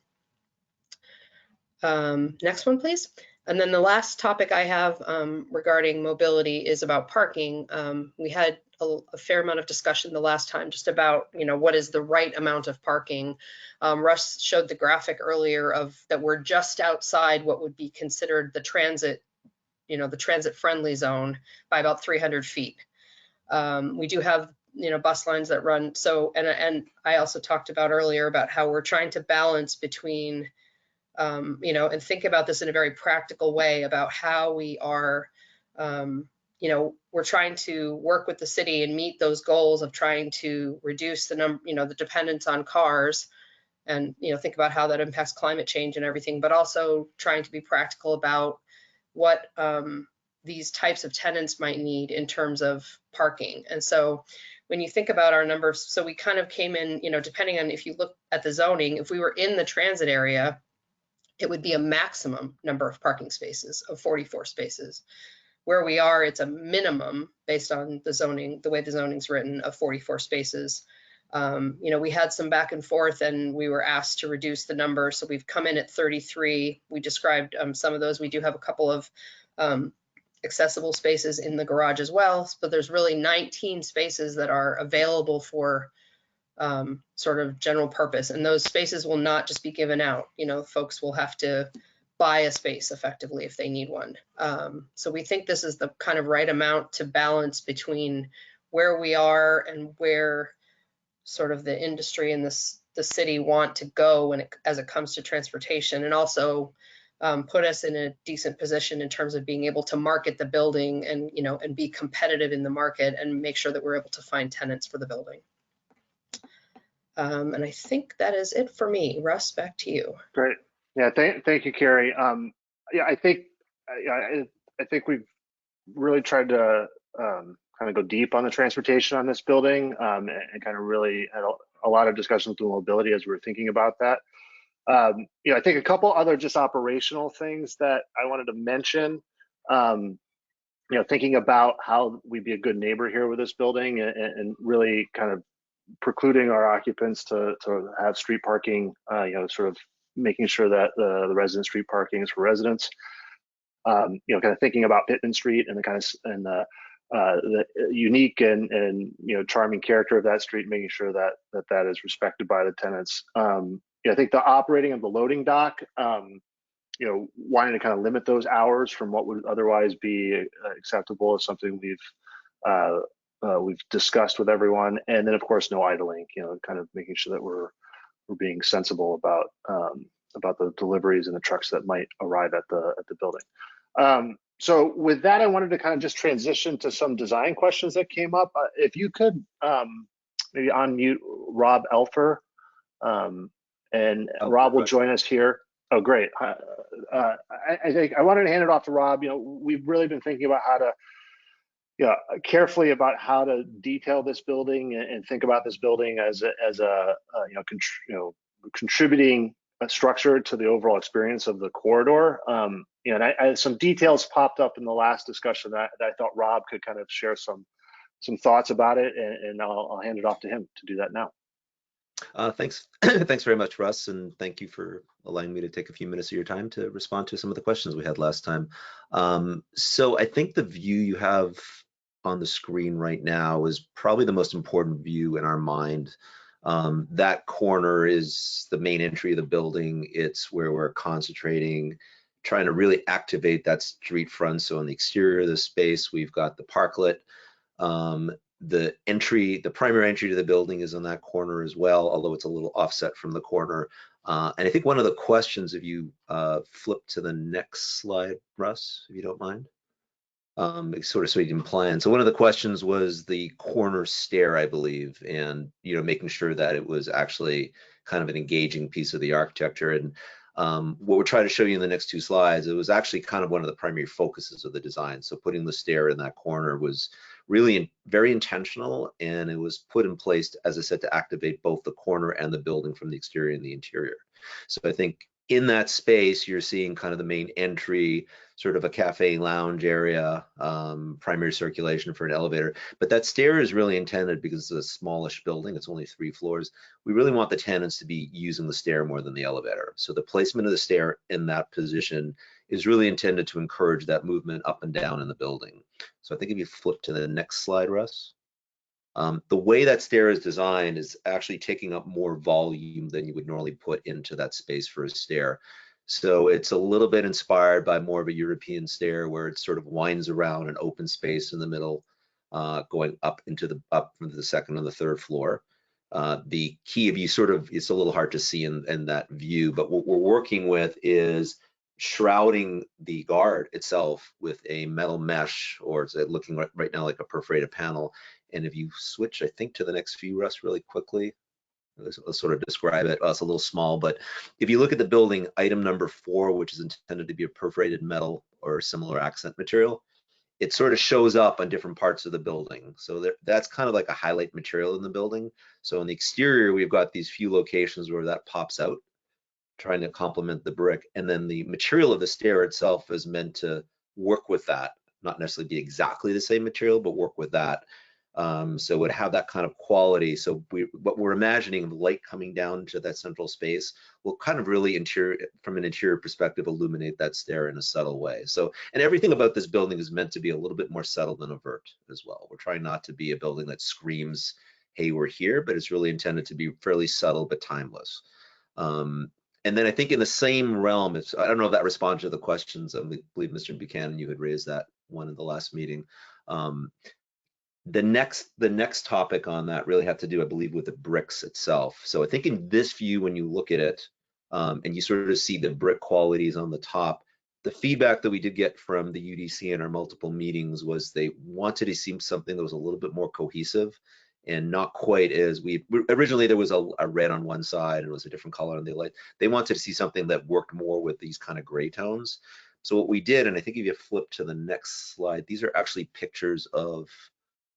Next one, please. And then the last topic I have regarding mobility is about parking. We had a fair amount of discussion the last time just about, what is the right amount of parking. Russ showed the graphic earlier of that we're just outside what would be considered the transit, the transit friendly zone by about 300 feet. We do have, bus lines that run. So, and I also talked about earlier about how we're trying to balance between and think about this in a very practical way about how we are, we're trying to work with the city and meet those goals of trying to reduce the number, the dependence on cars and, think about how that impacts climate change and everything, but also trying to be practical about what these types of tenants might need in terms of parking. And so when you think about our numbers, so we kind of came in, depending on if you look at the zoning, if we were in the transit area, it would be a maximum number of parking spaces of 44 spaces. Where we are, it's a minimum based on the zoning, the way the zoning's written, of 44 spaces. We had some back and forth and we were asked to reduce the number. So we've come in at 33. We described some of those. We do have a couple of accessible spaces in the garage as well, but there's really 19 spaces that are available for sort of general purpose, and those spaces will not just be given out. Folks will have to buy a space effectively if they need one. So we think this is the kind of right amount to balance between where we are and where sort of the industry and the city want to go as it comes to transportation, and also put us in a decent position in terms of being able to market the building and and be competitive in the market and make sure that we're able to find tenants for the building. And I think that is it for me. Russ, back to you. Great. Yeah, thank you, Carrie. I think we've really tried to kind of go deep on the transportation on this building and kind of really had a lot of discussion with the mobility as we were thinking about that. I think a couple other just operational things that I wanted to mention. Thinking about how we'd be a good neighbor here with this building and really kind of precluding our occupants to have street parking, sort of making sure that the resident street parking is for residents. Kind of thinking about Pittman Street and the unique and charming character of that street, making sure that is respected by the tenants. I think the operating of the loading dock, wanting to kind of limit those hours from what would otherwise be acceptable is something we've discussed with everyone. And then of course, no idling, kind of making sure that we're being sensible about the deliveries and the trucks that might arrive at the building. So with that, I wanted to kind of just transition to some design questions that came up. If you could maybe unmute Rob Elfer, and Rob will join us here. Oh, great. I think I wanted to hand it off to Rob. We've really been thinking about how to carefully about how to detail this building and think about this building as a contributing structure to the overall experience of the corridor. And I some details popped up in the last discussion that I thought Rob could kind of share some thoughts about it, and I'll hand it off to him to do that now. Thanks. Thanks very much, Russ, and thank you for allowing me to take a few minutes of your time to respond to some of the questions we had last time. So I think the view you have on the screen right now is probably the most important view in our mind. That corner is the main entry of the building. It's where we're concentrating, trying to really activate that street front. So on the exterior of the space, we've got the parklet. The primary entry to the building is on that corner as well, although it's a little offset from the corner. And I think one of the questions, if you flip to the next slide, Russ, if you don't mind, sort of so you can plan. So one of the questions was the corner stair, I believe, and making sure that it was actually kind of an engaging piece of the architecture. And what we're trying to show you in the next two slides, it was actually kind of one of the primary focuses of the design. So putting the stair in that corner was really very intentional, and it was put in place, as I said, to activate both the corner and the building from the exterior and the interior. So I think in that space, you're seeing kind of the main entry, sort of a cafe lounge area, primary circulation for an elevator. But that stair is really intended because it's a smallish building. It's only 3 floors. We really want the tenants to be using the stair more than the elevator. So the placement of the stair in that position is really intended to encourage that movement up and down in the building. So I think if you flip to the next slide, Russ. The way that stair is designed is actually taking up more volume than you would normally put into that space for a stair. So it's a little bit inspired by more of a European stair where it sort of winds around an open space in the middle, going up from the second and the third floor. The key, if you it's a little hard to see in that view, but what we're working with is shrouding the guard itself with a metal mesh, or it's looking right now like a perforated panel. And if you switch, I think, to the next view, Russ, really quickly, let's sort of describe it. It's a little small, but if you look at the building, item number 4, which is intended to be a perforated metal or similar accent material, it sort of shows up on different parts of the building. So that's kind of like a highlight material in the building. So in the exterior, we've got these few locations where that pops out, trying to complement the brick. And then the material of the stair itself is meant to work with that, not necessarily be exactly the same material, but work with that. So it would have that kind of quality. So what we're imagining, the light coming down to that central space will kind of really from an interior perspective, illuminate that stair in a subtle way. So, and everything about this building is meant to be a little bit more subtle than overt as well. We're trying not to be a building that screams, hey, we're here, but it's really intended to be fairly subtle but timeless. And then I think in the same realm, I don't know if that responds to the questions. I believe Mr. Buchanan, you had raised that one in the last meeting. The next topic on that really had to do, I believe, with the bricks itself. So I think in this view, when you look at it and you sort of see the brick qualities on the top, the feedback that we did get from the UDC in our multiple meetings was they wanted to see something that was a little bit more cohesive and not quite as originally there was a red on one side and it was a different color on the other. They wanted to see something that worked more with these kind of gray tones. So what we did, and I think if you flip to the next slide, these are actually pictures of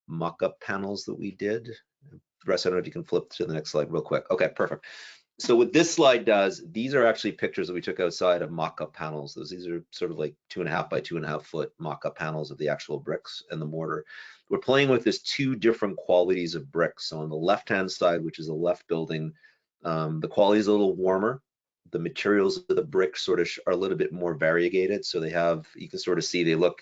mock-up panels that we did. Russ, I don't know if you can flip to the next slide real quick. Okay, perfect. So what this slide does, these are actually pictures that we took outside of mock-up panels. These are sort of like 2.5 by 2.5 foot mock-up panels of the actual bricks and the mortar. We're playing with this 2 different qualities of bricks. So on the left-hand side, which is the left building, the quality is a little warmer. The materials of the bricks sort of are a little bit more variegated. So they have, you can sort of see they look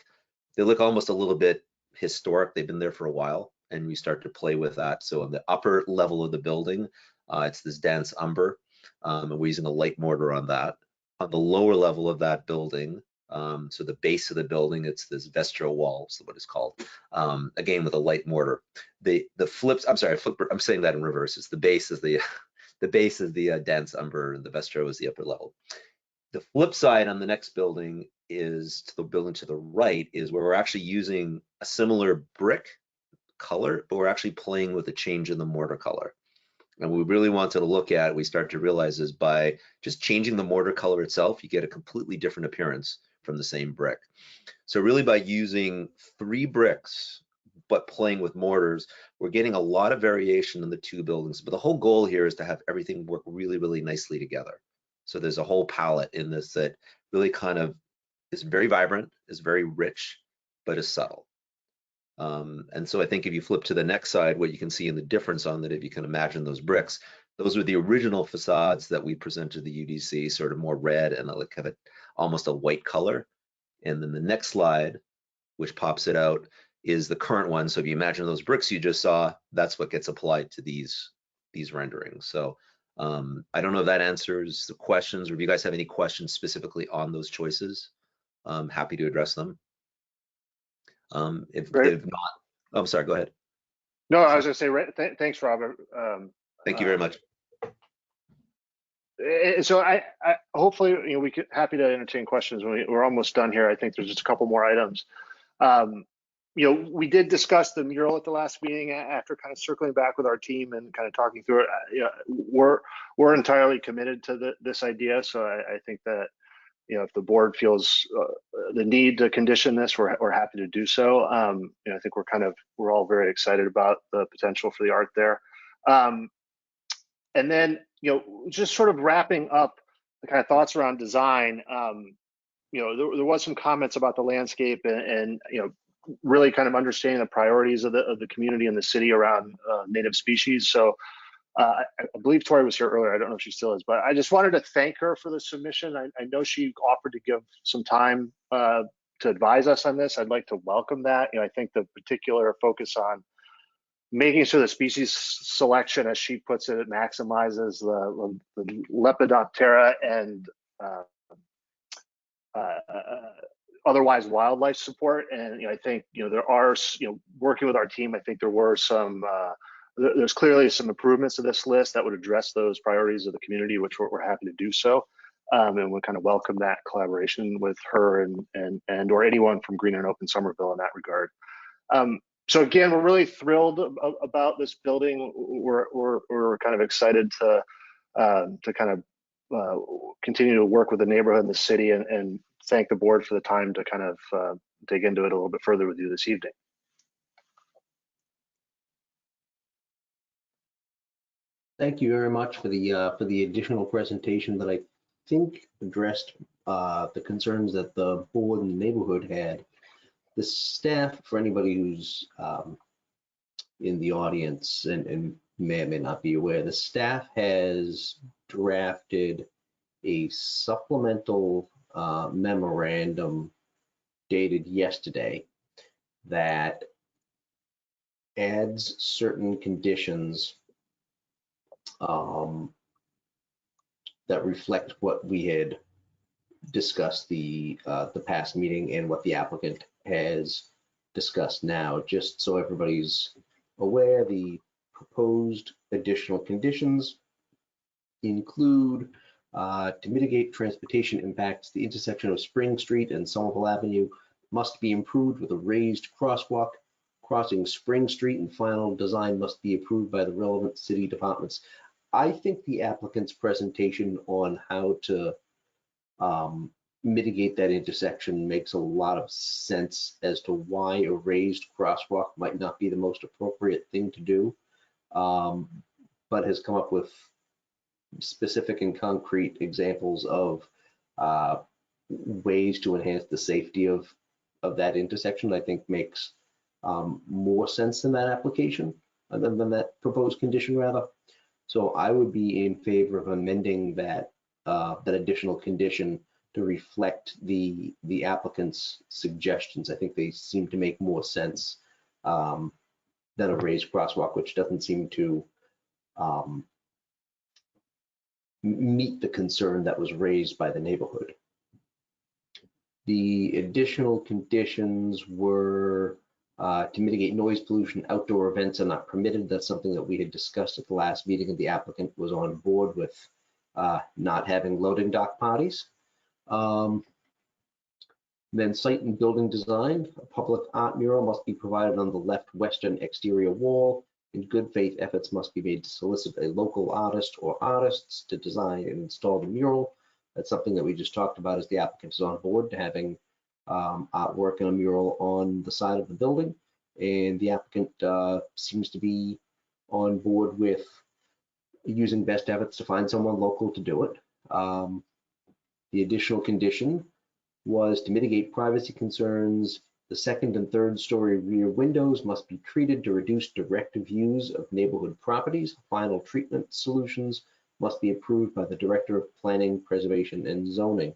almost a little bit historic. They've been there for a while, and we start to play with that. So on the upper level of the building, it's this dense umber, and we're using a light mortar on that. On the lower level of that building, so the base of the building, it's this vestro wall, is what it's called. Again, with a light mortar. The flips, I'm sorry, I'm saying that in reverse. It's the base is the the base is the dense umber, and the vestro is the upper level. The flip side on the next building is to the building to the right, is where we're actually using a similar brick color, but we're actually playing with a change in the mortar color. And we really wanted to look at, we start to realize is by just changing the mortar color itself, you get a completely different appearance from the same brick. So really by using 3 bricks, but playing with mortars, we're getting a lot of variation in the 2 buildings. But the whole goal here is to have everything work really, really nicely together. So there's a whole palette in this that really kind of is very vibrant, is very rich, but is subtle. And so I think if you flip to the next side, what you can see in the difference on that, if you can imagine those bricks, Those were the original facades that we presented to the UDC, sort of more red and like kind of almost a white color. And then the next slide, which pops it out, is the current one. So if you imagine those bricks you just saw, that's what gets applied to these renderings. So I don't know if that answers the questions, or if you guys have any questions specifically on those choices, I'm happy to address them. If not, I'm sorry, go ahead. No, I was going to say, thanks, Robert. Thank you very much. So I hopefully, we could happy to entertain questions when we're almost done here. I think there's just a couple more items. We did discuss the mural at the last meeting after kind of circling back with our team and kind of talking through it. We're entirely committed to this idea. So I think that, if the board feels the need to condition this, we're happy to do so. I think we're all very excited about the potential for the art there. And then, just sort of wrapping up the kind of thoughts around design, there was some comments about the landscape and really kind of understanding the priorities of the community and the city around native species. So I believe Tori was here earlier. I don't know if she still is, but I just wanted to thank her for the submission. I know she offered to give some time to advise us on this. I'd like to welcome that. I think the particular focus on making sure the species selection, as she puts it, maximizes the Lepidoptera and otherwise wildlife support. And I think there are, working with our team, I think there were some there's clearly some improvements to this list that would address those priorities of the community, which we're happy to do so. And we kind of welcome that collaboration with her and or anyone from Green and Open Somerville in that regard. So again, we're really thrilled about this building. We're kind of excited to kind of continue to work with the neighborhood and the city, and thank the board for the time to kind of dig into it a little bit further with you this evening. Thank you very much for the additional presentation that I think addressed the concerns that the board and the neighborhood had. The staff, for anybody who's in the audience and may or may not be aware, the staff has drafted a supplemental memorandum dated yesterday that adds certain conditions that reflect what we had discussed the past meeting and what the applicant has discussed now. Just so everybody's aware, the proposed additional conditions include to mitigate transportation impacts, the intersection of Spring Street and Somerville Avenue must be improved with a raised crosswalk. Crossing Spring Street and final design must be approved by the relevant city departments. I think the applicant's presentation on how to mitigate that intersection makes a lot of sense as to why a raised crosswalk might not be the most appropriate thing to do, but has come up with specific and concrete examples of ways to enhance the safety of that intersection. I think makes more sense in that application than that proposed condition rather. So I would be in favor of amending that that additional condition to reflect the applicant's suggestions. I think they seem to make more sense than a raised crosswalk, which doesn't seem to meet the concern that was raised by the neighborhood. The additional conditions were to mitigate noise pollution, outdoor events are not permitted. That's something that we had discussed at the last meeting, and the applicant was on board with not having loading dock parties. Then site and building design, a public art mural must be provided on the left western exterior wall. In good faith, efforts must be made to solicit a local artist or artists to design and install the mural. That's something that we just talked about, as the applicant is on board to having artwork and a mural on the side of the building. And the applicant seems to be on board with using best efforts to find someone local to do it. The additional condition was to mitigate privacy concerns. The second and third story rear windows must be treated to reduce direct views of neighborhood properties. Final treatment solutions must be approved by the Director of Planning, Preservation, and Zoning.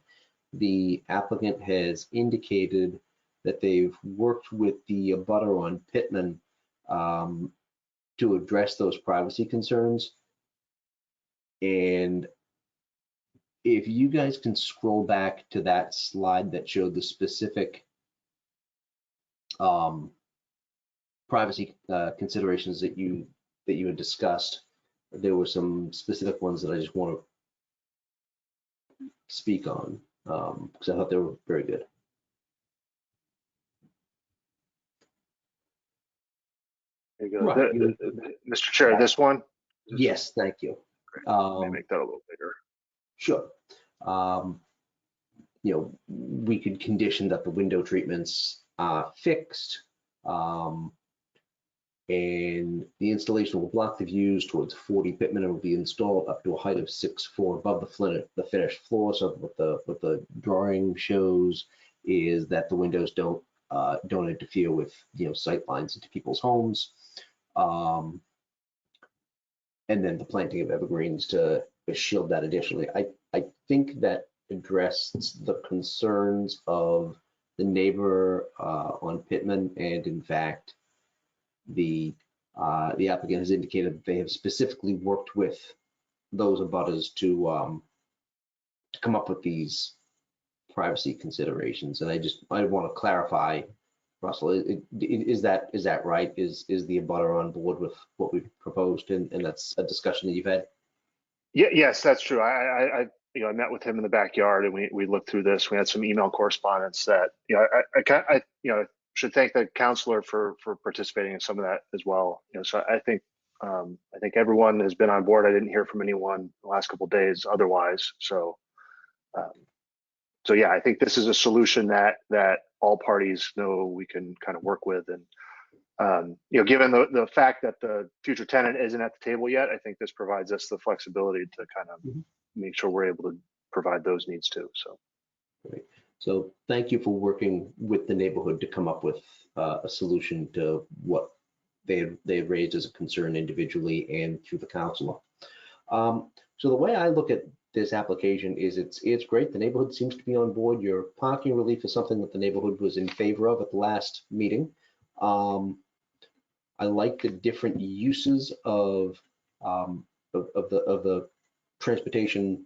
The applicant has indicated that they've worked with the abutter on Pittman to address those privacy concerns. And if you guys can scroll back to that slide that showed the specific privacy considerations that you had discussed, there were some specific ones that I just want to speak on because I thought they were very good. There you go. Right. Mr. Chair, this one? Yes, thank you. Let me make that a little bigger. Sure. You know, we could condition that the window treatments are fixed, and the installation will block the views towards 40 Pittman and will be installed up to a height of 6'4" above the finished floor. So what the drawing shows is that the windows don't interfere with, you know, sight lines into people's homes. And then the planting of evergreens to shield that additionally. I think that addressed the concerns of the neighbor on Pittman, and in fact, the applicant has indicated that they have specifically worked with those abutters to come up with these privacy considerations. And I want to clarify, Russell, is that right? Is the abutter on board with what we've proposed, and that's a discussion that you've had? Yeah, yes, that's true. I met with him in the backyard, and we looked through this. We had some email correspondence that, you know, I should thank the counselor for participating in some of that as well. You know, so I think everyone has been on board. I didn't hear from anyone the last couple of days otherwise. So yeah, I think this is a solution that all parties know we can kind of work with. And you know, given the fact that the future tenant isn't at the table yet, I think this provides us the flexibility to kind of make sure we're able to provide those needs too. So. Great. So thank you for working with the neighborhood to come up with a solution to what they raised as a concern individually and through the counselor. So the way I look at this application is it's great. The neighborhood seems to be on board. Your parking relief is something that the neighborhood was in favor of at the last meeting. I like the different uses of the transportation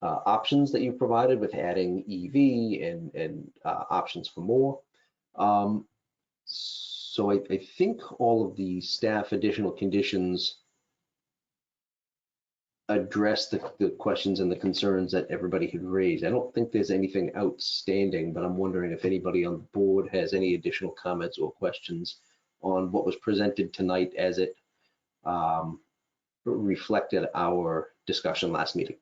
options that you provided with adding EV and options for more. So I think all of the staff additional conditions address the questions and the concerns that everybody had raised. I don't think there's anything outstanding, but I'm wondering if anybody on the board has any additional comments or questions on what was presented tonight as it reflected our discussion last meeting.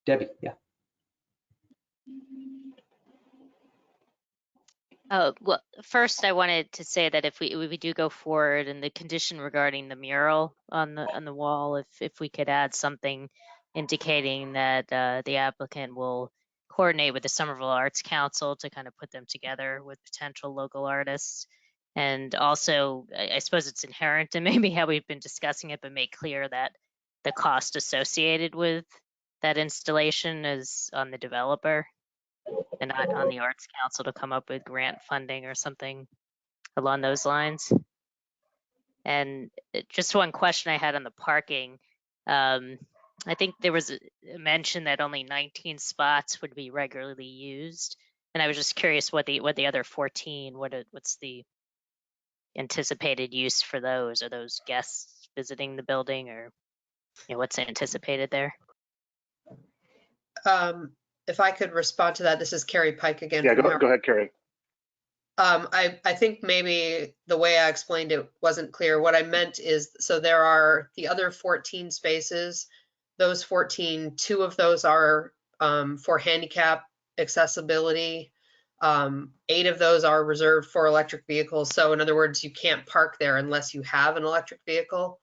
Debbie, yeah. Oh, well, first I wanted to say that if we do go forward and the condition regarding the mural on the wall, if we could add something indicating that the applicant will coordinate with the Somerville Arts Council to kind of put them together with potential local artists. And also, I suppose it's inherent in maybe how we've been discussing it, but make clear that the cost associated with that installation is on the developer and not on the Arts Council to come up with grant funding or something along those lines. And just one question I had on the parking. I think there was a mention that only 19 spots would be regularly used. And I was just curious what the other 14, what's the anticipated use for those? Are those guests visiting the building, or what's anticipated there? If I could respond to that, this is Carrie Pike again. Yeah, go ahead, Carrie. I think maybe the way I explained it wasn't clear. What I meant is, so there are the other 14 spaces. Those 14, 2 of those are for handicap accessibility. 8 of those are reserved for electric vehicles. So in other words, you can't park there unless you have an electric vehicle.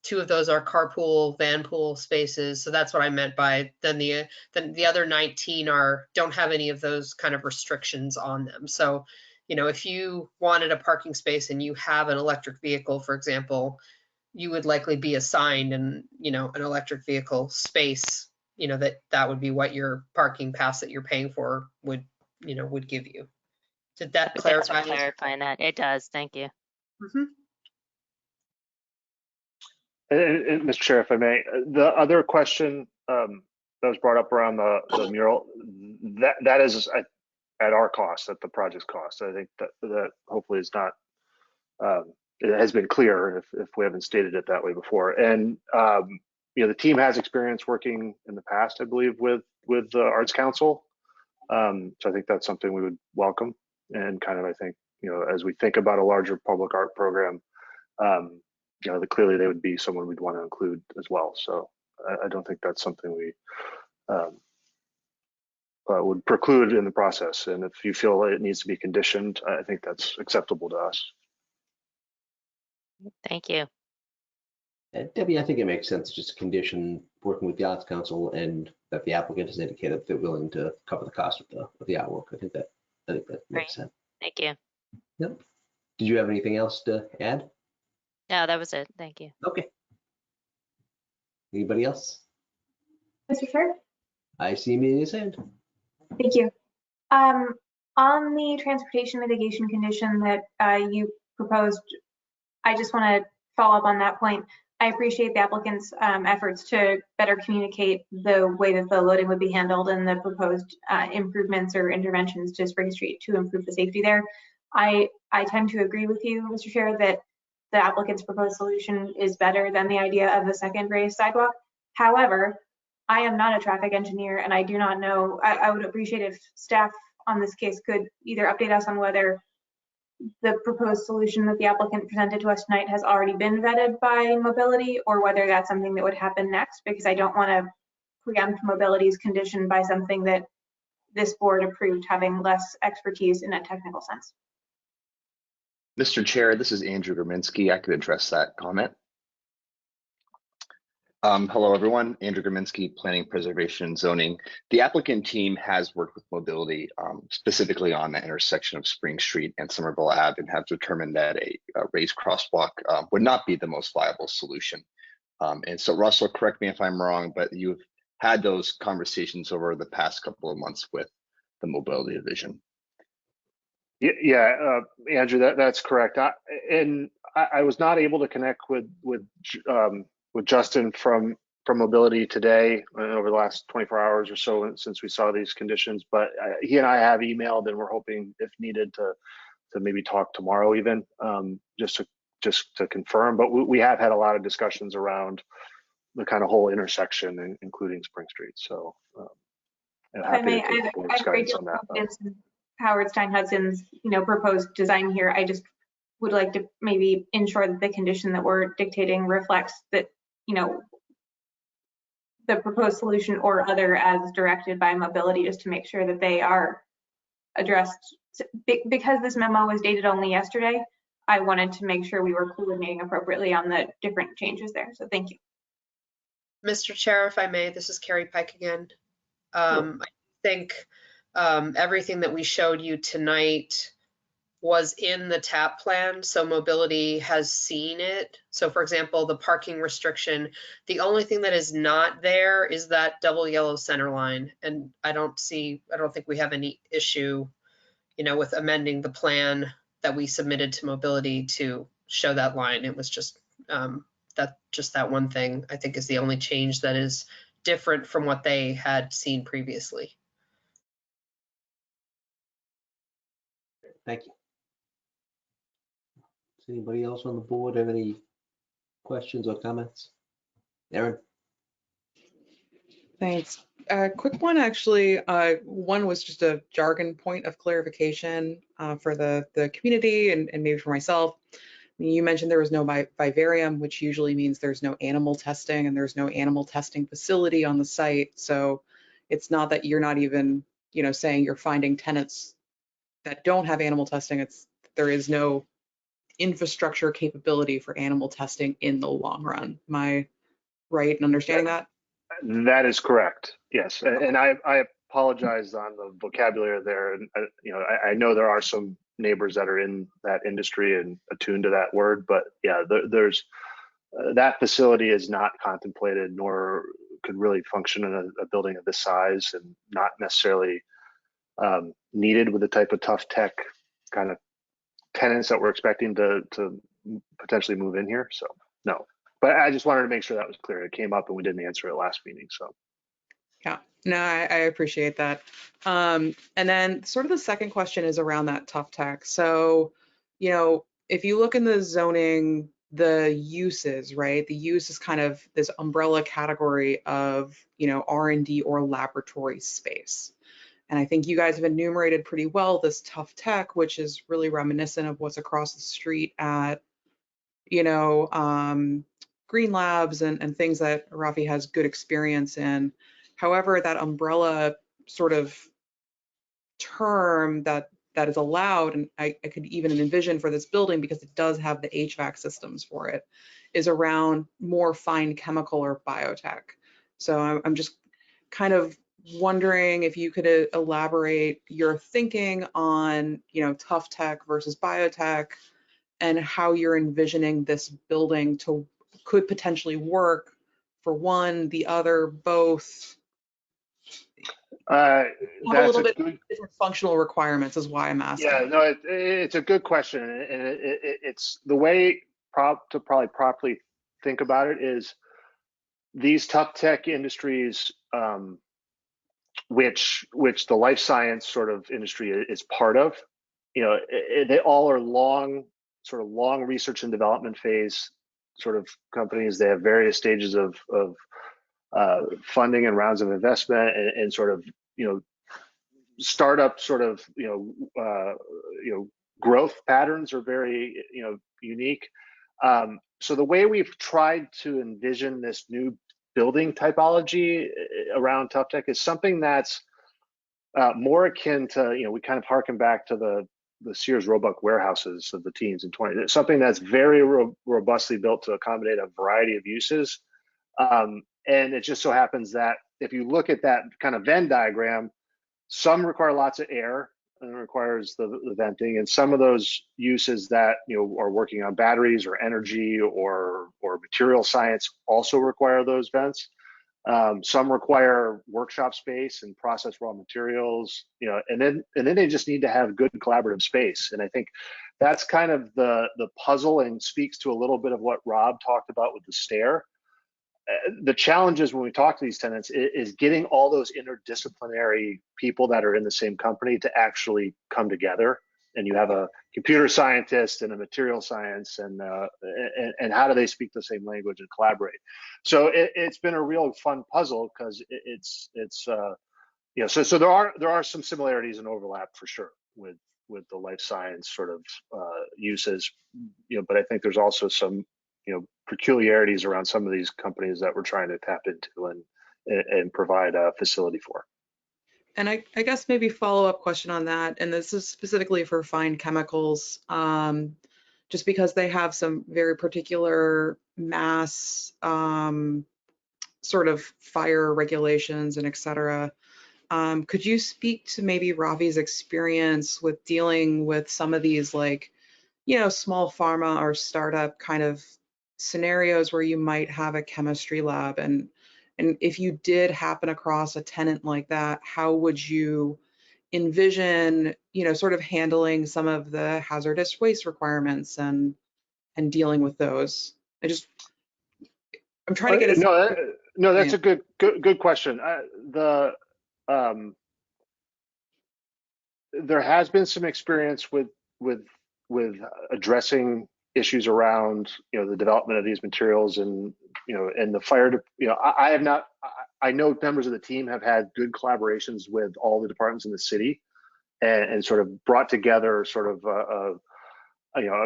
2 of those are carpool, van pool spaces. So that's what I meant by then the other 19 don't have any of those kind of restrictions on them. So, you know, if you wanted a parking space and you have an electric vehicle, for example, you would likely be assigned an electric vehicle space, you know, that would be what your parking pass that you're paying for would give you. Did that clarify? Clarifying that. It does. Thank you. Mm-hmm. And Mr. Chair, if I may, the other question that was brought up around the mural, that is at our cost, at the project's cost. I think that hopefully is not, it has been clear if we haven't stated it that way before. And the team has experience working in the past, I believe, with the Arts Council. So I think that's something we would welcome. And kind of, I think, as we think about a larger public art program, clearly they would be someone we'd want to include as well. So I don't think that's something we would preclude in the process. And if you feel it needs to be conditioned, I think that's acceptable to us. Thank you. Debbie, I think it makes sense just to condition working with the Arts Council and that the applicant has indicated that they're willing to cover the cost of the artwork. I think that makes sense. Thank you. Yep. Did you have anything else to add? No, that was it. Thank you. Okay. Anybody else? Mr. Chair? I see Amelia's hand. Thank you. On the transportation mitigation condition that you proposed, I just want to follow up on that point. I appreciate the applicant's efforts to better communicate the way that the loading would be handled and the proposed improvements or interventions to Spring Street to improve the safety there. I tend to agree with you, Mr. Chair, that the applicant's proposed solution is better than the idea of the second raised sidewalk. However, I am not a traffic engineer and I do not know. I would appreciate if staff on this case could either update us on whether the proposed solution that the applicant presented to us tonight has already been vetted by mobility or whether that's something that would happen next, because I don't want to preempt mobility's condition by something that this board approved having less expertise in a technical sense. Mr. Chair, this is Andrew Gurminski. I could address that comment. Hello, everyone. Andrew Gurminski, Planning, Preservation, and Zoning. The applicant team has worked with mobility, specifically on the intersection of Spring Street and Somerville Ave, and have determined that a raised crosswalk would not be the most viable solution. And so, Russell, correct me if I'm wrong, but you've had those conversations over the past couple of months with the mobility division. Yeah, Andrew, that's correct. I was not able to connect with Justin from mobility today over the last 24 hours or so since we saw these conditions, but he and I have emailed and we're hoping if needed to maybe talk tomorrow even, just to confirm. But we have had a lot of discussions around the kind of whole intersection, including Spring Street. So If I may, I have great deal of confidence in Howard Stein Hudson's proposed design here. I just would like to maybe ensure that the condition that we're dictating reflects that the proposed solution or other as directed by mobility, just to make sure that they are addressed. Because this memo was dated only yesterday, I wanted to make sure we were coordinating appropriately on the different changes there. So thank you. Mr. Chair, if I may, this is Carrie Pike again. I think everything that we showed you tonight was in the TAP plan, so mobility has seen it. So for example, the parking restriction, the only thing that is not there is that double yellow center line. And I don't think we have any issue, with amending the plan that we submitted to mobility to show that line. It was just that one thing, I think, is the only change that is different from what they had seen previously. Thank you. Does anybody else on the board have any questions or comments? Aaron? Thanks. Quick one, actually. One was just a jargon point of clarification for the community and maybe for myself. You mentioned there was no vivarium, which usually means there's no animal testing and there's no animal testing facility on the site. So it's not that you're not even, saying you're finding tenants that don't have animal testing. There is no infrastructure capability for animal testing in the long run. Am I right in understanding that? That is correct. Yes, and I apologize on the vocabulary there. And I know there are some neighbors that are in that industry and attuned to that word, but yeah, there's that facility is not contemplated nor could really function in a building of this size, and not necessarily needed with the type of tough tech kind of tenants that we're expecting to potentially move in here. So no, but I just wanted to make sure that was clear. It came up and we didn't answer it last meeting. So yeah, no, I appreciate that. And then sort of the second question is around that tough tech. So, if you look in the zoning, the uses, right? The use is kind of this umbrella category of, R&D or laboratory space. And I think you guys have enumerated pretty well this tough tech, which is really reminiscent of what's across the street at, Green Labs and things that Rafi has good experience in. However, that umbrella sort of term that is allowed, and I could even envision for this building, because it does have the HVAC systems for it, is around more fine chemical or biotech. So I'm just kind of wondering if you could elaborate your thinking on, tough tech versus biotech, and how you're envisioning this building could potentially work for one, the other, both. that's a little bit different functional requirements is why I'm asking. Yeah, no, it's a good question, and it's the way to probably properly think about it is these tough tech industries, which the life science sort of industry is part of. They all are long research and development phase sort of companies. They have various stages of funding and rounds of investment, and sort of startup sort of growth patterns are very unique. So the way we've tried to envision this new building typology around tough tech is something that's more akin to, we kind of harken back to the Sears Roebuck warehouses of the teens and 20s. Something that's very robustly built to accommodate a variety of uses. And it just so happens that if you look at that kind of Venn diagram, some require lots of air and it requires the venting, and some of those uses that are working on batteries or energy or material science also require those vents. Some require workshop space and process raw materials, and then they just need to have good collaborative space. And I think that's kind of the puzzle, and speaks to a little bit of what Rob talked about with the stair. The challenges when we talk to these tenants is getting all those interdisciplinary people that are in the same company to actually come together. And you have a computer scientist and a material science, and how do they speak the same language and collaborate? So it's been a real fun puzzle, because so there are some similarities and overlap for sure with the life science sort of uses, but I think there's also some peculiarities around some of these companies that we're trying to tap into and provide a facility for. And I guess maybe follow-up question on that, and this is specifically for fine chemicals, just because they have some very particular mass sort of fire regulations and et cetera. Could you speak to maybe Ravi's experience with dealing with some of these, like, small pharma or startup kind of scenarios where you might have a chemistry lab, and if you did happen across a tenant like that, how would you envision, sort of handling some of the hazardous waste requirements and dealing with those? I'm trying to get a no, that's a good question. There has been some experience with addressing issues around the development of these materials, and and the fire. I have not. I know members of the team have had good collaborations with all the departments in the city, and sort of brought together sort of a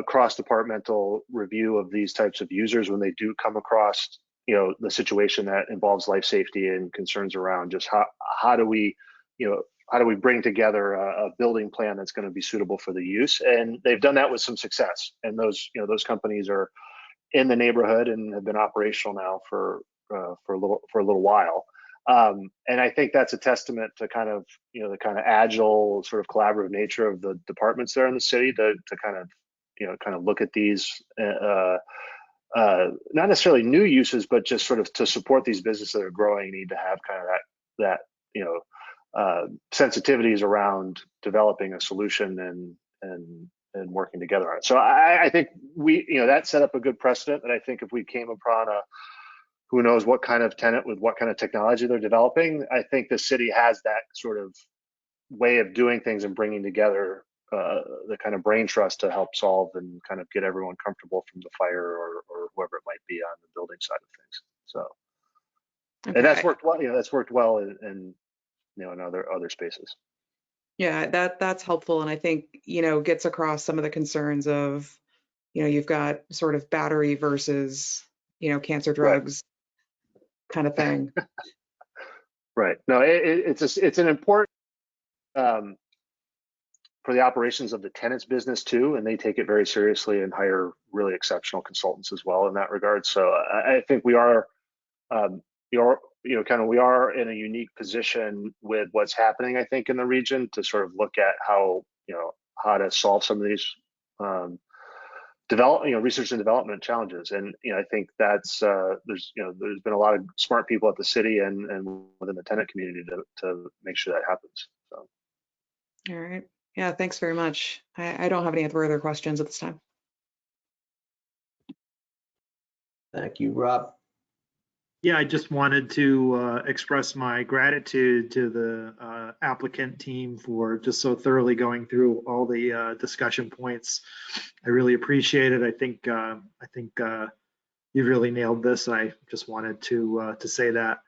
cross-departmental review of these types of users when they do come across the situation that involves life safety and concerns around just how do we how do we bring together a building plan that's going to be suitable for the use? And they've done that with some success. And those, you know, those companies are in the neighborhood and have been operational now for a little while. And I think that's a testament to kind of, you know, the kind of agile, sort of collaborative nature of the departments there in the city to kind of, you know, kind of look at these, not necessarily new uses, but just sort of to support these businesses that are growing, need to have kind of that you know, sensitivities around developing a solution and working together on it. So I think we, you know, that set up a good precedent. And I think if we came upon who knows what kind of tenant with what kind of technology they're developing, I think the city has that sort of way of doing things and bringing together the kind of brain trust to help solve and kind of get everyone comfortable from the fire or whoever it might be on the building side of things. So, Okay. and that's worked well. You know, that's worked well in you know, in other spaces. Yeah, that's helpful, and I think, you know, gets across some of the concerns of, you know, you've got sort of battery versus, you know, cancer drugs kind of thing. Right. No, it's an important for the operations of the tenant's business too, and they take it very seriously and hire really exceptional consultants as well in that regard. So I think we are, you know, kind of, we are in a unique position with what's happening, I think, in the region to sort of look at how, you know, how to solve some of these research and development challenges. And, you know, I think that's, there's been a lot of smart people at the city and within the tenant community to make sure that happens. So. All right. Yeah, thanks very much. I don't have any further questions at this time. Thank you, Rob. Yeah, I just wanted to express my gratitude to the applicant team for just so thoroughly going through all the discussion points. I really appreciate it. I think you really nailed this. I just wanted to say that.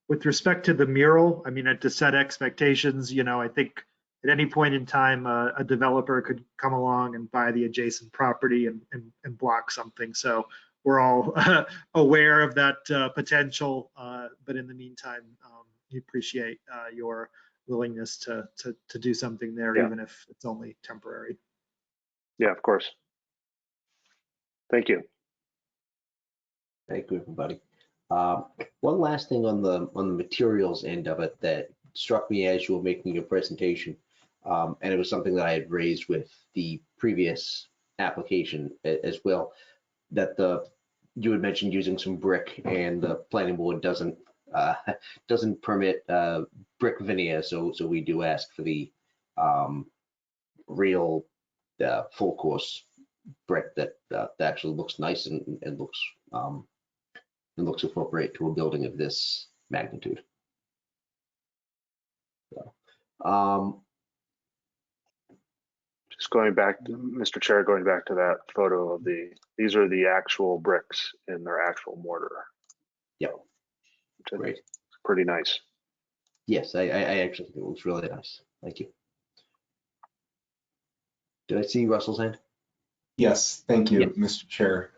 With respect to the mural, I mean, to set expectations, you know, I think at any point in time, a developer could come along and buy the adjacent property and block something. So we're all aware of that potential, but in the meantime, we appreciate your willingness to do something there, even if it's only temporary. Yeah, of course. Thank you. Thank you, everybody. One last thing on the materials end of it that struck me as you were making your presentation, and it was something that I had raised with the previous application as well, that you had mentioned using some brick, and the planning board doesn't permit brick veneer, so we do ask for the real full course brick that actually looks nice and looks appropriate to a building of this magnitude. So, just going back, Mr. Chair, going back to that photo of these are the actual bricks in their actual mortar. Yep. Great. It's pretty nice. Yes, I actually think it looks really nice. Thank you. Did I see Russell's hand? Yes, thank you, Mr. Chair.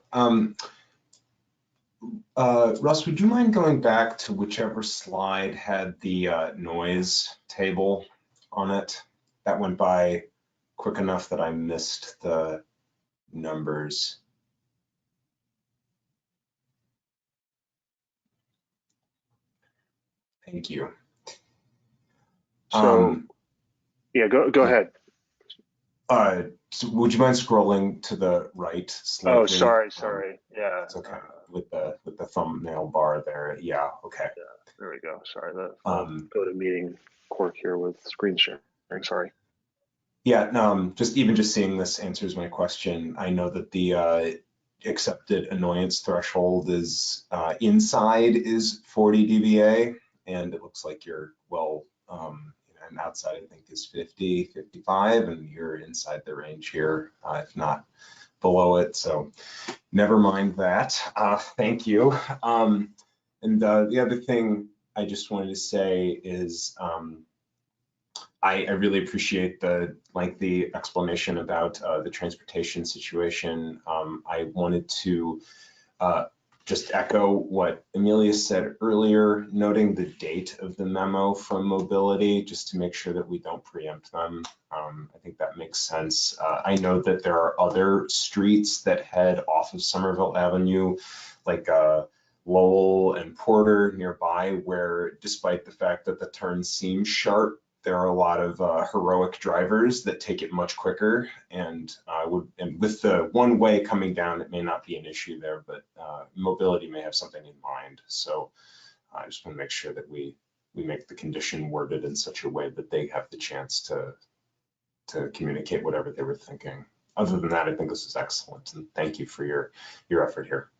Russ, would you mind going back to whichever slide had the noise table on it? That went by quick enough that I missed the numbers. Thank you. So, yeah, go ahead. So would you mind scrolling to the right slightly? Oh, sorry. Yeah. It's okay. With the thumbnail bar there. Yeah. Okay. Yeah, there we go. Sorry. Go to meeting quirk here with screen sharing. Sorry. Yeah. No. Just seeing this answers my question. I know that the accepted annoyance threshold is inside is 40 dBA, and it looks like you're well. And outside I think is 50, 55, and you're inside the range here, if not below it. So never mind that. Thank you. And the other thing I just wanted to say is I really appreciate the lengthy explanation about the transportation situation. I wanted to just echo what Amelia said earlier, noting the date of the memo from Mobility, just to make sure that we don't preempt them. I think that makes sense. I know that there are other streets that head off of Somerville Avenue, like Lowell and Porter nearby, where despite the fact that the turns seem sharp, there are a lot of heroic drivers that take it much quicker, and with the one way coming down, it may not be an issue there, but Mobility may have something in mind. So I just want to make sure that we make the condition worded in such a way that they have the chance to communicate whatever they were thinking. Other than that, I think this is excellent, and thank you for your effort here.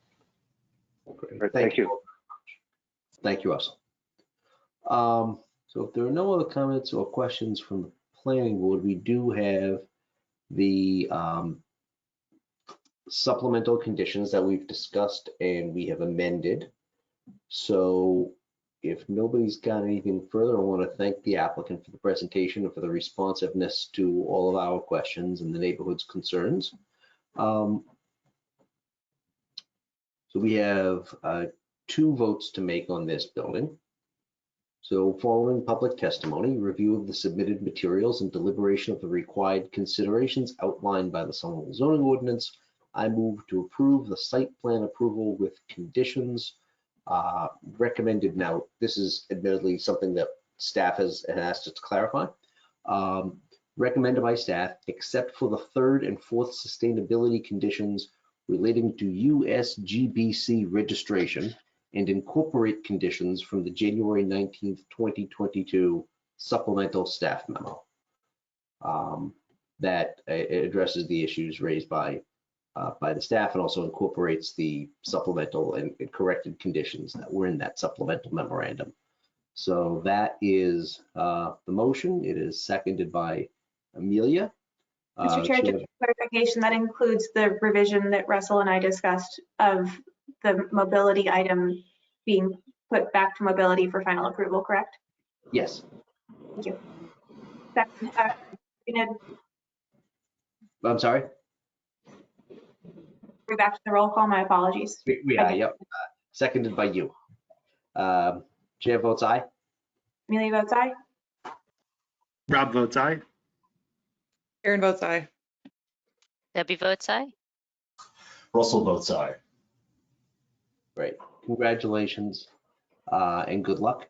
Great. Thank you. Thank you, Russell. So if there are no other comments or questions from the planning board, we do have the supplemental conditions that we've discussed and we have amended. So if nobody's got anything further, I want to thank the applicant for the presentation and for the responsiveness to all of our questions and the neighborhood's concerns. So we have 2 votes to make on this building. So following public testimony, review of the submitted materials and deliberation of the required considerations outlined by the Somerville zoning ordinance, I move to approve the site plan approval with conditions recommended. Now, this is admittedly something that staff has asked us to clarify. Recommended by staff, except for the 3rd and 4th sustainability conditions relating to USGBC registration, and incorporate conditions from the January 19th, 2022 supplemental staff memo that addresses the issues raised by the staff and also incorporates the supplemental and corrected conditions that were in that supplemental memorandum. So that is the motion. It is seconded by Amelia. Mr. Chair, just clarification, that includes the revision that Russell and I discussed of the mobility item being put back to mobility for final approval, correct? Yes. Thank you. I'm sorry? We're back to the roll call. My apologies. We are, yep. Seconded by you. Chair votes aye. Amelia votes aye. Rob votes aye. Aaron votes aye. Debbie votes aye. Russell votes aye. Great. Congratulations and good luck.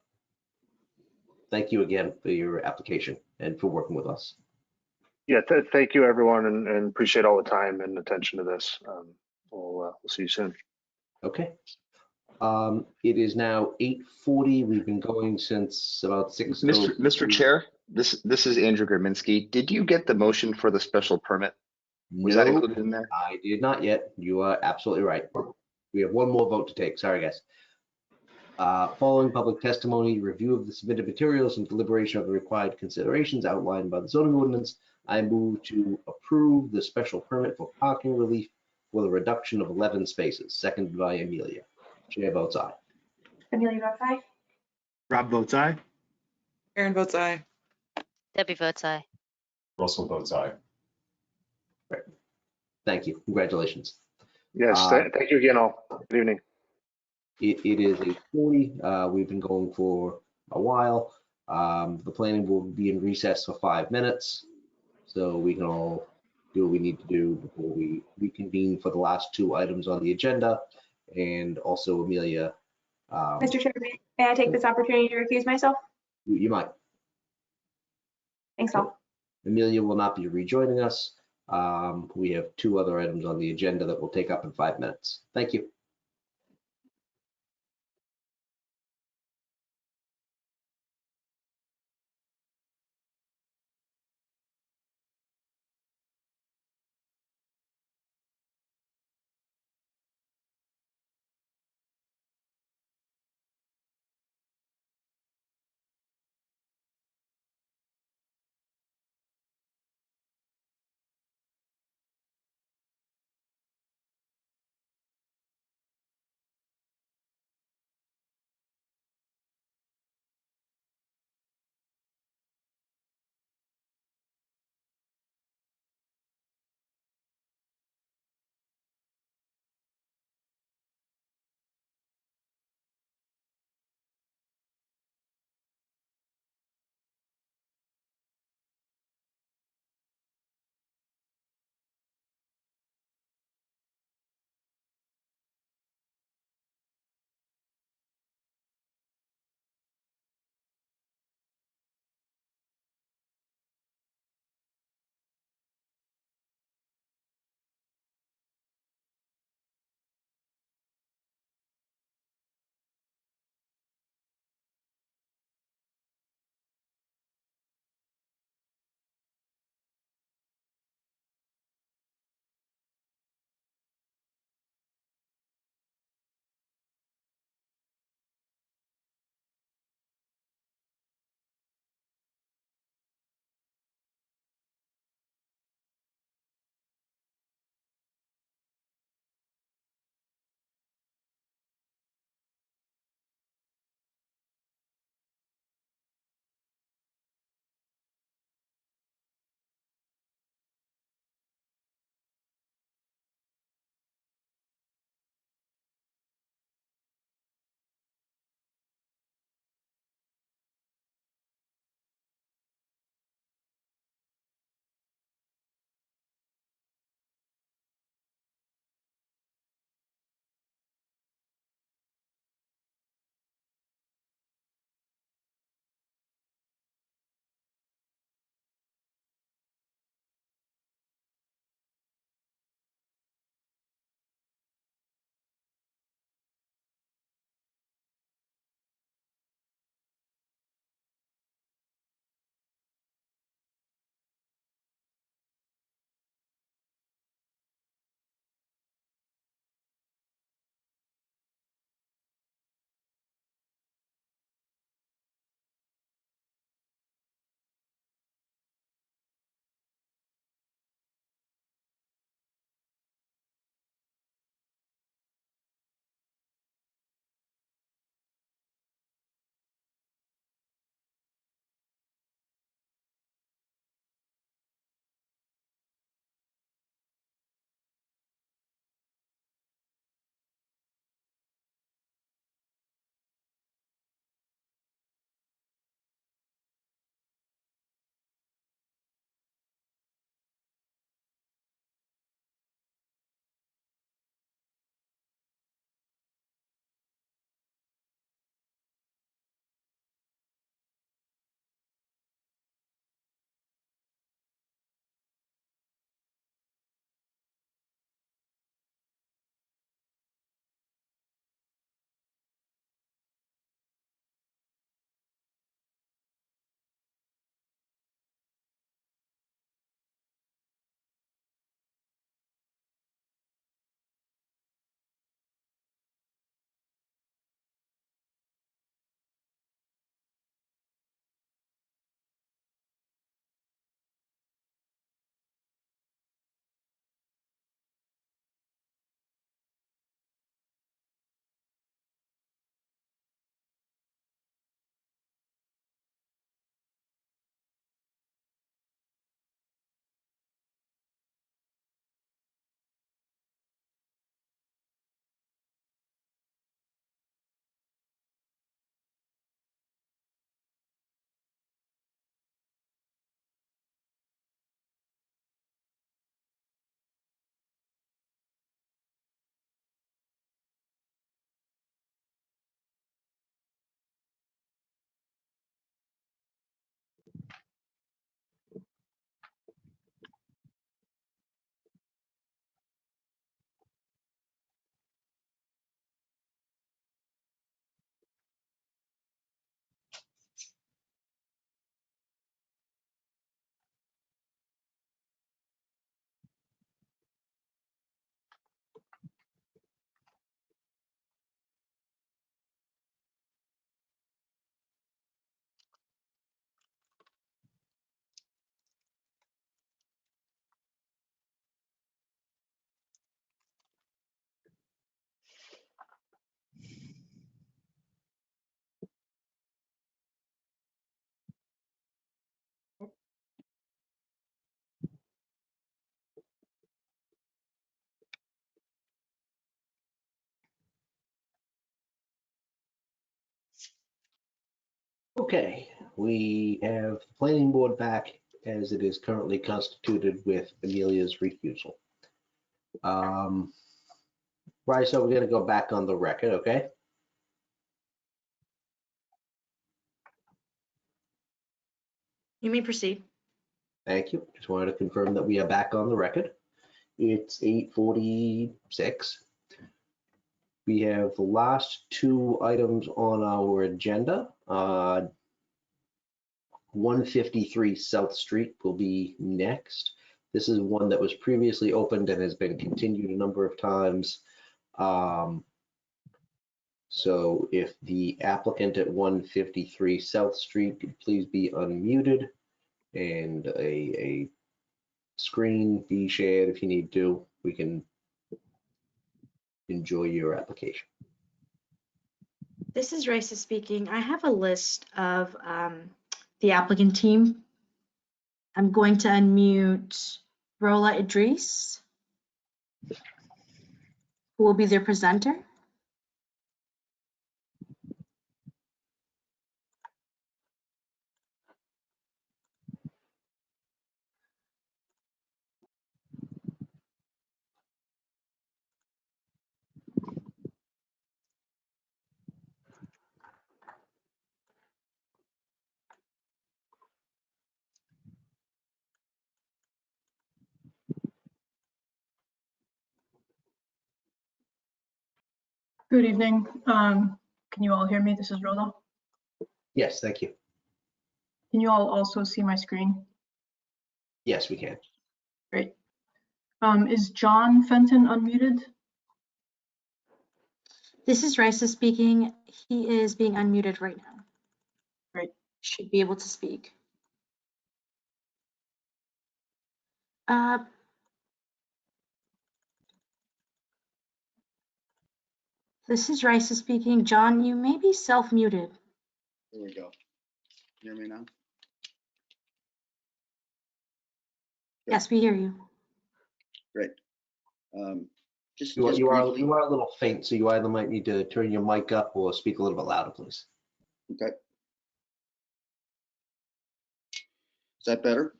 Thank you again for your application and for working with us. Yeah, thank you, everyone, and appreciate all the time and attention to this. We'll see you soon. Okay. It is now 8:40. We've been going since about 6. Mr. Chair, this is Andrew Graminski. Did you get the motion for the special permit? Was that included in there? I did not yet. You are absolutely right. We have one more vote to take. Sorry, guys. Following public testimony, review of the submitted materials, and deliberation of the required considerations outlined by the zoning ordinance, I move to approve the special permit for parking relief for the reduction of 11 spaces, seconded by Amelia. Chair votes aye. Amelia votes aye. Rob votes aye. Aaron votes aye. Debbie votes aye. Russell votes aye. Right. Thank you. Congratulations. Yes, thank you again all. Good evening. It is 8:40. We've been going for a while. The planning will be in recess for 5 minutes, so we can all do what we need to do before we reconvene for the last 2 items on the agenda. And also, Amelia. Mr. Chair, may I take this opportunity to recuse myself? You might. Thanks all. Amelia will not be rejoining us. We have 2 other items on the agenda that will take up in 5 minutes. Thank you. Okay, we have the planning board back as it is currently constituted with Amelia's recusal. Right, so we're gonna go back on the record, okay? You may proceed. Thank you. Just wanted to confirm that we are back on the record. It's 8:46. We have the last two items on our agenda. 153 South Street will be next. This is one that was previously opened and has been continued a number of times. So if the applicant at 153 South Street could please be unmuted and a screen be shared if you need to, we can enjoy your application. This is Raisa speaking. I have a list of the applicant team. I'm going to unmute Rola Idris, who will be their presenter. Good evening. Can you all hear me? This is Rola. Yes, thank you. Can you all also see my screen? Yes, we can. Great. Is John Fenton unmuted? This is Raisa speaking. He is being unmuted right now. Great. Should be able to speak. This is Raisa speaking. John, you may be self-muted. There we go. Hear me now? Yes, we hear you. Great. You are a little faint, so you either might need to turn your mic up or speak a little bit louder, please. Okay. Is that better?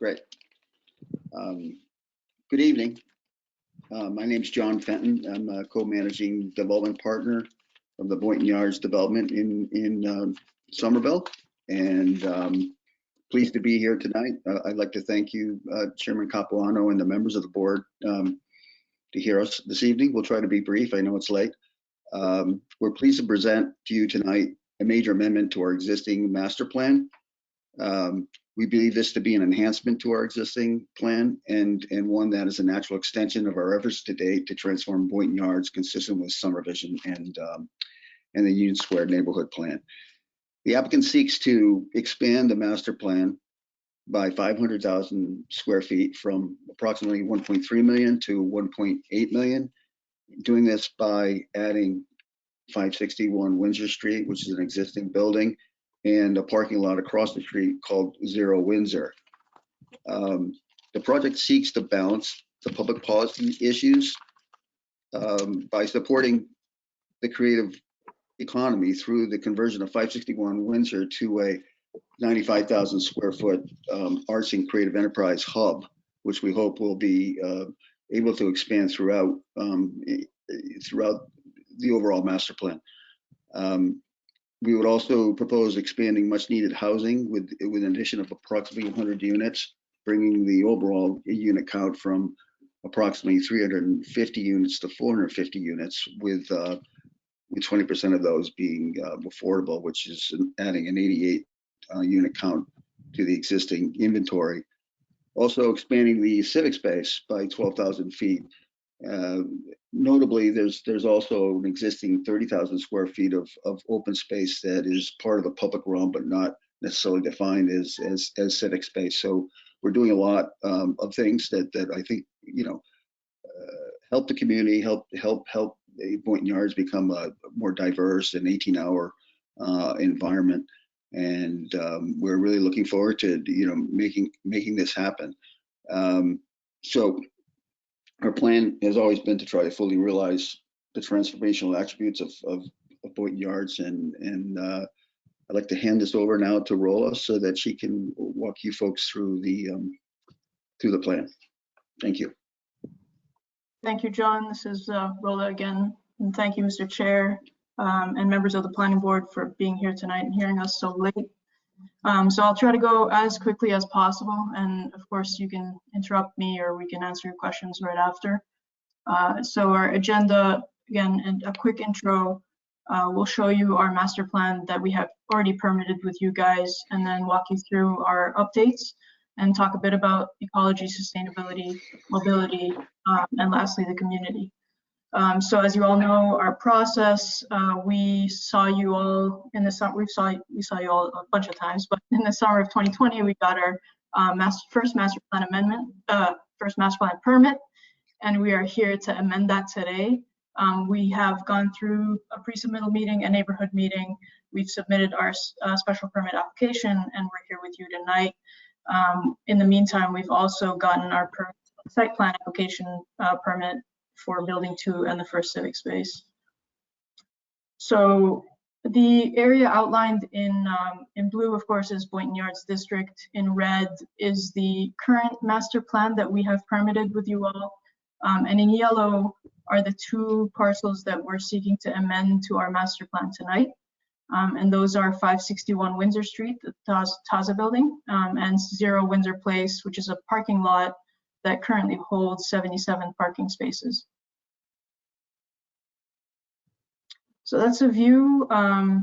Great. Good evening. My name is John Fenton. I'm a co-managing development partner of the Boynton Yards development in Somerville, and pleased to be here tonight. I'd like to thank you, Chairman Capuano, and the members of the board to hear us this evening. We'll try to be brief. I know it's late. We're pleased to present to you tonight a major amendment to our existing master plan. We believe this to be an enhancement to our existing plan and one that is a natural extension of our efforts to date to transform Boynton Yards consistent with Summer Vision and the Union Square neighborhood plan. The applicant seeks to expand the master plan by 500,000 square feet from approximately 1.3 million to 1.8 million, doing this by adding 561 Windsor Street, which is an existing building, and a parking lot across the street called Zero Windsor. The project seeks to balance the public policy issues by supporting the creative economy through the conversion of 561 Windsor to a 95,000 square foot arts and creative enterprise hub, which we hope will be able to expand throughout the overall master plan. We would also propose expanding much needed housing with an addition of approximately 100 units, bringing the overall unit count from approximately 350 units to 450 units, with 20% of those being affordable, which is adding an 88 unit count to the existing inventory. Also expanding the civic space by 12,000 feet. Notably, there's also an existing 30,000 square feet of open space that is part of the public realm, but not necessarily defined as civic space. So we're doing a lot of things that I think, help the community, help Boynton Yards become a more diverse and 18-hour environment. And we're really looking forward to making this happen. So our plan has always been to try to fully realize the transformational attributes of Boynton Yards, and I'd like to hand this over now to Rola so that she can walk you folks through the plan. Thank you. Thank you, John. This is Rola again. And thank you, Mr. Chair, and members of the Planning Board for being here tonight and hearing us so late. So I'll try to go as quickly as possible. And of course, you can interrupt me or we can answer your questions right after. So our agenda, again, and a quick intro, we'll show you our master plan that we have already permitted with you guys, and then walk you through our updates and talk a bit about ecology, sustainability, mobility, and lastly, the community. So as you all know, our process, we saw you all in the summer, we saw you all a bunch of times, but in the summer of 2020, we got our first master plan amendment, first master plan permit, and we are here to amend that today. We have gone through a pre-submittal meeting, a neighborhood meeting. We've submitted our special permit application, and we're here with you tonight. In the meantime, we've also gotten our site plan application permit for building 2 and the first civic space. So the area outlined in blue, of course, is Boynton Yards District. In red is the current master plan that we have permitted with you all. And in yellow are the 2 parcels that we're seeking to amend to our master plan tonight. And those are 561 Windsor Street, the Taza building, and 0 Windsor Place, which is a parking lot that currently holds 77 parking spaces. So that's a view,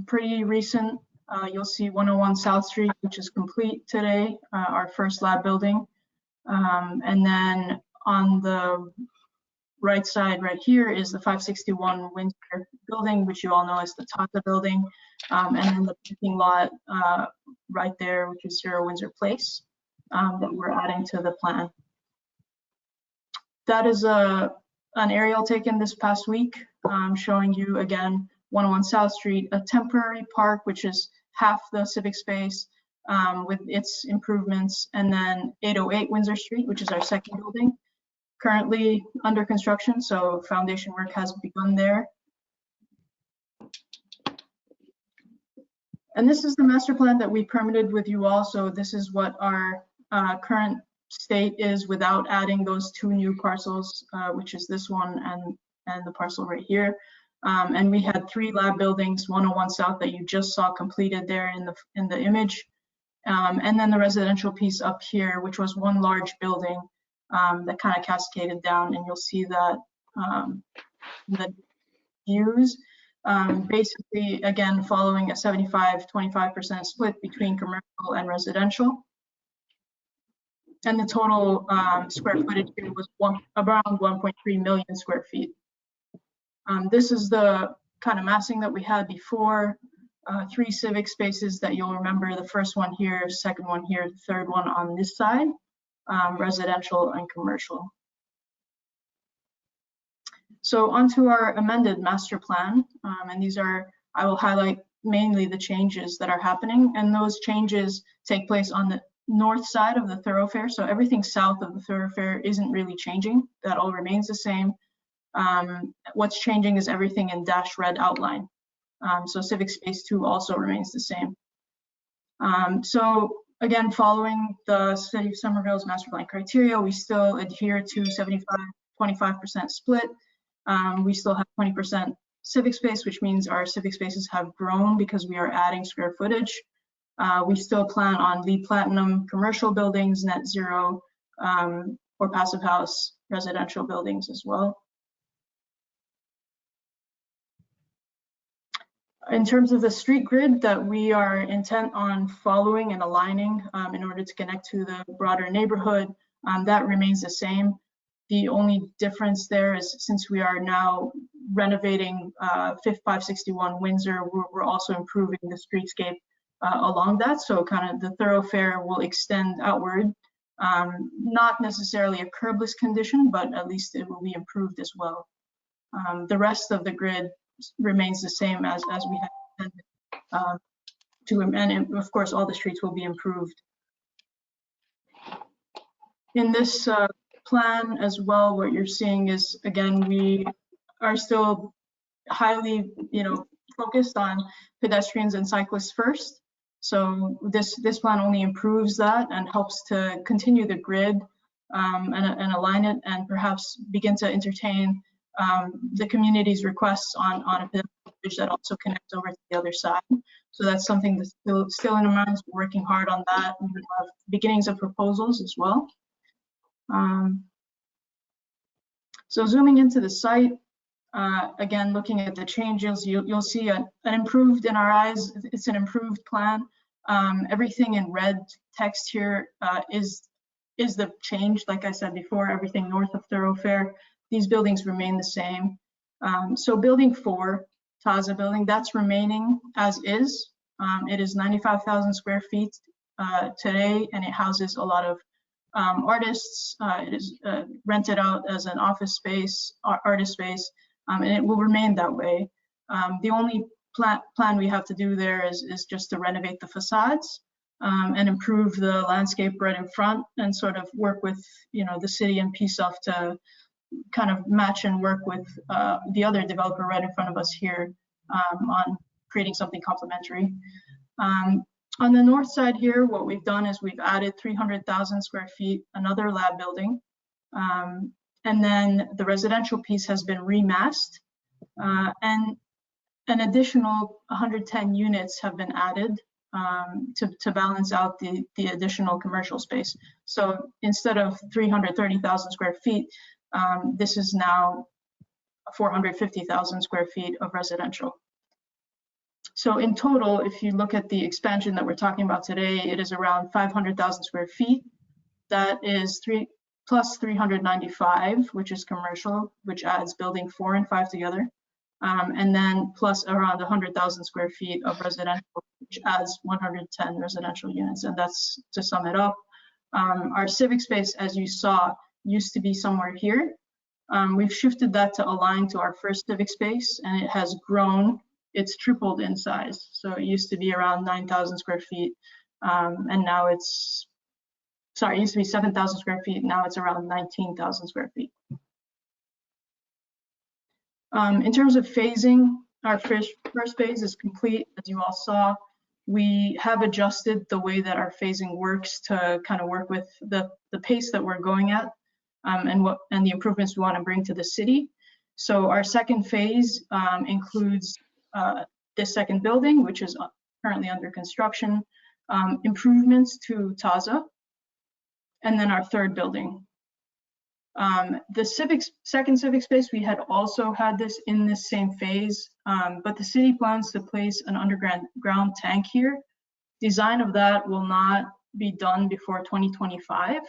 pretty recent. You'll see 101 South Street, which is complete today, our first lab building. And then on the right side right here is the 561 Windsor building, which you all know as the Tata building. And then the parking lot right there, which is 0 Windsor Place, that we're adding to the plan. That is an aerial taken this past week, showing you again 101 South Street, a temporary park, which is half the civic space with its improvements, and then 808 Windsor Street, which is our second building, currently under construction, so foundation work has begun there. And this is the master plan that we permitted with you all, so this is what our current state is without adding those 2 new parcels, which is this one and the parcel right here. And we had 3 lab buildings, 101 South that you just saw completed there in the image, and then the residential piece up here, which was 1 large building that kind of cascaded down, and you'll see that the views. Basically, again, following a 75-25% split between commercial and residential. And the total square footage here was around 1.3 million square feet. This is the kind of massing that we had before. 3 civic spaces that you'll remember, the first one here, second one here, the third one on this side, residential and commercial. So onto our amended master plan, and these are, I will highlight mainly the changes that are happening, and those changes take place on the north side of the thoroughfare. So everything south of the thoroughfare isn't really changing, that all remains the same. What's changing is everything in dash red outline. So civic space 2 also remains the same. So again, following the City of Somerville's master plan criteria, we still adhere to 75-25% split. We still have 20% civic space, which means our civic spaces have grown because we are adding square footage. We still plan on LEED Platinum commercial buildings, net zero, or passive house residential buildings as well. In terms of the street grid that we are intent on following and aligning in order to connect to the broader neighborhood, that remains the same. The only difference there is since we are now renovating 561 Windsor, we're also improving the streetscape along that. So kind of the thoroughfare will extend outward, not necessarily a curbless condition, but at least it will be improved as well. The rest of the grid remains the same as we had intended and of course all the streets will be improved. In this plan as well, what you're seeing is, again, we are still highly, focused on pedestrians and cyclists first. So this plan only improves that and helps to continue the grid and align it, and perhaps begin to entertain the community's requests on a bridge that also connects over to the other side. So that's something that's still in our minds. We're working hard on that. We have beginnings of proposals as well. So zooming into the site, again, looking at the changes, you'll see an improved, in our eyes, it's an improved plan. Everything in red text here is the change. Like I said before, everything north of thoroughfare, these buildings remain the same. So building 4, Taza building, that's remaining as is. It is 95,000 square feet today, and it houses a lot of artists. It is rented out as an office space, artist space, and it will remain that way. The only plan we have to do there is just to renovate the facades and improve the landscape right in front, and sort of work with the city and PSELF to kind of match and work with the other developer right in front of us here on creating something complementary. On the north side here, what we've done is we've added 300,000 square feet, another lab building, and then the residential piece has been remassed, and an additional 110 units have been added to balance out the additional commercial space. So instead of 330,000 square feet, this is now 450,000 square feet of residential. So in total, if you look at the expansion that we're talking about today, it is around 500,000 square feet. That is plus 395, which is commercial, which adds building 4 and 5 together. And then plus around 100,000 square feet of residential, which adds 110 residential units. And that's, to sum it up, our civic space, as you saw, used to be somewhere here. We've shifted that to align to our first civic space, and it has grown. It's tripled in size. So it used to be around 9,000 square feet, and now it's, sorry, it used to be 7,000 square feet. Now it's around 19,000 square feet. In terms of phasing, our first phase is complete. As you all saw, we have adjusted the way that our phasing works to kind of work with the pace that we're going at, and the improvements we want to bring to the city. So our second phase includes this second building, which is currently under construction, improvements to Taza, and then our third building. The second civic space, we had also had this in this same phase, but the city plans to place an underground tank here. Design of that will not be done before 2025.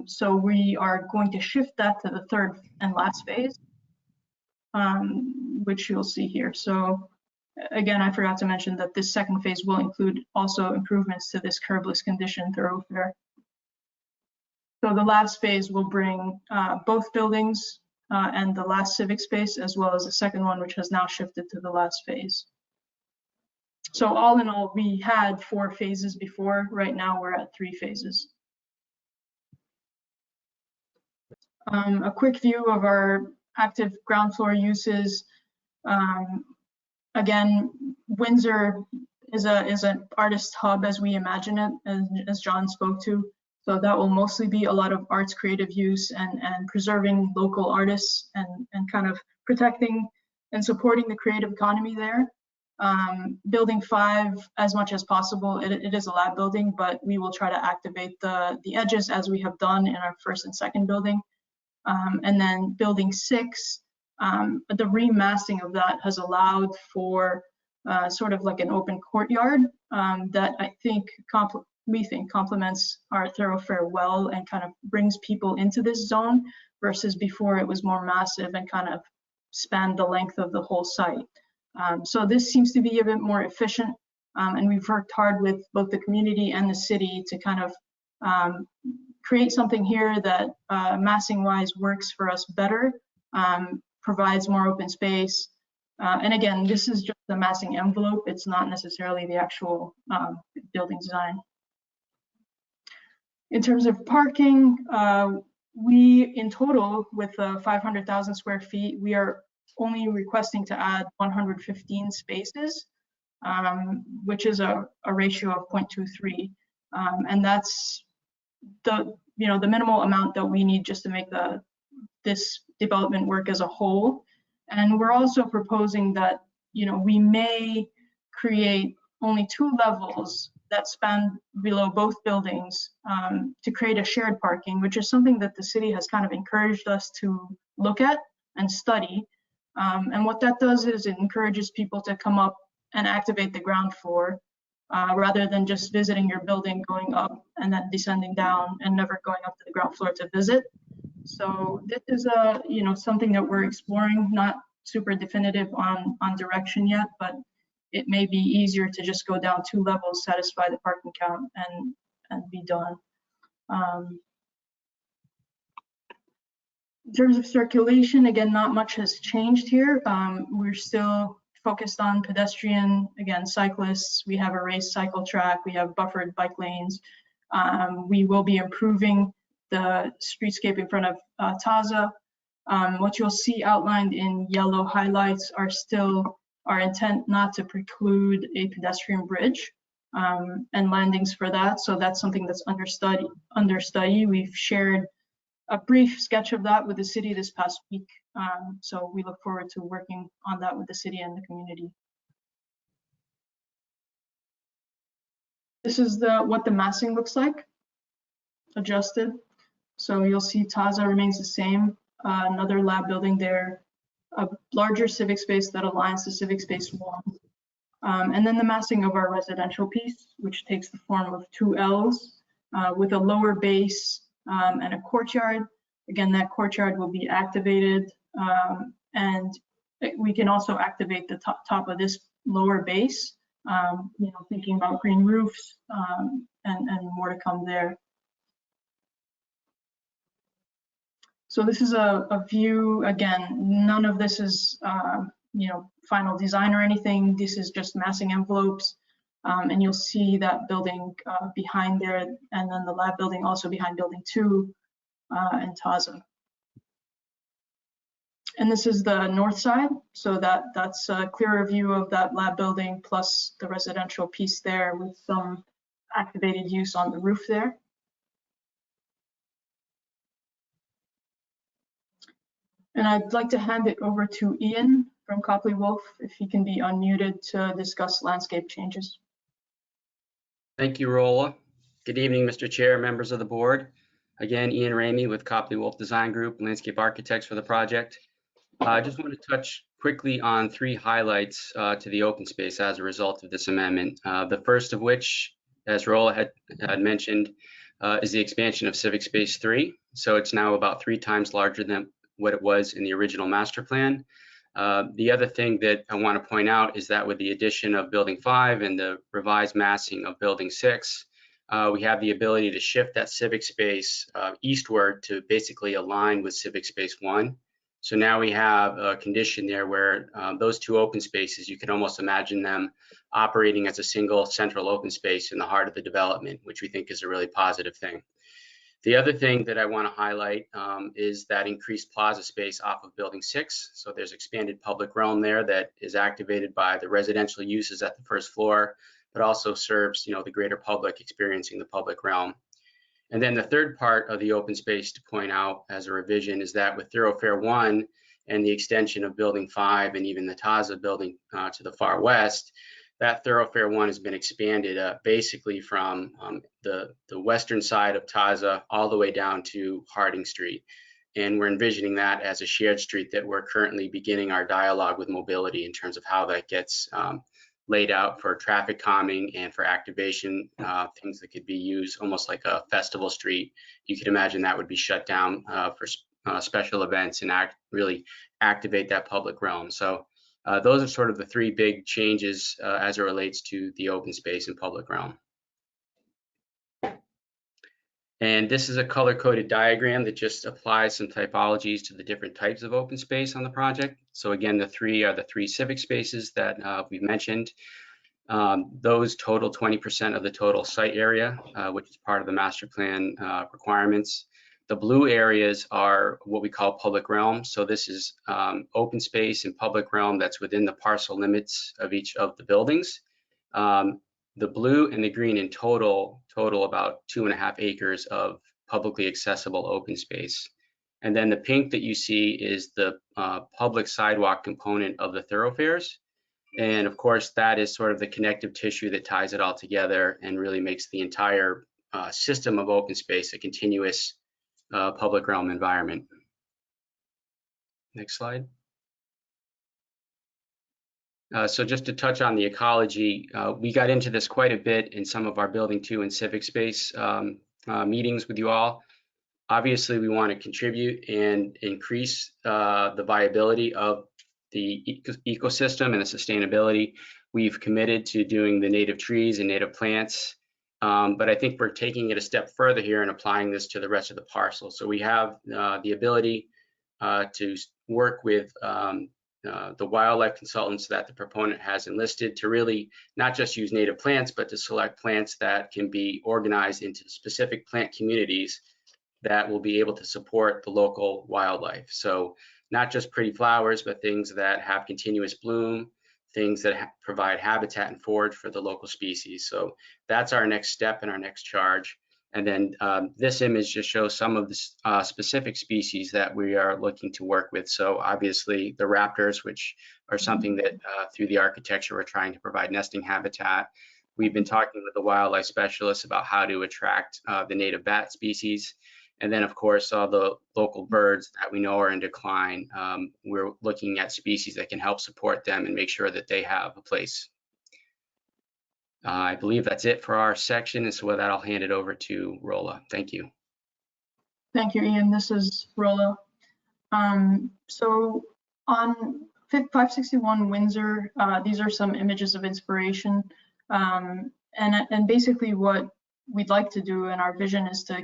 So we are going to shift that to the third and last phase, which you'll see here. So again, I forgot to mention that this second phase will include also improvements to this curbless condition thoroughfare. So the last phase will bring both buildings and the last civic space, as well as the second one, which has now shifted to the last phase. So all in all, we had 4 phases before. Right now we're at 3 phases. A quick view of our active ground floor uses. Again, Windsor is an artist hub as we imagine it, as John spoke to. So that will mostly be a lot of arts creative use and preserving local artists and kind of protecting and supporting the creative economy there. Building 5, as much as possible, it is a lab building, but we will try to activate the edges as we have done in our first and second building. And then building 6, the remassing of that has allowed for sort of like an open courtyard that we think complements our thoroughfare well and kind of brings people into this zone, versus before it was more massive and kind of spanned the length of the whole site. So this seems to be a bit more efficient, and we've worked hard with both the community and the city to kind of create something here that massing wise works for us better, provides more open space. And again, this is just the massing envelope. It's not necessarily the actual building design. In terms of parking, we in total with 500,000 square feet, we are only requesting to add 115 spaces, which is a ratio of 0.23. And that's the minimal amount that we need just to make this development work as a whole. And we're also proposing that we may create only 2 levels that span below both buildings to create a shared parking, which is something that the city has kind of encouraged us to look at and study. And what that does is it encourages people to come up and activate the ground floor rather than just visiting your building, going up and then descending down and never going up to the ground floor to visit. So this is something that we're exploring, not super definitive on direction yet, but it may be easier to just go down 2 levels, satisfy the parking count, and be done. In terms of circulation, again, not much has changed here. We're still focused on pedestrian, again, cyclists. We have a raised cycle track. We have buffered bike lanes. We will be improving the streetscape in front of Taza. What you'll see outlined in yellow highlights are still our intent not to preclude a pedestrian bridge and landings for that. So that's something that's under study. We've shared a brief sketch of that with the city this past week. So we look forward to working on that with the city and the community. This is what the massing looks like, adjusted. So you'll see Taza remains the same, another lab building there, a larger civic space that aligns to civic space 1. And then the massing of our residential piece, which takes the form of 2 Ls with a lower base and a courtyard. Again, that courtyard will be activated and we can also activate the top of this lower base, thinking about green roofs and more to come there. So this is a view, again, none of this is, final design or anything. This is just massing envelopes. And you'll see that building behind there, and then the lab building also behind building 2 in Taza. And this is the north side. So that's a clearer view of that lab building plus the residential piece there with some activated use on the roof there. And I'd like to hand it over to Ian from Copley Wolf, if he can be unmuted to discuss landscape changes. Thank you, Rolla. Good evening, Mr. Chair, members of the board. Again, Ian Ramey with Copley Wolf Design Group, landscape architects for the project. I just want to touch quickly on 3 highlights to the open space as a result of this amendment. The first of which, as Rolla had mentioned, is the expansion of Civic Space 3. So it's now about 3 times larger than what it was in the original master plan. The other thing that I want to point out is that with the addition of Building 5 and the revised massing of Building 6, we have the ability to shift that civic space eastward to basically align with Civic Space 1. So now we have a condition there where those 2 open spaces, you can almost imagine them operating as a single central open space in the heart of the development, which we think is a really positive thing. The other thing that I want to highlight is that increased plaza space off of Building 6. So there's expanded public realm there that is activated by the residential uses at the first floor, but also serves the greater public experiencing the public realm. And then the third part of the open space to point out as a revision is that with Thoroughfare 1 and the extension of Building 5 and even the Taza building to the far west, that Thoroughfare 1 has been expanded basically from the western side of Taza all the way down to Harding Street. And we're envisioning that as a shared street that we're currently beginning our dialogue with mobility in terms of how that gets laid out for traffic calming and for activation, things that could be used almost like a festival street. You could imagine that would be shut down for special events and really activate that public realm. So those are sort of the 3 big changes as it relates to the open space and public realm. And this is a color-coded diagram that just applies some typologies to the different types of open space on the project. So again, the 3 are the 3 civic spaces that we've mentioned. Those total 20% of the total site area, which is part of the master plan requirements. The blue areas are what we call public realm. So this is open space and public realm that's within the parcel limits of each of the buildings. The blue and the green in total about 2.5 acres of publicly accessible open space. And then the pink that you see is the public sidewalk component of the thoroughfares. And of course, that is sort of the connective tissue that ties it all together and really makes the entire system of open space a continuous public realm environment. Next slide. So just to touch on the ecology, we got into this quite a bit in some of our Building 2 and Civic Space meetings with you all. Obviously, we want to contribute and increase the viability of the ecosystem and the sustainability. We've committed to doing the native trees and native plants, but I think we're taking it a step further here and applying this to the rest of the parcel. So we have the ability to work with the wildlife consultants that the proponent has enlisted to really not just use native plants, but to select plants that can be organized into specific plant communities that will be able to support the local wildlife. So not just pretty flowers, but things that have continuous bloom, things that provide habitat and forage for the local species. So that's our next step and our next charge. And then this image just shows some of the specific species that we are looking to work with. So obviously the raptors, which are something that through the architecture, we're trying to provide nesting habitat. We've been talking with the wildlife specialists about how to attract the native bat species. And then, of course, all the local birds that we know are in decline. We're looking at species that can help support them and make sure that they have a place. I believe that's it for our section. And so with that, I'll hand it over to Rolla. Thank you. Thank you, Ian. This is Rolla. So on 561 Windsor, these are some images of inspiration. And basically what we'd like to do in our vision is to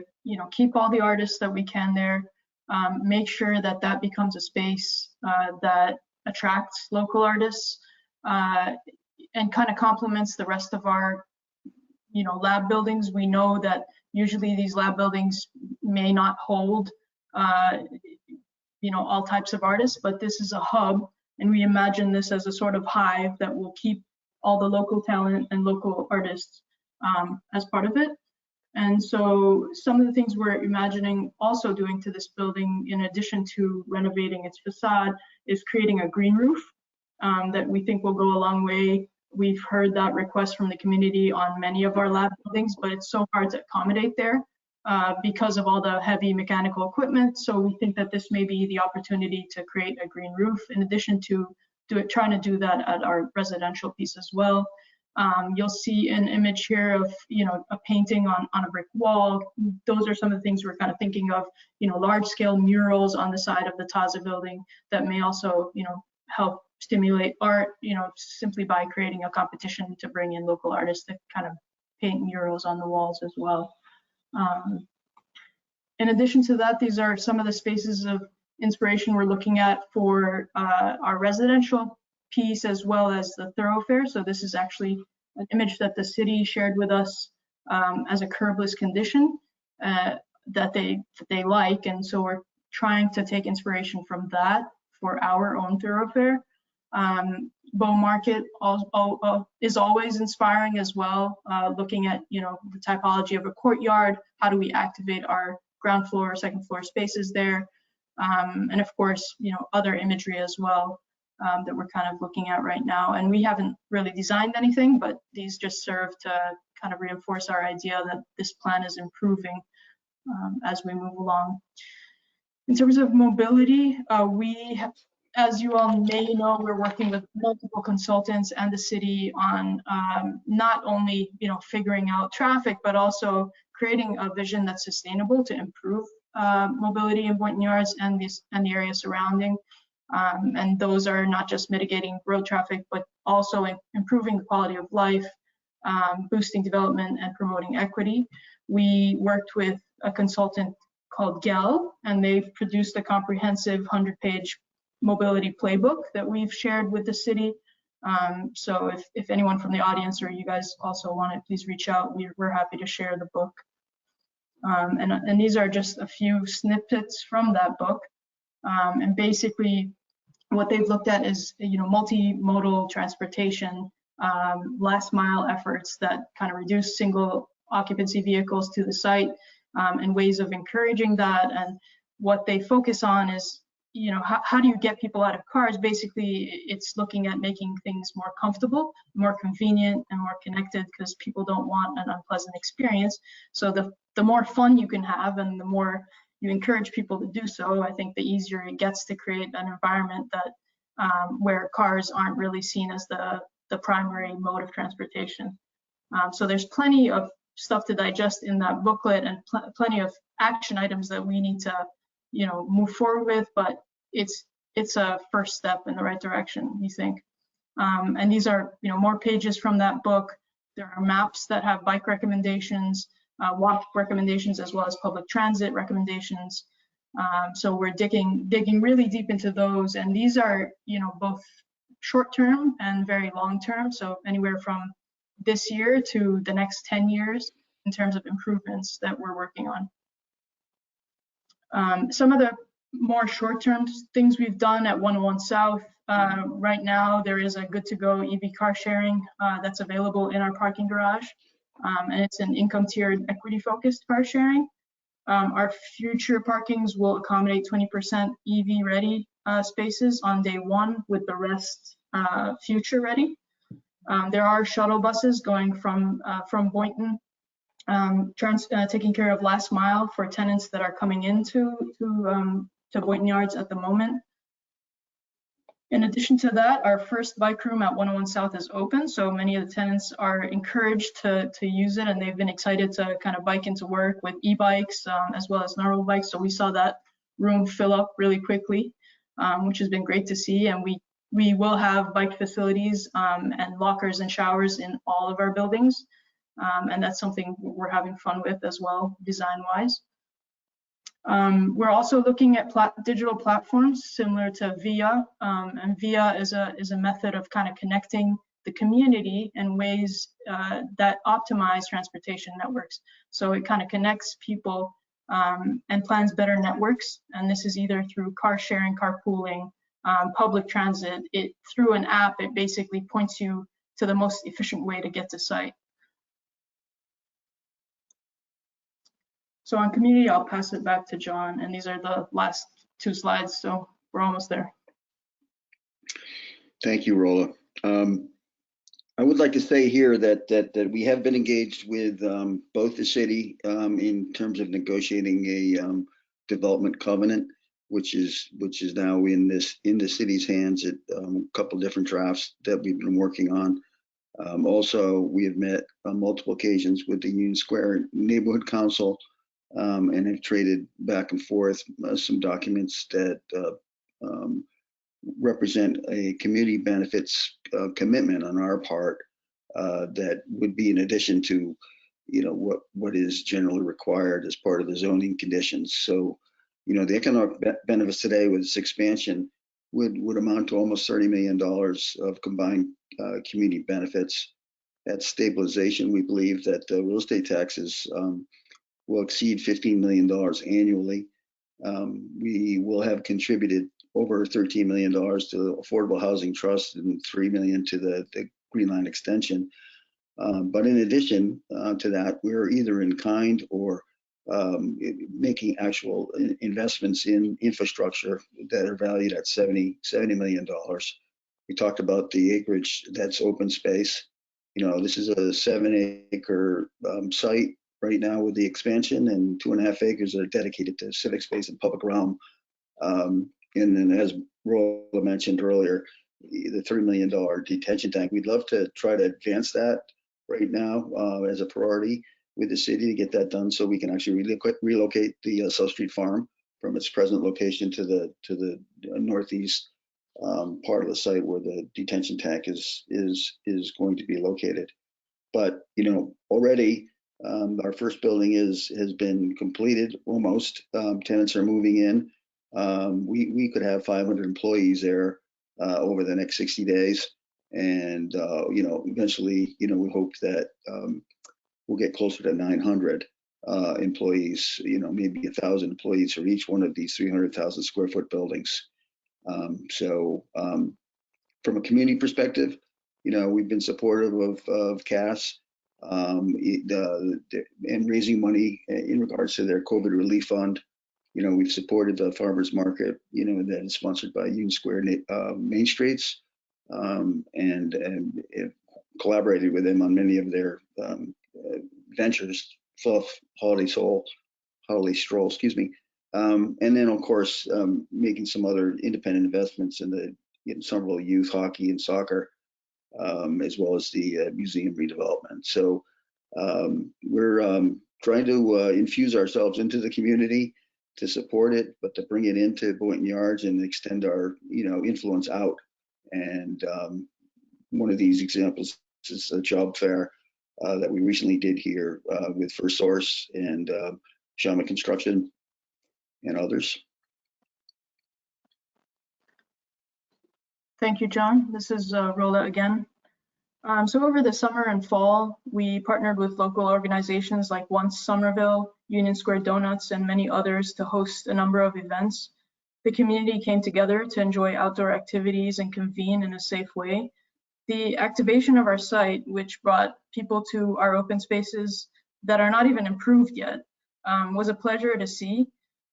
keep all the artists that we can there, make sure that that becomes a space that attracts local artists and kind of complements the rest of our lab buildings. We know that usually these lab buildings may not hold all types of artists, but this is a hub, and we imagine this as a sort of hive that will keep all the local talent and local artists as part of it. And so some of the things we're imagining also doing to this building, in addition to renovating its facade, is creating a green roof that we think will go a long way. We've heard that request from the community on many of our lab buildings, but it's so hard to accommodate there because of all the heavy mechanical equipment. So we think that this may be the opportunity to create a green roof, in addition to trying to do that at our residential piece as well. You'll see an image here of a painting on a brick wall. Those are some of the things we're kind of thinking of, large scale murals on the side of the Taza building that may also help stimulate art, simply by creating a competition to bring in local artists that kind of paint murals on the walls as well. In addition to that, these are some of the spaces of inspiration we're looking at for our residential piece as well as the thoroughfare. So this is actually an image that the city shared with us as a curbless condition that they like, and so we're trying to take inspiration from that for our own thoroughfare. Bow Market is always inspiring as well, looking at the typology of a courtyard. How do we activate our ground floor, second floor spaces there? And of course, other imagery as well that we're kind of looking at right now. And we haven't really designed anything, but these just serve to kind of reinforce our idea that this plan is improving as we move along. In terms of mobility, as you all may know, we're working with multiple consultants and the city on not only figuring out traffic, but also creating a vision that's sustainable to improve mobility in Boynton Yards and the area surrounding. And those are not just mitigating road traffic, but also improving the quality of life, boosting development, and promoting equity. We worked with a consultant called GEL, and they've produced a comprehensive 100-page mobility playbook that we've shared with the city. So if anyone from the audience or you guys also want it, please reach out. We're happy to share the book. And these are just a few snippets from that book. And basically what they've looked at is, multimodal transportation, last mile efforts that kind of reduce single occupancy vehicles to the site, and ways of encouraging that. And what they focus on is, how do you get people out of cars? Basically, it's looking at making things more comfortable, more convenient, and more connected, because people don't want an unpleasant experience. So the more fun you can have and the more you encourage people to do so, I think the easier it gets to create an environment that where cars aren't really seen as the primary mode of transportation. So there's plenty of stuff to digest in that booklet, and plenty of action items that we need to move forward with, but it's a first step in the right direction, we think. And these are more pages from that book. There are maps that have bike recommendations, walk recommendations, as well as public transit recommendations. So we're digging really deep into those, and these are both short-term and very long-term, so anywhere from this year to the next 10 years in terms of improvements that we're working on. Some of the more short-term things we've done at 101 South, right now there is a good-to-go EV car sharing that's available in our parking garage, and it's an income-tiered, equity-focused car sharing. Our future parkings will accommodate 20% EV-ready spaces on day one, with the rest future-ready. There are shuttle buses going from Boynton, taking care of last mile for tenants that are coming into to Boynton Yards at the moment. In addition to that, our first bike room at 101 South is open, so many of the tenants are encouraged to use it, and they've been excited to kind of bike into work with e-bikes as well as normal bikes. So we saw that room fill up really quickly, which has been great to see. And we will have bike facilities and lockers and showers in all of our buildings, and that's something we're having fun with as well, design-wise. We're also looking at digital platforms similar to VIA, and VIA is a method of kind of connecting the community in ways that optimize transportation networks. So it kind of connects people and plans better networks, and this is either through car sharing, carpooling, public transit. Through an app, it basically points you to the most efficient way to get to site. So on community, I'll pass it back to John, and these are the last two slides, so we're almost there. Thank you, Rolla. I would like to say here that we have been engaged with both the city in terms of negotiating a development covenant, which is now in the city's hands at a couple different drafts that we've been working on. Also, we have met on multiple occasions with the Union Square Neighborhood Council, and have traded back and forth some documents that represent a community benefits commitment on our part that would be in addition to what is generally required as part of the zoning conditions. So the economic benefits today with this expansion would amount to almost $30 million of combined community benefits. At stabilization, we believe that the real estate taxes will exceed $15 million annually. We will have contributed over $13 million to the Affordable Housing Trust and $3 million to the Green Line extension. But in addition to that, we're either in kind or making actual investments in infrastructure that are valued at $70 million. We talked about the acreage that's open space. This is a 7-acre site right now with the expansion, and 2.5 acres are dedicated to civic space and public realm. And then, as Rolla mentioned earlier, the $3 million detention tank, we'd love to try to advance that right now as a priority with the city to get that done, so we can actually relocate the South Street Farm from its present location to the northeast part of the site where the detention tank is going to be located. But already our first building has been completed almost. Tenants are moving in. We could have 500 employees there over the next 60 days, and eventually we hope that we'll get closer to 900 employees, maybe 1,000 employees for each one of these 300,000 square foot buildings. From a community perspective, we've been supportive of CAS and raising money in regards to their COVID relief fund. We've supported the farmers market, that is sponsored by Union Square Main Streets, and collaborated with them on many of their ventures, holiday stroll, excuse me. And then of course, making some other independent investments in the Somerville youth hockey and soccer, as well as the museum redevelopment. So we're trying to infuse ourselves into the community to support it, but to bring it into Boynton Yards and extend our influence out. And one of these examples is a job fair that we recently did here with First Source and Shama Construction and others. Thank you, John. This is Rola again. So over the summer and fall, we partnered with local organizations like Once Somerville, Union Square Donuts, and many others to host a number of events. The community came together to enjoy outdoor activities and convene in a safe way. The activation of our site, which brought people to our open spaces that are not even improved yet, was a pleasure to see.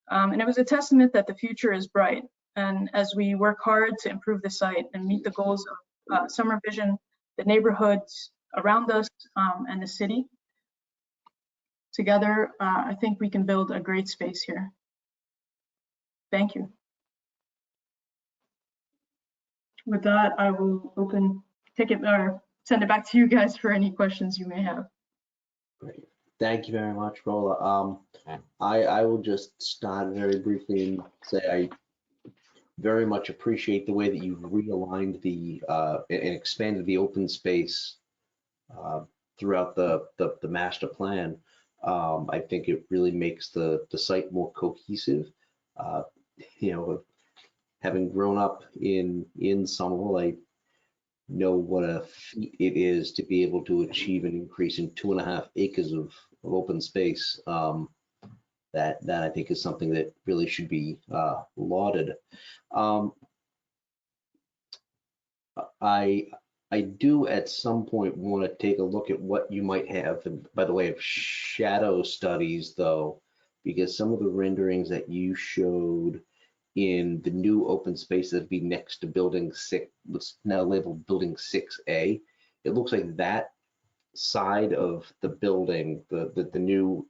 And it was a testament that the future is bright. And as we work hard to improve the site and meet the goals of Summer Vision, the neighborhoods around us, and the city, together, I think we can build a great space here. Thank you. With that, I will send it back to you guys for any questions you may have. Great. Thank you very much, Rola. I will just start very briefly and say I very much appreciate the way that you've realigned the and expanded the open space throughout the master plan. I think it really makes the site more cohesive. Having grown up in Somerville, I know what a feat it is to be able to achieve an increase in 2.5 acres of open space. That I think is something that really should be lauded. I do at some point want to take a look at what you might have by the way of shadow studies, though, because some of the renderings that you showed in the new open space that'd be next to building 6, what's now labeled building 6A, it looks like that side of the building, the new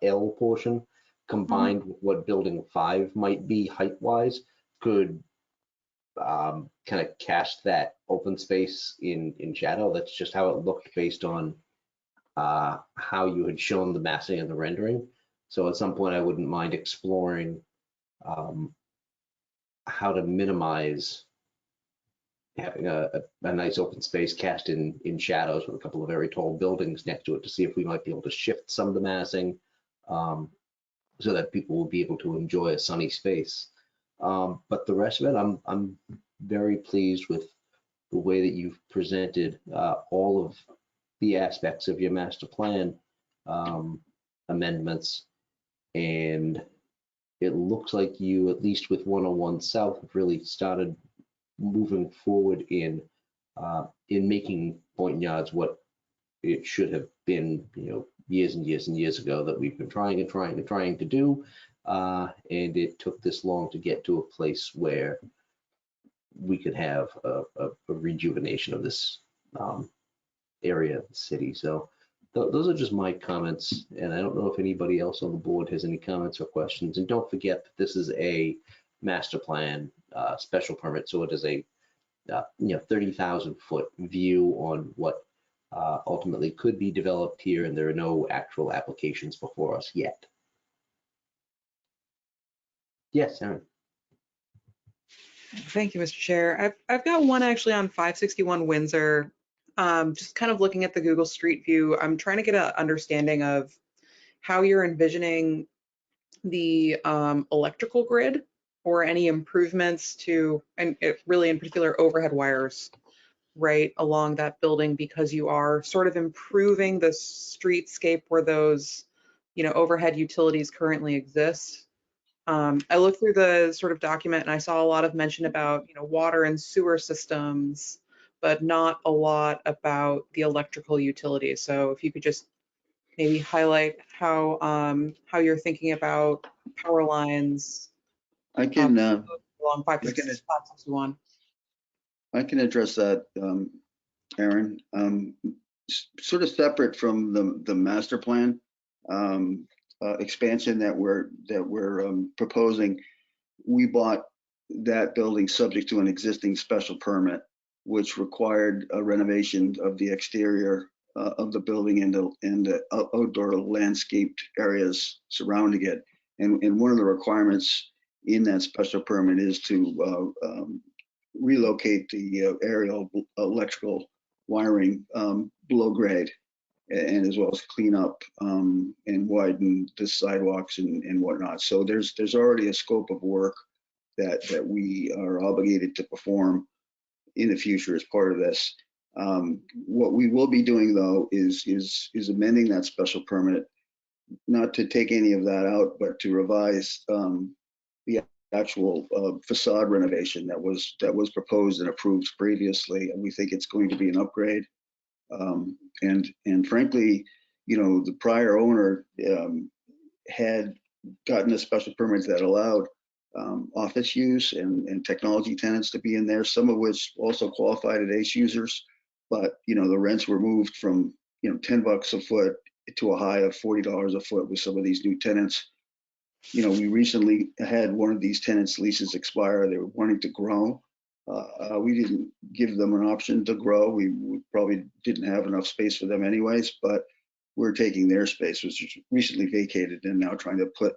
L portion, combined with what building 5 might be height-wise, could kind of cast that open space in shadow. That's just how it looked based on how you had shown the massing and the rendering. So at some point, I wouldn't mind exploring how to minimize having a nice open space cast in shadows with a couple of very tall buildings next to it to see if we might be able to shift some of the massing so that people will be able to enjoy a sunny space. But the rest of it, I'm very pleased with the way that you've presented all of the aspects of your master plan amendments. And it looks like you, at least with 101 South, have really started moving forward in making Boynton Yards what it should have been, years and years and years ago, that we've been trying to do. And it took this long to get to a place where we could have a rejuvenation of this area of the city. So those are just my comments, and I don't know if anybody else on the board has any comments or questions. And don't forget that this is a master plan special permit, so it is a 30,000 foot view on what ultimately could be developed here, and there are no actual applications before us yet. Yes, Aaron. Thank you, Mr. Chair. I've got one actually on 561 Windsor. Just kind of looking at the Google Street View, I'm trying to get an understanding of how you're envisioning the electrical grid or any improvements to, and really in particular overhead wires, right along that building, because you are sort of improving the streetscape where those, overhead utilities currently exist. I looked through the sort of document and I saw a lot of mention about, water and sewer systems, but not a lot about the electrical utilities. So if you could just maybe highlight how you're thinking about power lines I can, along 561. I can address that, Aaron. Sort of separate from the master plan expansion that we're proposing. We bought that building subject to an existing special permit, which required a renovation of the exterior of the building and the outdoor landscaped areas surrounding it. And one of the requirements in that special permit is to relocate the aerial electrical wiring below grade, and as well as clean up and widen the sidewalks and whatnot. So there's already a scope of work that we are obligated to perform in the future as part of this. What we will be doing though is amending that special permit, not to take any of that out, but to revise the actual facade renovation that was proposed and approved previously. And we think it's going to be an upgrade. And frankly, the prior owner had gotten a special permit that allowed office use and technology tenants to be in there, some of which also qualified as ACE users. But the rents were moved from $10 a foot to a high of $40 a foot with some of these new tenants. We recently had one of these tenants' leases expire. They were wanting to grow. We didn't give them an option to grow. We probably didn't have enough space for them anyways, but we're taking their space, which was recently vacated, and now trying to put,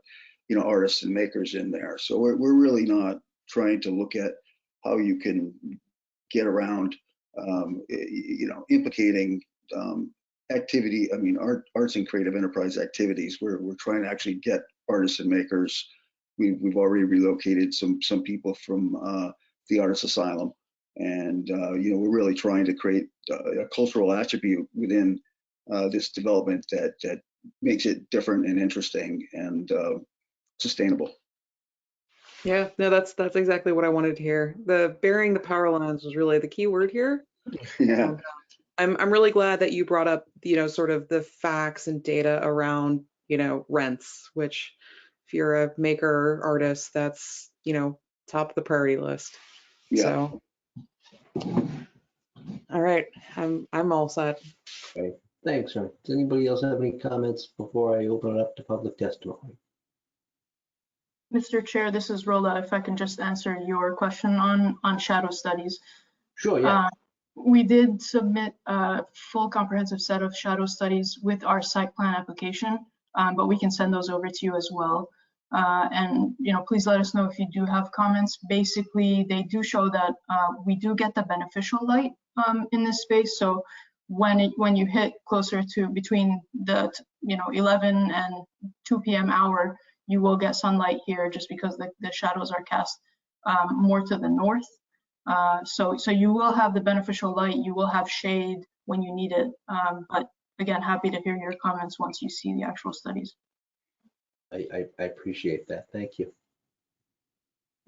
artists and makers in there. So we're really not trying to look at how you can get around, implicating activity. I mean, arts and creative enterprise activities. We're trying to actually get artists and makers. We've already relocated some people from the Artist Asylum, and we're really trying to create a cultural attribute within this development that makes it different and interesting and sustainable. Yeah, no, that's exactly what I wanted to hear. The burying the power lines was really the key word here. Yeah. I'm really glad that you brought up, sort of the facts and data around, rents, which if you're a maker or artist, that's, top of the priority list. Yeah. So, all right, I'm all set. Okay, thanks, sir. Does anybody else have any comments before I open it up to public testimony? Mr. Chair, this is Rola. If I can just answer your question on shadow studies. Sure, yeah. We did submit a full comprehensive set of shadow studies with our site plan application, but we can send those over to you as well. And please let us know if you do have comments. Basically, they do show that we do get the beneficial light in this space. So when you hit closer to between the 11 and 2 p.m. hour, you will get sunlight here just because the shadows are cast more to the north. So you will have the beneficial light, you will have shade when you need it. But again, happy to hear your comments once you see the actual studies. I appreciate that. Thank you.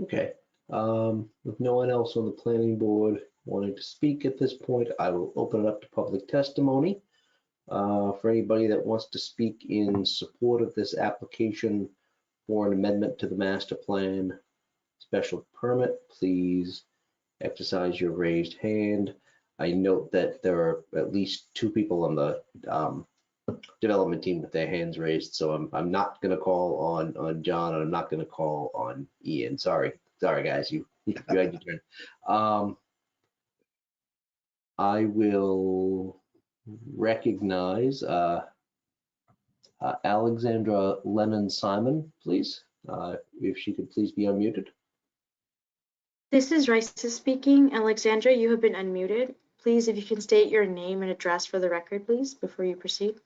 Okay. With no one else on the planning board wanting to speak at this point, I will open it up to public testimony. For anybody that wants to speak in support of this application for an amendment to the master plan special permit, please exercise your raised hand. I note that there are at least 2 people on the development team with their hands raised, so I'm not going to call on John, and I'm not going to call on Ian. Sorry guys, you had your turn. I will recognize Alexandra Lennon-Simon, please, if she could please be unmuted. This is Raisa speaking. Alexandra, you have been unmuted. Please, if you can state your name and address for the record, please, before you proceed.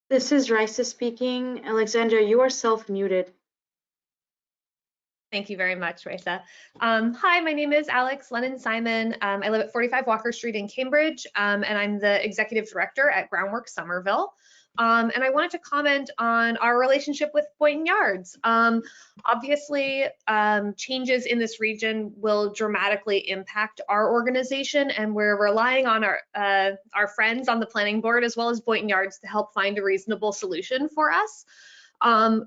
This is Raisa speaking. Alexandra, you are self-muted. Thank you very much, Raisa. Hi, my name is Alex Lennon-Simon. I live at 45 Walker Street in Cambridge, and I'm the Executive Director at Groundwork Somerville. And I wanted to comment on our relationship with Boynton Yards. Obviously, changes in this region will dramatically impact our organization, and we're relying on our friends on the planning board as well as Boynton Yards to help find a reasonable solution for us.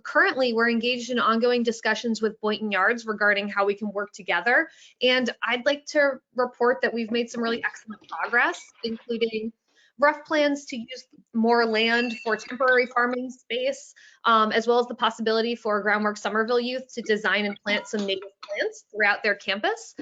Currently, we're engaged in ongoing discussions with Boynton Yards regarding how we can work together. And I'd like to report that we've made some really excellent progress, including rough plans to use more land for temporary farming space, as well as the possibility for Groundwork Somerville youth to design and plant some native plants throughout their campus,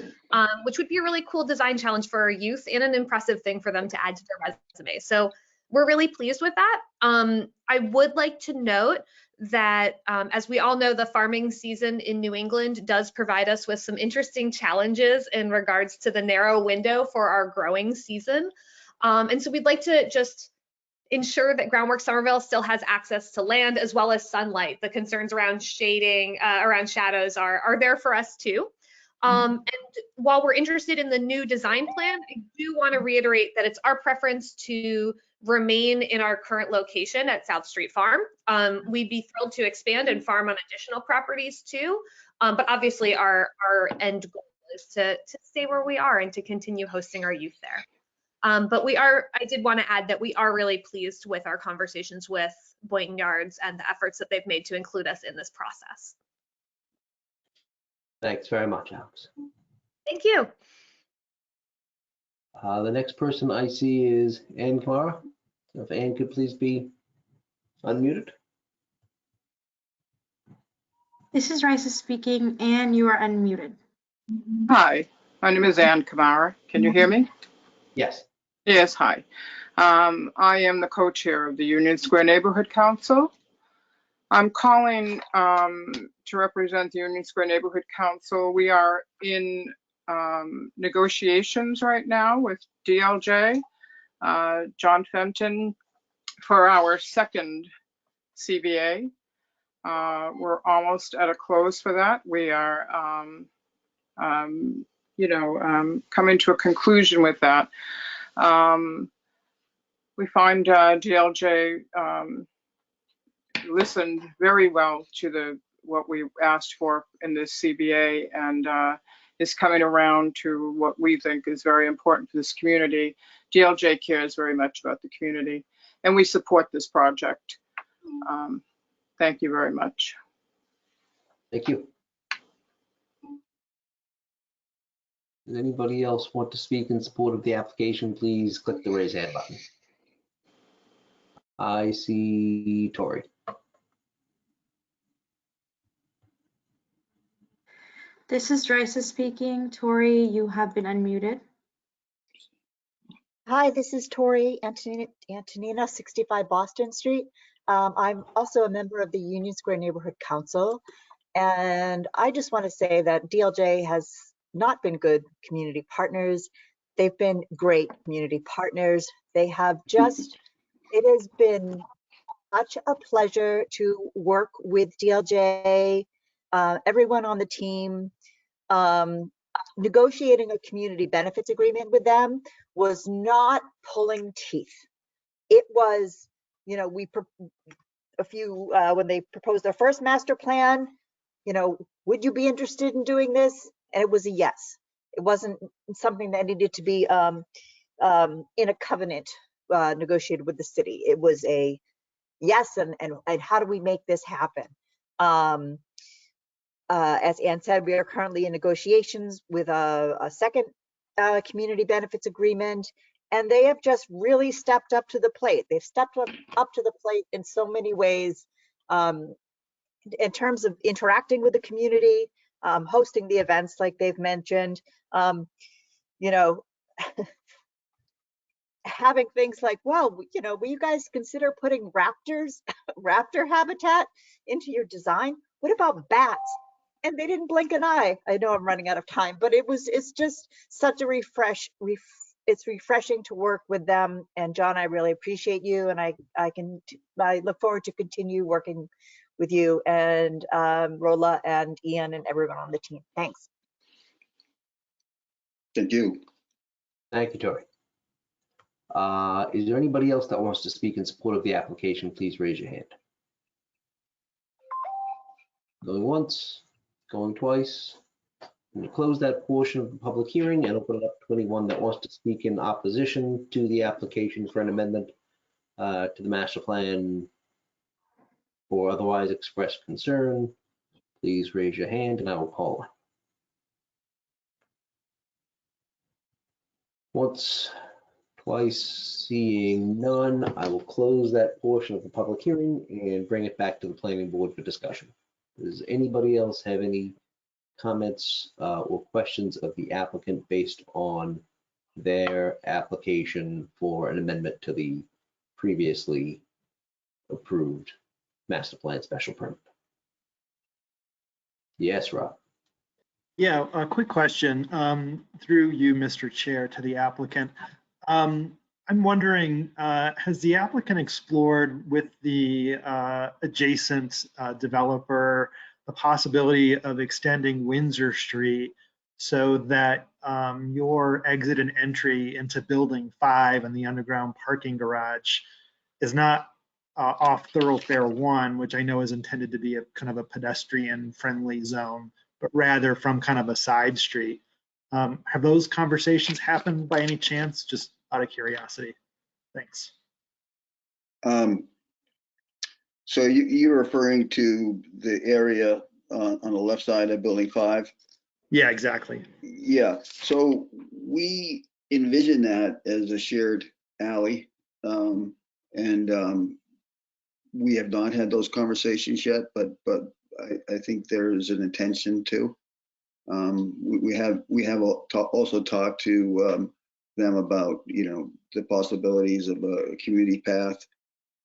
which would be a really cool design challenge for our youth and an impressive thing for them to add to their resume. So we're really pleased with that. I would like to note that as we all know, the farming season in New England does provide us with some interesting challenges in regards to the narrow window for our growing season. And so we'd like to just ensure that Groundwork Somerville still has access to land as well as sunlight. The concerns around shading, around shadows are there for us too. And while we're interested in the new design plan, I do want to reiterate that it's our preference to remain in our current location at South Street Farm. We'd be thrilled to expand and farm on additional properties too, but obviously our end goal is to stay where we are and to continue hosting our youth there. But I did want to add that we are really pleased with our conversations with Boynton Yards and the efforts that they've made to include us in this process. Thanks very much, Alex. Thank you. The next person I see is Ann Kamara. If Ann could please be unmuted. This is Raisa speaking, and you are unmuted. Hi, my name is Ann Kamara. Can you hear me? Yes. Yes, hi. I am the co-chair of the Union Square Neighborhood Council. I'm calling to represent the Union Square Neighborhood Council. We are in negotiations right now with DLJ, John Fenton, for our second CBA. We're almost at a close for that. We are, coming to a conclusion with that. We find DLJ listened very well to what we asked for in this CBA, and is coming around to what we think is very important for this community. DLJ cares very much about the community, and we support this project. Thank you very much. Thank you. Does anybody else want to speak in support of the application? Please click the raise hand button. I see Tori. This is Raisa speaking. Tori, you have been unmuted. Hi, this is Tori Antonina, 65 Boston Street. I'm also a member of the Union Square Neighborhood Council, and I just want to say that DLJ has not been good community partners. They've been great community partners. They have just, it has been such a pleasure to work with DLJ, everyone on the team. Negotiating a community benefits agreement with them was not pulling teeth. It was, you know, when they proposed their first master plan, you know, would you be interested in doing this? And it was a yes. It wasn't something that needed to be in a covenant negotiated with the city. It was a yes, and how do we make this happen? As Ann said, we are currently in negotiations with a second community benefits agreement, and they have just really stepped up to the plate. They've stepped up to the plate in so many ways, in terms of interacting with the community, hosting the events like they've mentioned, you know, having things like, well, you know, will you guys consider putting raptor habitat into your design? What about bats? And they didn't blink an eye. I know I'm running out of time, but it's just such a it's refreshing to work with them. And John, I really appreciate you, and I look forward to continue working with you and Rola and Ian and everyone on the team. Thanks. Thank you. Thank you, Tori. Is there anybody else that wants to speak in support of the application? Please raise your hand. Going once, going twice. I'm going to close that portion of the public hearing and open it up to anyone that wants to speak in opposition to the application for an amendment to the master plan or otherwise express concern. Please raise your hand and I will call. Once, twice, seeing none, I will close that portion of the public hearing and bring it back to the planning board for discussion. Does anybody else have any comments or questions of the applicant based on their application for an amendment to the previously approved master plan special permit? Yes, Rob. Yeah, a quick question through you, Mr. Chair, to the applicant. I'm wondering, has the applicant explored with the adjacent developer the possibility of extending Windsor Street so that your exit and entry into Building 5 and the underground parking garage is not off Thoroughfare 1, which I know is intended to be a kind of a pedestrian-friendly zone, but rather from kind of a side street? Have those conversations happened by any chance? Just out of curiosity. Thanks. So you're referring to the area on the left side of Building 5? Yeah, exactly. Yeah, so we envision that as a shared alley. We have not had those conversations yet, but I think there is an intention to. We have also talked to them about, the possibilities of a community path,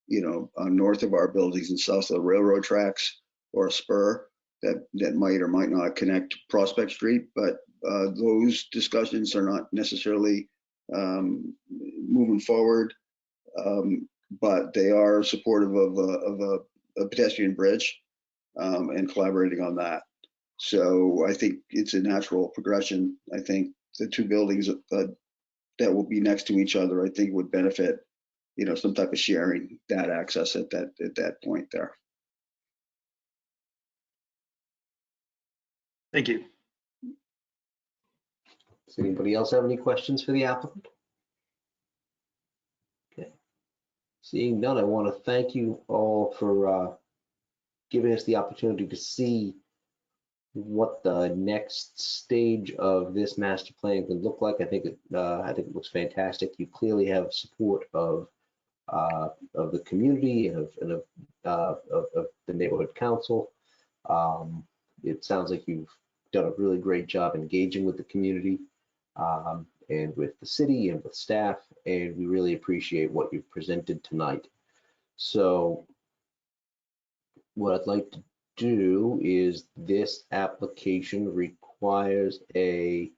north of our buildings and south of the railroad tracks, or a spur that might or might not connect Prospect Street. But those discussions are not necessarily moving forward. But they are supportive of a pedestrian bridge and collaborating on that. So I think it's a natural progression. I think the two buildings that will be next to each other, I think would benefit, some type of sharing that access at that point there. Thank you. Does anybody else have any questions for the applicant? Okay. Seeing none, I want to thank you all for giving us the opportunity to see what the next stage of this master plan can look like. I think it looks fantastic. You clearly have support of the community and of the neighborhood council. It sounds like you've done a really great job engaging with the community and with the city and with staff, and we really appreciate what you've presented tonight. So what I'd like to do is, this application requires it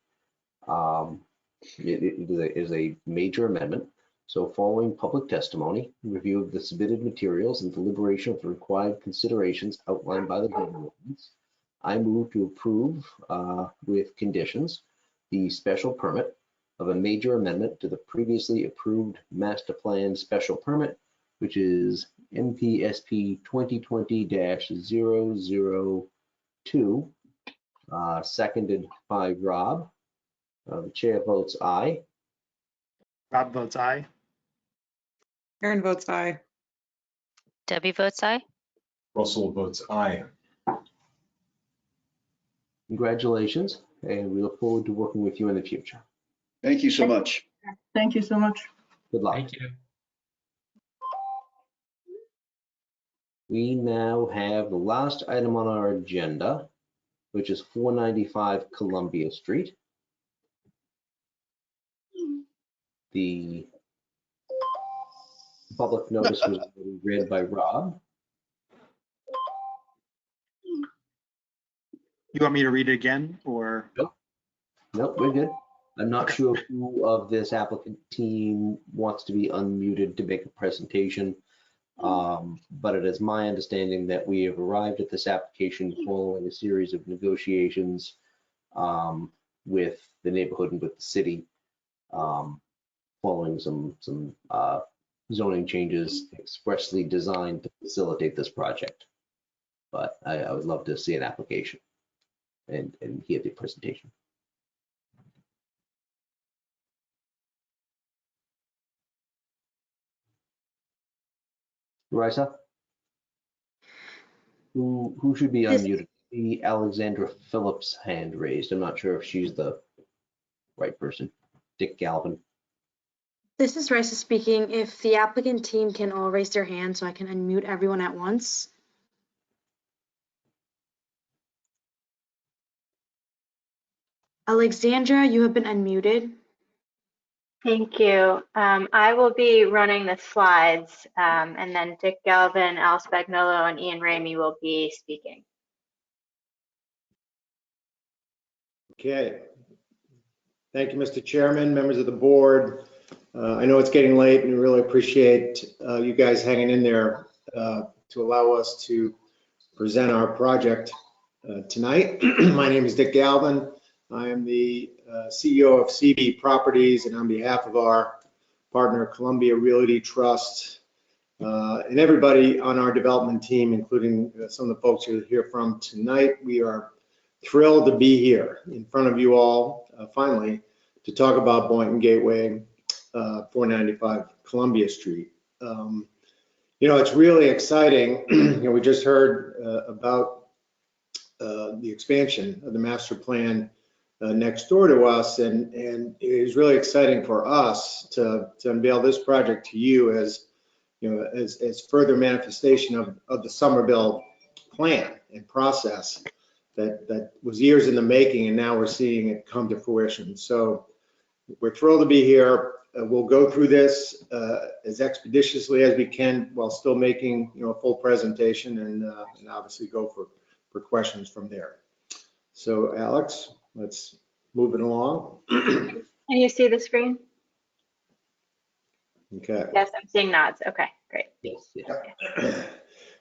is a major amendment. So following public testimony, review of the submitted materials, and deliberation of the required considerations outlined by the zoning ordinance, I move to approve with conditions the special permit of a major amendment to the previously approved master plan special permit, which is MPSP 2020-002, seconded by Rob. The chair votes aye. Rob votes aye. Aaron votes aye. Debbie votes aye. Russell votes aye. Congratulations, and we look forward to working with you in the future. Thank you so much. Thank you so much. Good luck. Thank you. We now have the last item on our agenda, which is 495 Columbia Street. The public notice was already read by Rob. You want me to read it again, or? Nope, we're good. I'm not sure who of this applicant team wants to be unmuted to make a presentation. But it is my understanding that we have arrived at this application following a series of negotiations with the neighborhood and with the city, following some zoning changes expressly designed to facilitate this project. But I would love to see an application and hear the presentation. Raisa? Who should be unmuted? The Alexandra Phillips hand raised. I'm not sure if she's the right person. Dick Galvin. This is Raisa speaking. If the applicant team can all raise their hand so I can unmute everyone at once. Alexandra, you have been unmuted. Thank you. I will be running the slides, and then Dick Galvin, Al Spagnolo, and Ian Ramey will be speaking. Okay. Thank you, Mr. Chairman, members of the board. I know it's getting late, and we really appreciate you guys hanging in there to allow us to present our project tonight. My name is Dick Galvin. I am the CEO of CB Properties, and on behalf of our partner Columbia Realty Trust and everybody on our development team, including some of the folks you'll hear from tonight, we are thrilled to be here in front of you all finally to talk about Boynton Gateway 495 Columbia Street. You know, it's really exciting. You know, we just heard about the expansion of the master plan next door to us, and it is really exciting for us to unveil this project to you as, you know, as further manifestation of the Somerville plan and process that was years in the making, and now we're seeing it come to fruition. So we're thrilled to be here. We'll go through this as expeditiously as we can while still making, you know, a full presentation, and obviously go for questions from there. So Alex, let's move it along. Can you see the screen? Okay. Yes, I'm seeing nods. Okay, great. Yes. Yeah.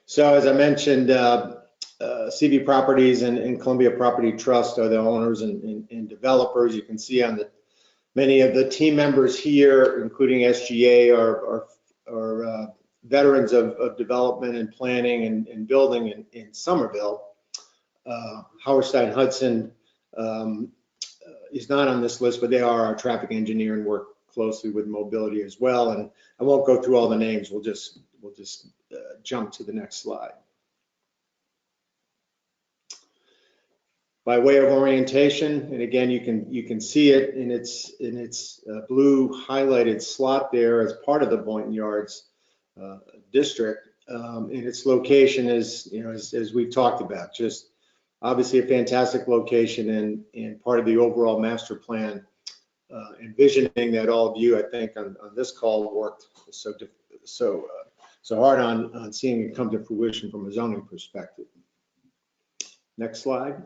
So as I mentioned, CB Properties and Columbia Property Trust are the owners and developers. You can see on the many of the team members here, including SGA, are veterans of development and planning and building in Somerville. Howard Stein Hudson is not on this list, but they are our traffic engineer and work closely with mobility as well. And I won't go through all the names. We'll just jump to the next slide. By way of orientation, and again, you can see it in its blue highlighted slot there as part of the Boynton Yards district. And its location is, you know, as we've talked about, just obviously a fantastic location and part of the overall master plan, envisioning that all of you, I think, on this call worked so hard on seeing it come to fruition from a zoning perspective. Next slide.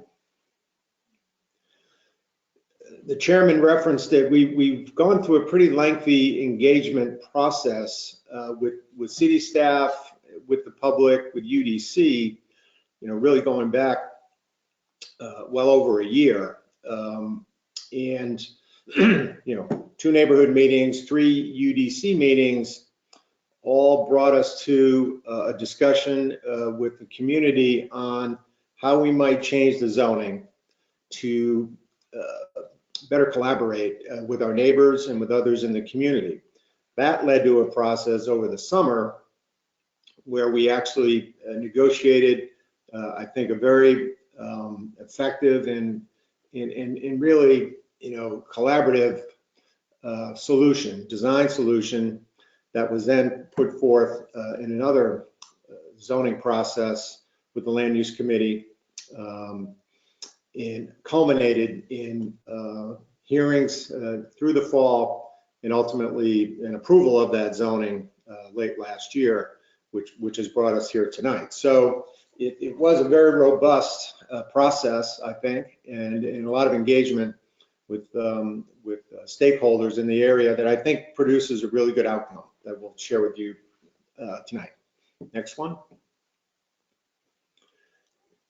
The chairman referenced that we've gone through a pretty lengthy engagement process with city staff, with the public, with UDC, you know, really going back well over a year. And, you know, 2 neighborhood meetings, 3 UDC meetings, all brought us to a discussion with the community on how we might change the zoning to better collaborate with our neighbors and with others in the community. That led to a process over the summer where we actually negotiated, I think, a very effective and really, you know, collaborative design solution that was then put forth in another zoning process with the Land Use Committee, and culminated in hearings through the fall, and ultimately an approval of that zoning late last year, which has brought us here tonight. So it was a very robust process, I think, and a lot of engagement with stakeholders in the area that I think produces a really good outcome that we'll share with you tonight. Next one.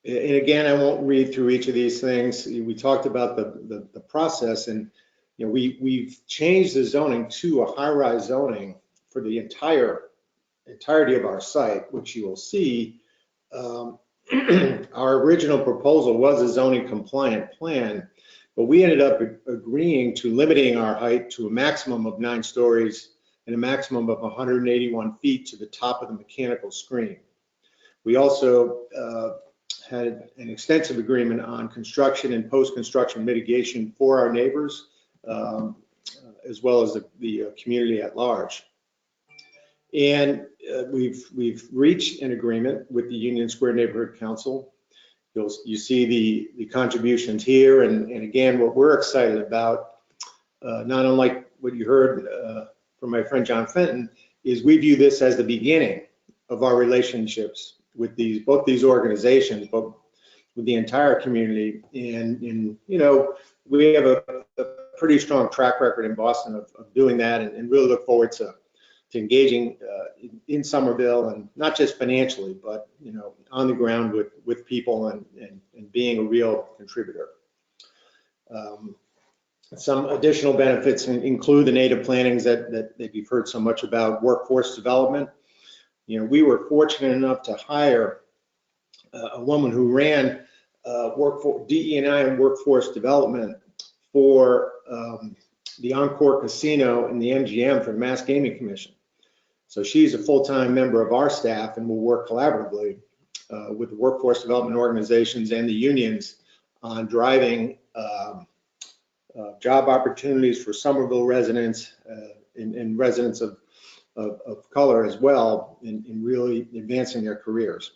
And again, I won't read through each of these things. We talked about the process, and we've changed the zoning to a high-rise zoning for the entirety of our site, which you will see. Our original proposal was a zoning compliant plan, but we ended up agreeing to limiting our height to a maximum of 9 stories and a maximum of 181 feet to the top of the mechanical screen. We also had an extensive agreement on construction and post-construction mitigation for our neighbors, as well as the community at large. And we've reached an agreement with the Union Square Neighborhood Council. You see the contributions here, and again, what we're excited about, not unlike what you heard from my friend John Fenton, is we view this as the beginning of our relationships with both these organizations, but with the entire community. And we have a pretty strong track record in Boston of doing that, and really look forward to engaging in Somerville, and not just financially, but on the ground with people and being a real contributor. Some additional benefits include the native plantings that you've heard so much about, workforce development. We were fortunate enough to hire a woman who ran DE&I and workforce development for the Encore Casino and the MGM for the Mass Gaming Commission. So she's a full-time member of our staff and will work collaboratively with the workforce development organizations and the unions on driving job opportunities for Somerville residents and residents of color as well, in really advancing their careers.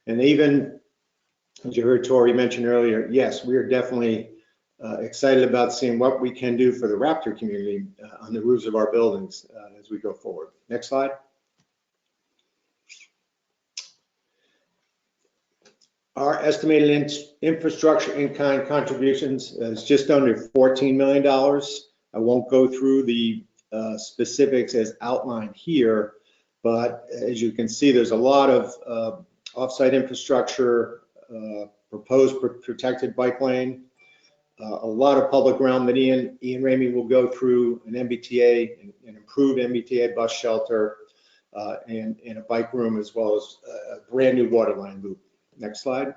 And even, as you heard Tori mention earlier, yes, we are definitely excited about seeing what we can do for the Raptor community on the roofs of our buildings as we go forward. Next slide. Our estimated infrastructure in-kind contributions is just under $14 million. I won't go through the specifics as outlined here, but as you can see, there's a lot of off-site infrastructure, proposed protected bike lane, a lot of public realm that Ian Ramey will go through, an MBTA, an improved MBTA bus shelter, and a bike room, as well as a brand new water line loop. Next slide.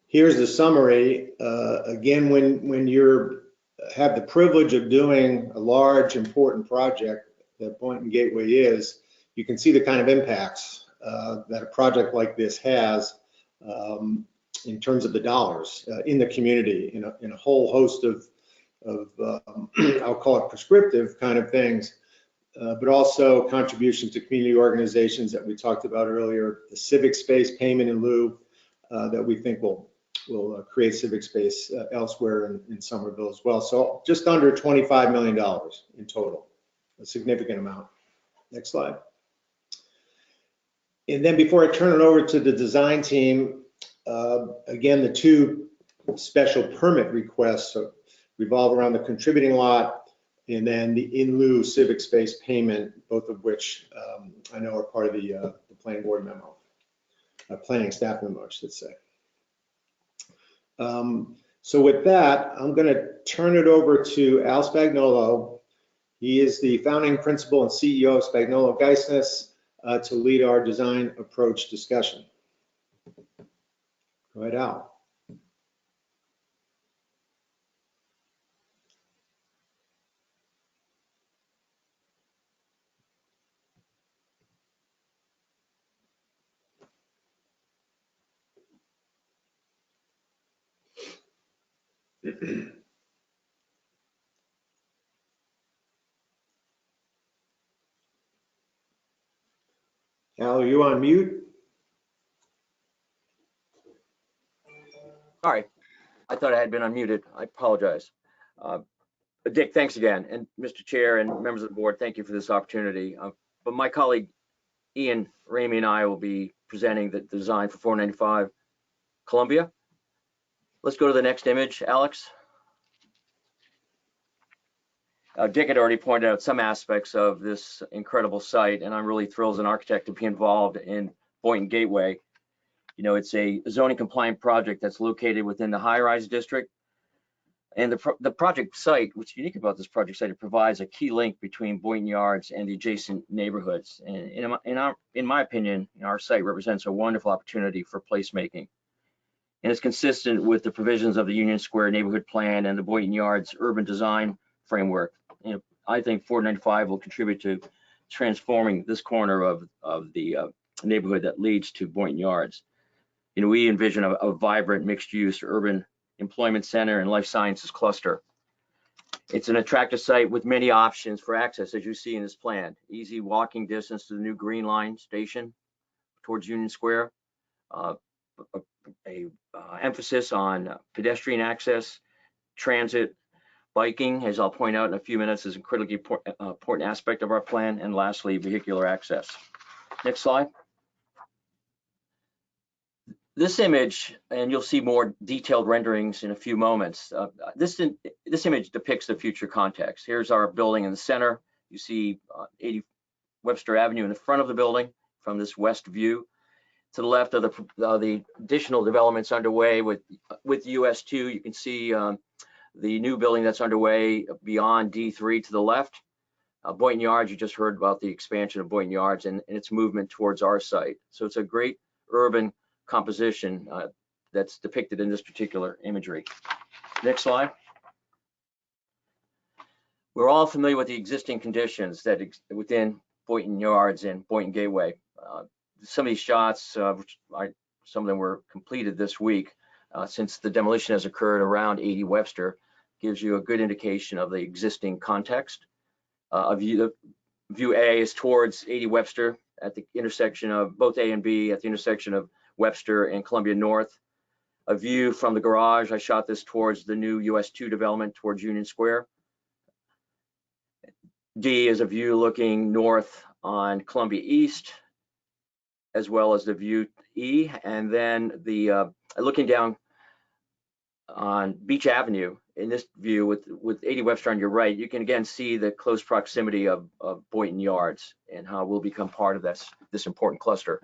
Here's the summary. Again, when you have the privilege of doing a large, important project that Boynton Gateway is, you can see the kind of impacts that a project like this has in terms of the dollars in the community, in a whole host of I'll call it prescriptive kind of things, but also contributions to community organizations that we talked about earlier, the civic space payment in lieu that we think will create civic space elsewhere in Somerville as well. So just under $25 million in total, a significant amount. Next slide. And then before I turn it over to the design team, again, the 2 special permit requests revolve around the contributing lot and then the in lieu civic space payment, both of which I know are part of the planning board memo, planning staff memo, I should say. So with that, I'm going to turn it over to Al Spagnolo. He is the founding principal and CEO of Spagnolo Geisness to lead our design approach discussion. Go ahead, Al. Al, are you on mute? Sorry, I thought I had been unmuted. I apologize. Dick, thanks again. And Mr. Chair and members of the board, thank you for this opportunity. But my colleague, Ian Ramey, and I will be presenting the design for 495 Columbia. Let's go to the next image, Alex. Dick had already pointed out some aspects of this incredible site, and I'm really thrilled as an architect to be involved in Boynton Gateway. You know, it's a zoning compliant project that's located within the high-rise district. And the project site, what's unique about this project site, it provides a key link between Boynton Yards and the adjacent neighborhoods. And in my opinion, our site represents a wonderful opportunity for placemaking. And it's consistent with the provisions of the Union Square neighborhood plan and the Boynton Yards urban design framework. You know, I think 495 will contribute to transforming this corner of the neighborhood that leads to Boynton Yards. You know, we envision a vibrant mixed-use urban employment center and life sciences cluster. It's an attractive site with many options for access, as you see in this plan. Easy walking distance to the new Green Line station towards Union Square. Emphasis on pedestrian access, transit, biking, as I'll point out in a few minutes, is a critically important aspect of our plan. And lastly, vehicular access. Next slide. This image, and you'll see more detailed renderings in a few moments. This image depicts the future context. Here's our building in the center. You see 80 Webster Avenue in the front of the building from this west view. To the left of the additional developments underway with US 2, you can see the new building that's underway beyond D3 to the left. Boynton Yards, you just heard about the expansion of Boynton Yards and its movement towards our site. So it's a great urban composition that's depicted in this particular imagery. Next slide. We're all familiar with the existing conditions that within Boynton Yards and Boynton Gateway. Some of these shots, some of them were completed this week, since the demolition has occurred around 80 Webster, gives you a good indication of the existing context. View A is towards 80 Webster at the intersection of both A and B at the intersection of Webster and Columbia North. A view from the garage, I shot this towards the new US 2 development towards Union Square. D is a view looking north on Columbia East, as well as the view E, and then the looking down on Beach Avenue in this view with 80 Webster on your right, you can again see the close proximity of Boynton Yards and how we'll become part of this important cluster.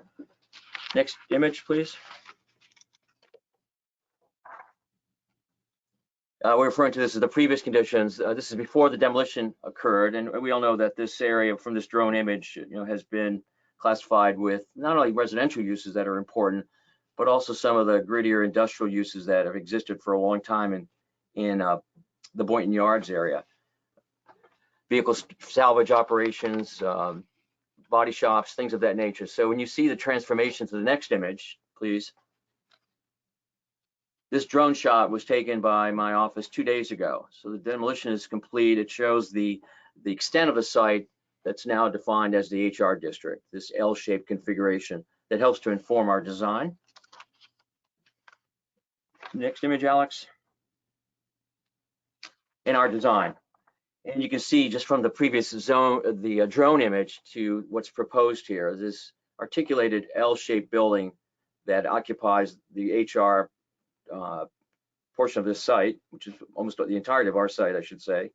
Next image, please. We're referring to this as the previous conditions. This is before the demolition occurred, and we all know that this area from this drone image, has been classified with not only residential uses that are important, but also some of the grittier industrial uses that have existed for a long time in the Boynton Yards area. Vehicle salvage operations, body shops, things of that nature. So when you see the transformation to the next image, please. This drone shot was taken by my office 2 days ago. So the demolition is complete. It shows the extent of the site that's now defined as the HR district, this L-shaped configuration that helps to inform our design. Next image, Alex. In our design. And you can see just from the previous drone image to what's proposed here, this articulated L-shaped building that occupies the HR portion of this site, which is almost the entirety of our site, I should say.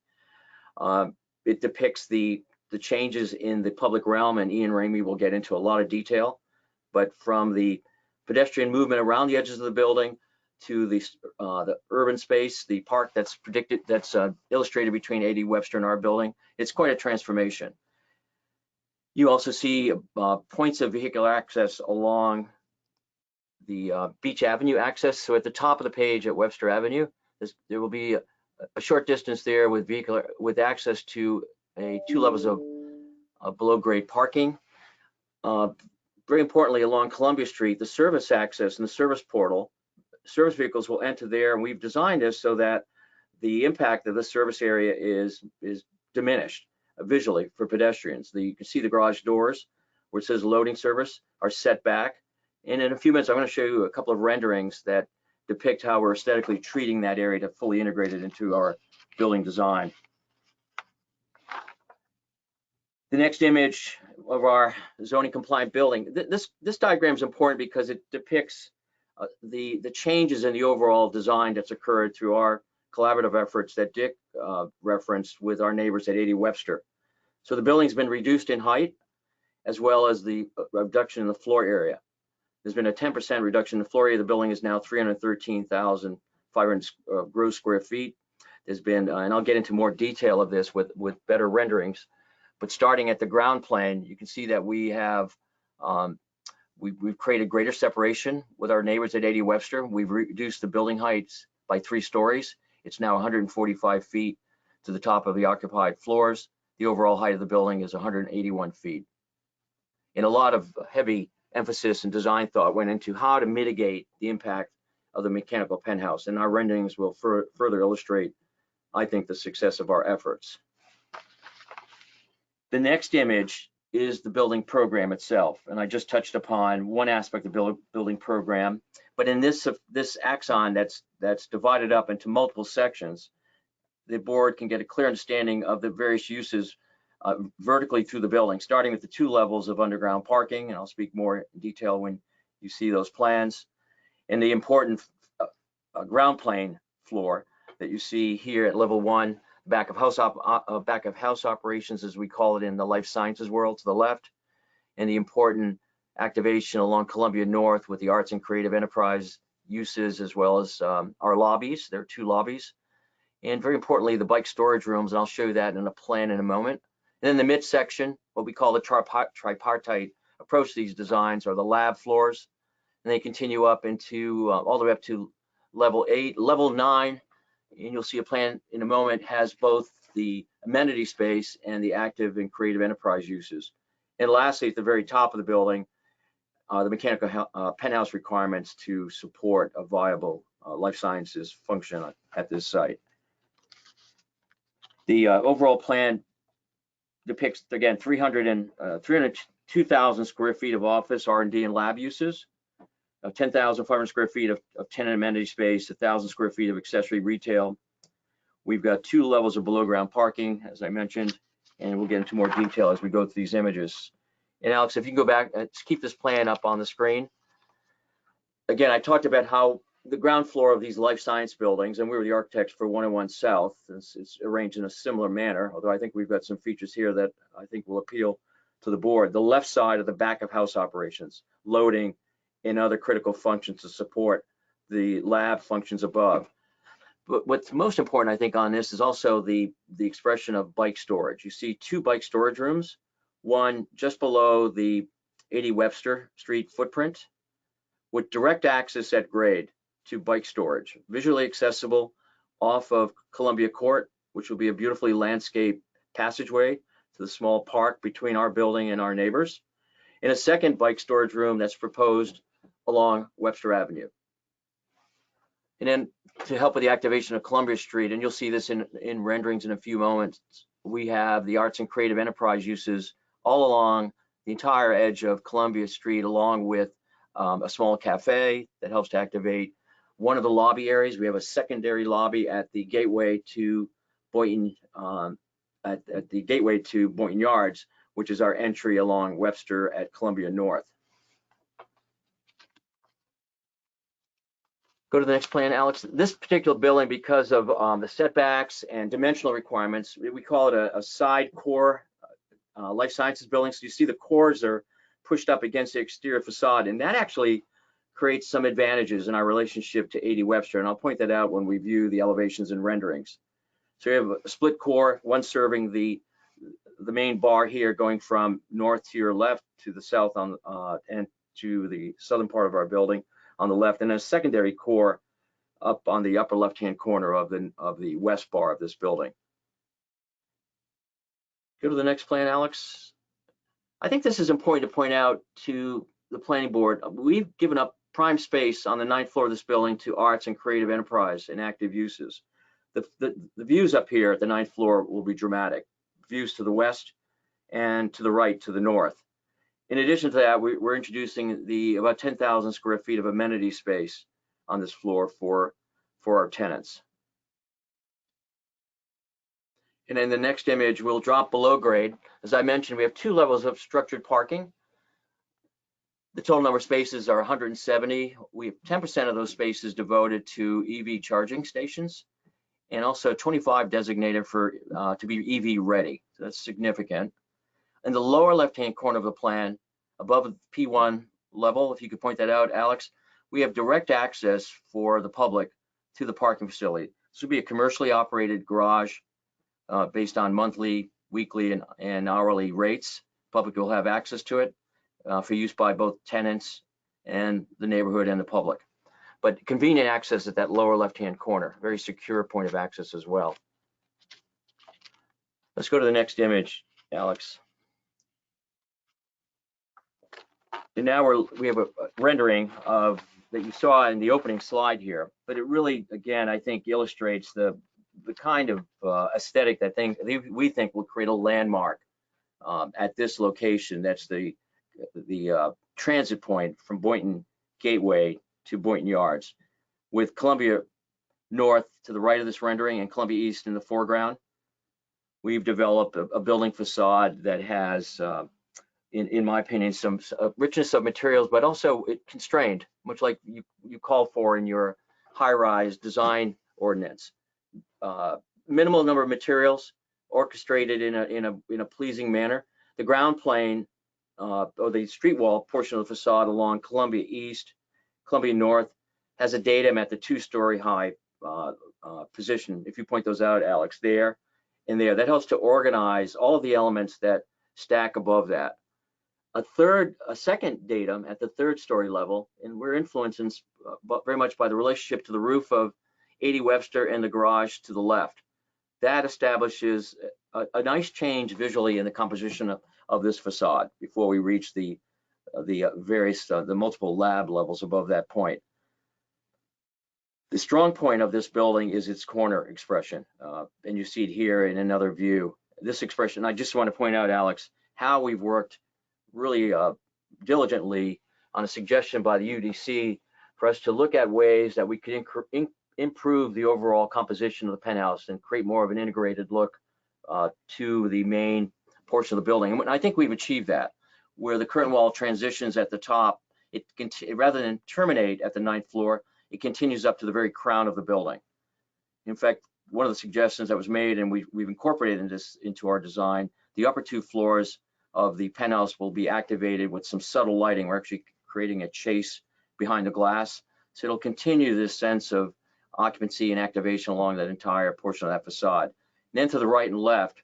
It depicts the changes in the public realm, and Ian Ramey will get into a lot of detail, but from the pedestrian movement around the edges of the building to the urban space, the park that's illustrated between 80 Webster and our building, it's quite a transformation. You also see points of vehicular access along the Beach Avenue access. So at the top of the page at Webster Avenue, there will be a short distance there with access to 2 levels of below grade parking. Very importantly, along Columbia Street, the service access and the service portal, service vehicles will enter there, and we've designed this so that the impact of the service area is diminished visually for pedestrians. You can see the garage doors where it says loading service are set back. And in a few minutes, I'm going to show you a couple of renderings that depict how we're aesthetically treating that area to fully integrate it into our building design. The next image of our zoning compliant building. This diagram is important because it depicts the changes in the overall design that's occurred through our collaborative efforts that Dick referenced with our neighbors at 80 Webster. So the building's been reduced in height, as well as the reduction in the floor area. There's been a 10% reduction in the floor area. The building is now 313,500 gross square feet. There's been, and I'll get into more detail of this with better renderings, but starting at the ground plane, you can see that we have, we've created greater separation with our neighbors at 80 Webster. We've reduced the building heights by 3 stories. It's now 145 feet to the top of the occupied floors. The overall height of the building is 181 feet. And a lot of heavy emphasis and design thought went into how to mitigate the impact of the mechanical penthouse. And our renderings will further illustrate, I think, the success of our efforts. The next image is the building program itself. And I just touched upon one aspect of the building program, but in this axon that's divided up into multiple sections, the board can get a clear understanding of the various uses vertically through the building, starting with the 2 levels of underground parking, and I'll speak more in detail when you see those plans, and the important ground plane floor that you see here at level 1, back of house operations, as we call it in the life sciences world, to the left, and the important activation along Columbia North with the arts and creative enterprise uses, as well as our lobbies. There are 2 lobbies, and very importantly, the bike storage rooms, and I'll show you that in a plan in a moment. And then the midsection, what we call the tripartite approach to these designs, are the lab floors, and they continue up into all the way up to level 8. Level 9, and you'll see a plan in a moment, has both the amenity space and the active and creative enterprise uses. And lastly, at the very top of the building, the mechanical penthouse requirements to support a viable life sciences function at this site. The overall plan depicts, again, 302,000 square feet of office, R&D, and lab uses, 10,500 square feet of tenant amenity space, 1,000 square feet of accessory retail. We've got 2 levels of below ground parking, as I mentioned, and we'll get into more detail as we go through these images. And Alex, if you can go back, let's keep this plan up on the screen. Again, I talked about how the ground floor of these life science buildings, and we were the architects for 101 South, it's arranged in a similar manner, although I think we've got some features here that I think will appeal to the board. The left side of the back of house operations, loading and other critical functions to support the lab functions above. But what's most important, I think, on this is also the expression of bike storage. You see 2 bike storage rooms, one just below the 80 Webster Street footprint, with direct access at grade to bike storage, visually accessible off of Columbia Court, which will be a beautifully landscaped passageway to the small park between our building and our neighbors, and a second bike storage room that's proposed along Webster Avenue. And then to help with the activation of Columbia Street, and you'll see this in renderings in a few moments, we have the arts and creative enterprise uses all along the entire edge of Columbia Street, along with a small cafe that helps to activate one of the lobby areas. We have a secondary lobby at the gateway to Boynton, at the gateway to Boynton Yards, which is our entry along Webster at Columbia North. Go to the next plan, Alex. This particular building, because of the setbacks and dimensional requirements, we call it a side core life sciences building. So you see the cores are pushed up against the exterior facade, and that actually creates some advantages in our relationship to 80 Webster, and I'll point that out when we view the elevations and renderings. So you have a split core, one serving the main bar here, going from north to your left to the south on and to the southern part of our building on the left, and a secondary core up on the upper left-hand corner of the west bar of this building. Go to the next plan, Alex. I think this is important to point out to the planning board. We've given up prime space on the 9th floor of this building to arts and creative enterprise and active uses. The views up here at the 9th floor will be dramatic. Views to the west and to the right, to the north. In addition to that, we're introducing the about 10,000 square feet of amenity space on this floor for our tenants. And in the next image, we'll drop below grade. As I mentioned, we have 2 levels of structured parking. The total number of spaces are 170. We have 10% of those spaces devoted to EV charging stations. and also 25 designated for to be EV ready. So that's significant. In the lower left-hand corner of the plan, above the P1 level, if you could point that out, Alex, we have direct access for the public to the parking facility. This would be a commercially operated garage based on monthly, weekly, and hourly rates. Public will have access to it for use by both tenants and the neighborhood and the public. But convenient access at that lower left-hand corner, very secure point of access as well. Let's go to the next image, Alex. And now we have a rendering of that you saw in the opening slide here, but it really, again, I think illustrates the kind of aesthetic that we think will create a landmark at this location. That's the transit point from Boynton Gateway to Boynton Yards, with Columbia North to the right of this rendering and Columbia East in the foreground. We've developed a building facade that has, in my opinion, some richness of materials, but also constrained, much like you call for in your high-rise design ordinance. Minimal number of materials orchestrated in a pleasing manner. The ground plane or the street wall portion of the facade along Columbia East, Columbia North has a datum at the 2-story high position. If you point those out, Alex, there and there, that helps to organize all of the elements that stack above that. A second datum at the 3rd-story level, and we're influenced very much by the relationship to the roof of 80 Webster and the garage to the left. That establishes a nice change visually in the composition of this facade before we reach the multiple lab levels above that point. The strong point of this building is its corner expression, and you see it here in another view. This expression, I just want to point out, Alex, how we've worked really diligently on a suggestion by the UDC for us to look at ways that we could improve the overall composition of the penthouse and create more of an integrated look to the main portion of the building. And I think we've achieved that, where the curtain wall transitions at the top, rather than terminate at the 9th floor, it continues up to the very crown of the building. In fact, one of the suggestions that was made, and we've incorporated this into our design, the upper 2 floors of the penthouse will be activated with some subtle lighting. We're actually creating a chase behind the glass. So it'll continue this sense of occupancy and activation along that entire portion of that facade. And then to the right and left,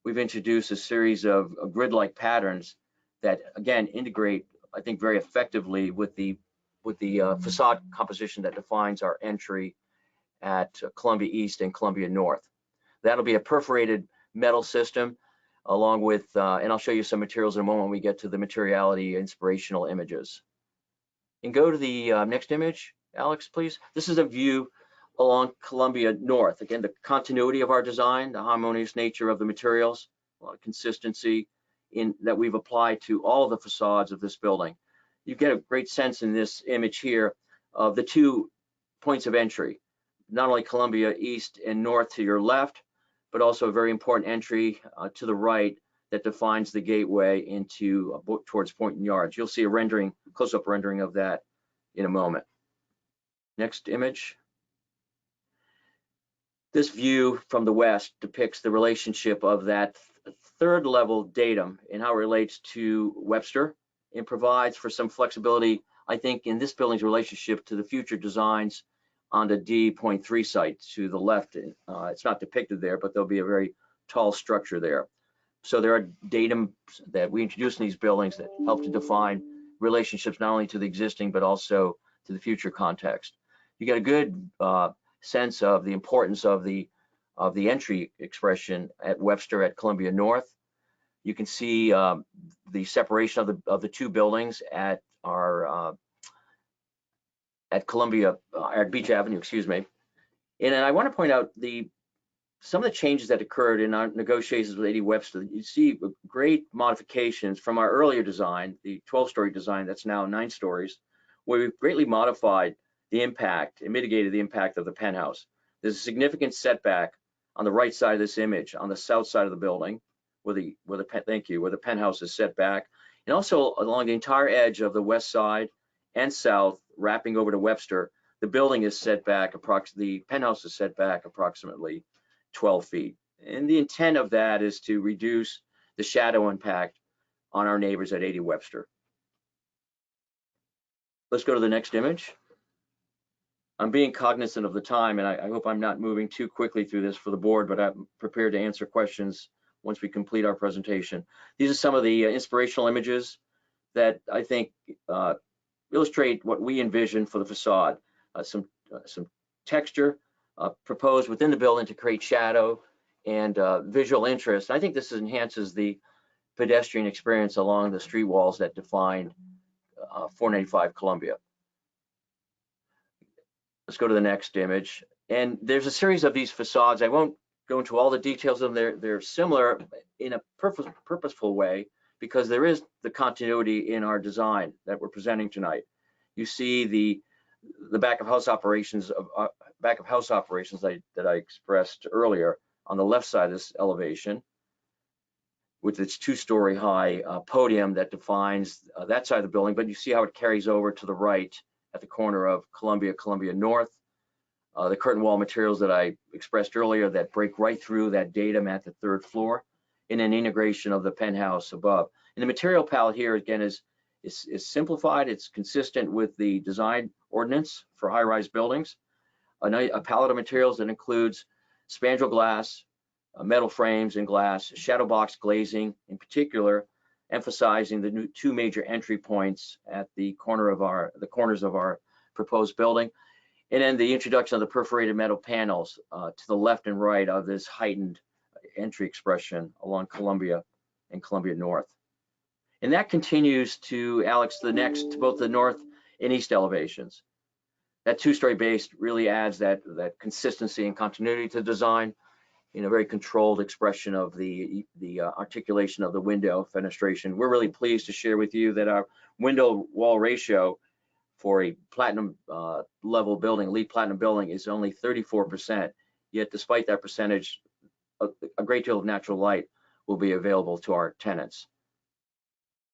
we've introduced a series of grid-like patterns that, again, integrate, I think, very effectively with the facade composition that defines our entry at Columbia East and Columbia North. That'll be a perforated metal system, along with, and I'll show you some materials in a moment when we get to the materiality inspirational images. And go to the next image, Alex, please. This is a view along Columbia North. Again, the continuity of our design, the harmonious nature of the materials, a lot of consistency that we've applied to all of the facades of this building. You get a great sense in this image here of the 2 points of entry, not only Columbia East and North to your left, but also a very important entry to the right that defines the gateway into towards Boynton Yards. You'll see a rendering, close-up rendering of that in a moment. Next image. This view from the west depicts the relationship of that 3rd level datum and how it relates to Webster, and provides for some flexibility, I think, in this building's relationship to the future designs on the D.3 site to the left. It's not depicted there, but there'll be a very tall structure there. So there are datum that we introduce in these buildings that help to define relationships not only to the existing, but also to the future context. You get a good sense of the importance of the entry expression at Webster at Columbia North. You can see the separation of the 2 buildings at our at Beach Avenue, excuse me. And I want to point out some of the changes that occurred in our negotiations with 80 Webster. You see great modifications from our earlier design, the 12-story design that's now 9 stories, where we've greatly modified the impact and mitigated the impact of the penthouse. There's a significant setback on the right side of this image, on the south side of the building, where the penthouse is set back, and also along the entire edge of the west side and south, wrapping over to Webster. the building is set back the penthouse is set back approximately 12 feet. And the intent of that is to reduce the shadow impact on our neighbors at 80 Webster. Let's go to the next image. I'm being cognizant of the time, and I hope I'm not moving too quickly through this for the board, but I'm prepared to answer questions once we complete our presentation. These are some of the inspirational images that I think illustrate what we envision for the facade. Some texture proposed within the building to create shadow and visual interest. I think this enhances the pedestrian experience along the street walls that define 495 Columbia. Let's go to the next image. And there's a series of these facades. I won't go into all the details of them. They're similar in a purposeful way because there is the continuity in our design that we're presenting tonight. You see the back of house operations that I expressed earlier on the left side of this elevation, with its 2-story high podium that defines that side of the building. But you see how it carries over to the right at the corner of Columbia North. The curtain wall materials that I expressed earlier that break right through that datum at the 3rd floor, in an integration of the penthouse above. And the material palette here again is simplified. It's consistent with the design ordinance for high-rise buildings. A palette of materials that includes spandrel glass, metal frames and glass, shadow box glazing, in particular, emphasizing the 2 major entry points at the corners of our proposed building. And then the introduction of the perforated metal panels to the left and right of this heightened entry expression along Columbia and Columbia North. And that continues to, Alex, both the north and east elevations. That 2-story base really adds that consistency and continuity to the design in a very controlled expression of the articulation of the window fenestration. We're really pleased to share with you that our window wall ratio for a platinum level building, LEED platinum building, is only 34%. Yet despite that percentage, a great deal of natural light will be available to our tenants.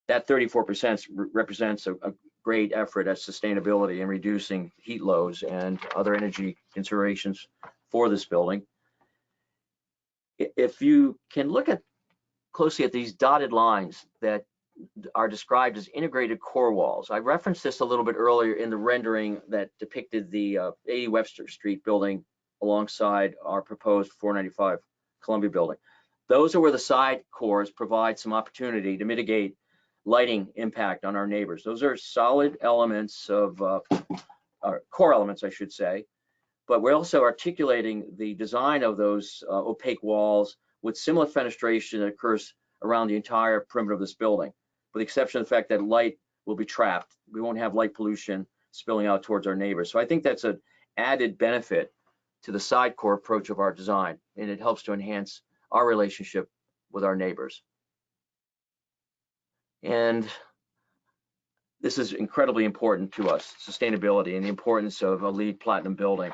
That 34% represents a great effort at sustainability and reducing heat loads and other energy considerations for this building. If you can look closely at these dotted lines that are described as integrated core walls. I referenced this a little bit earlier in the rendering that depicted the 80 Webster Street building alongside our proposed 495 Columbia building. Those are where the side cores provide some opportunity to mitigate lighting impact on our neighbors. Those are solid elements of core elements, I should say, but we're also articulating the design of those opaque walls with similar fenestration that occurs around the entire perimeter of this building, with the exception of the fact that light will be trapped. We won't have light pollution spilling out towards our neighbors. So I think that's an added benefit to the side core approach of our design, and it helps to enhance our relationship with our neighbors. And this is incredibly important to us, sustainability and the importance of a LEED platinum building.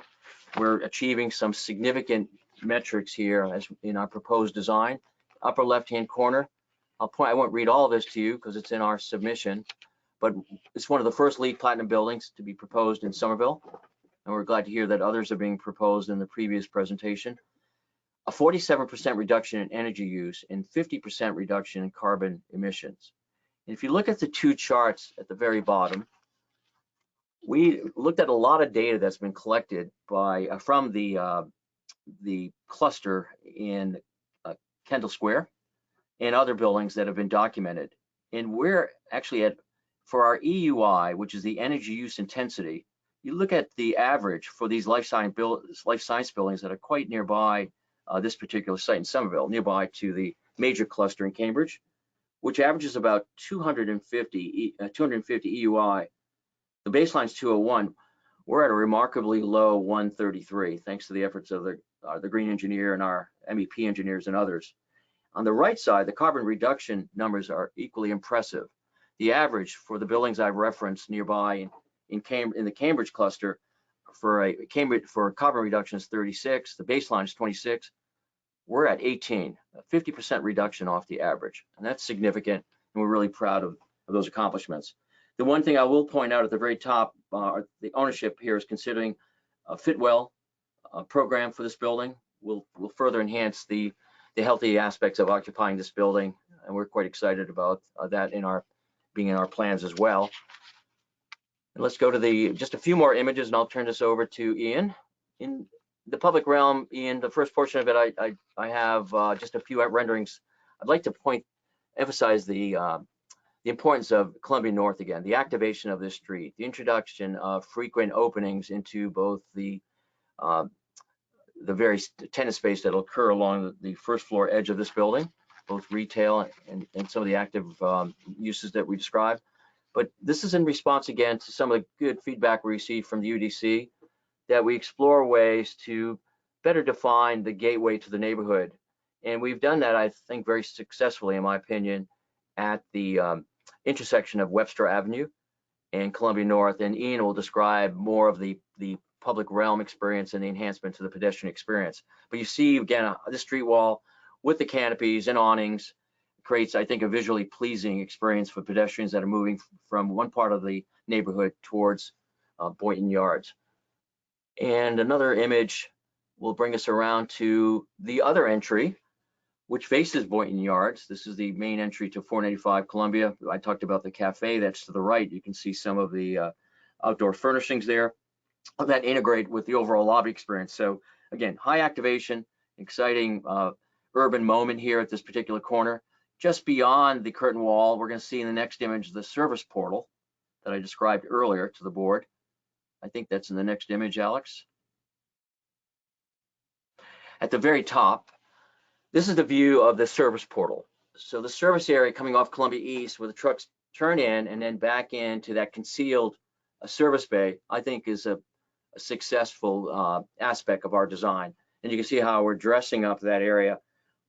We're achieving some significant metrics here as in our proposed design. Upper left-hand corner, I won't read all of this to you because it's in our submission, but it's one of the first LEED platinum buildings to be proposed in Somerville. And we're glad to hear that others are being proposed in the previous presentation. A 47% reduction in energy use and 50% reduction in carbon emissions. And if you look at the 2 charts at the very bottom, we looked at a lot of data that's been collected from the cluster in Kendall Square and other buildings that have been documented. And we're actually for our EUI, which is the energy use intensity, you look at the average for these life science buildings that are quite nearby this particular site in Somerville, nearby to the major cluster in Cambridge, which averages about 250 EUI. The baseline is 201. We're at a remarkably low 133, thanks to the efforts of the green engineer and our MEP engineers and others. On the right side, the carbon reduction numbers are equally impressive. The average for the buildings I've referenced nearby in the Cambridge cluster for carbon reduction is 36. The baseline is 26. We're at 18, a 50% reduction off the average, and that's significant. And we're really proud of those accomplishments. The one thing I will point out at the very top, the ownership here is considering a Fitwell program for this building. Will further enhance the healthy aspects of occupying this building, and we're quite excited about that being in our plans as well. And let's go to just a few more images, and I'll turn this over to Ian. In the public realm, Ian, the first portion of it, I have just a few renderings. I'd like to emphasize the importance of Columbia North again, the activation of this street, the introduction of frequent openings into both the various tenant space that'll occur along the first floor edge of this building, both retail and some of the active uses that we described. But this is in response again to some of the good feedback we received from the UDC, that we explore ways to better define the gateway to the neighborhood. And we've done that, I think, very successfully, in my opinion, at the intersection of Webster Avenue and Columbia North. And Ian will describe more of the public realm experience and the enhancement to the pedestrian experience. But you see, again, the street wall with the canopies and awnings creates, I think, a visually pleasing experience for pedestrians that are moving from one part of the neighborhood towards Boynton Yards. And another image will bring us around to the other entry, which faces Boynton Yards. This is the main entry to 495 Columbia. I talked about the cafe that's to the right. You can see some of the outdoor furnishings there that integrate with the overall lobby experience. So again, high activation, exciting urban moment here at this particular corner. Just beyond the curtain wall, we're going to see in the next image the service portal that I described earlier to the board. I think that's in the next image, Alex. At the very top, this is the view of the service portal. So the service area coming off Columbia East, where the trucks turn in and then back into that concealed service bay, I think is a successful aspect of our design. And you can see how we're dressing up that area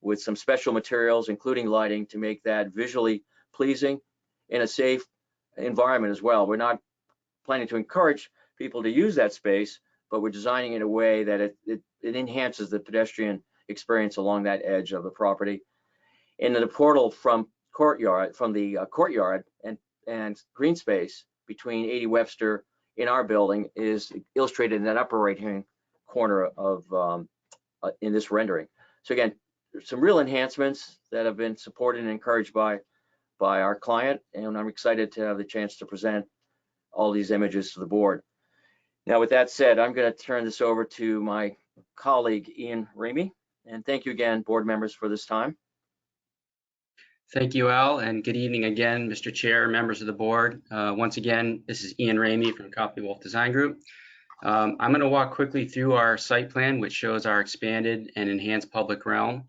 with some special materials, including lighting, to make that visually pleasing in a safe environment as well. We're not planning to encourage people to use that space, but we're designing it in a way that it enhances the pedestrian experience along that edge of the property. And the portal from the courtyard and green space between 80 Webster in our building is illustrated in that upper right-hand corner of in this rendering. So again, some real enhancements that have been supported and encouraged by our client, and I'm excited to have the chance to present all these images to the board. Now, with that said, I'm going to turn this over to my colleague, Ian Ramey, and thank you again, board members, for this time. Thank you, Al, and good evening again, Mr. Chair, members of the board. Once again, this is Ian Ramey from Copley Wolf Design Group. I'm going to walk quickly through our site plan, which shows our expanded and enhanced public realm.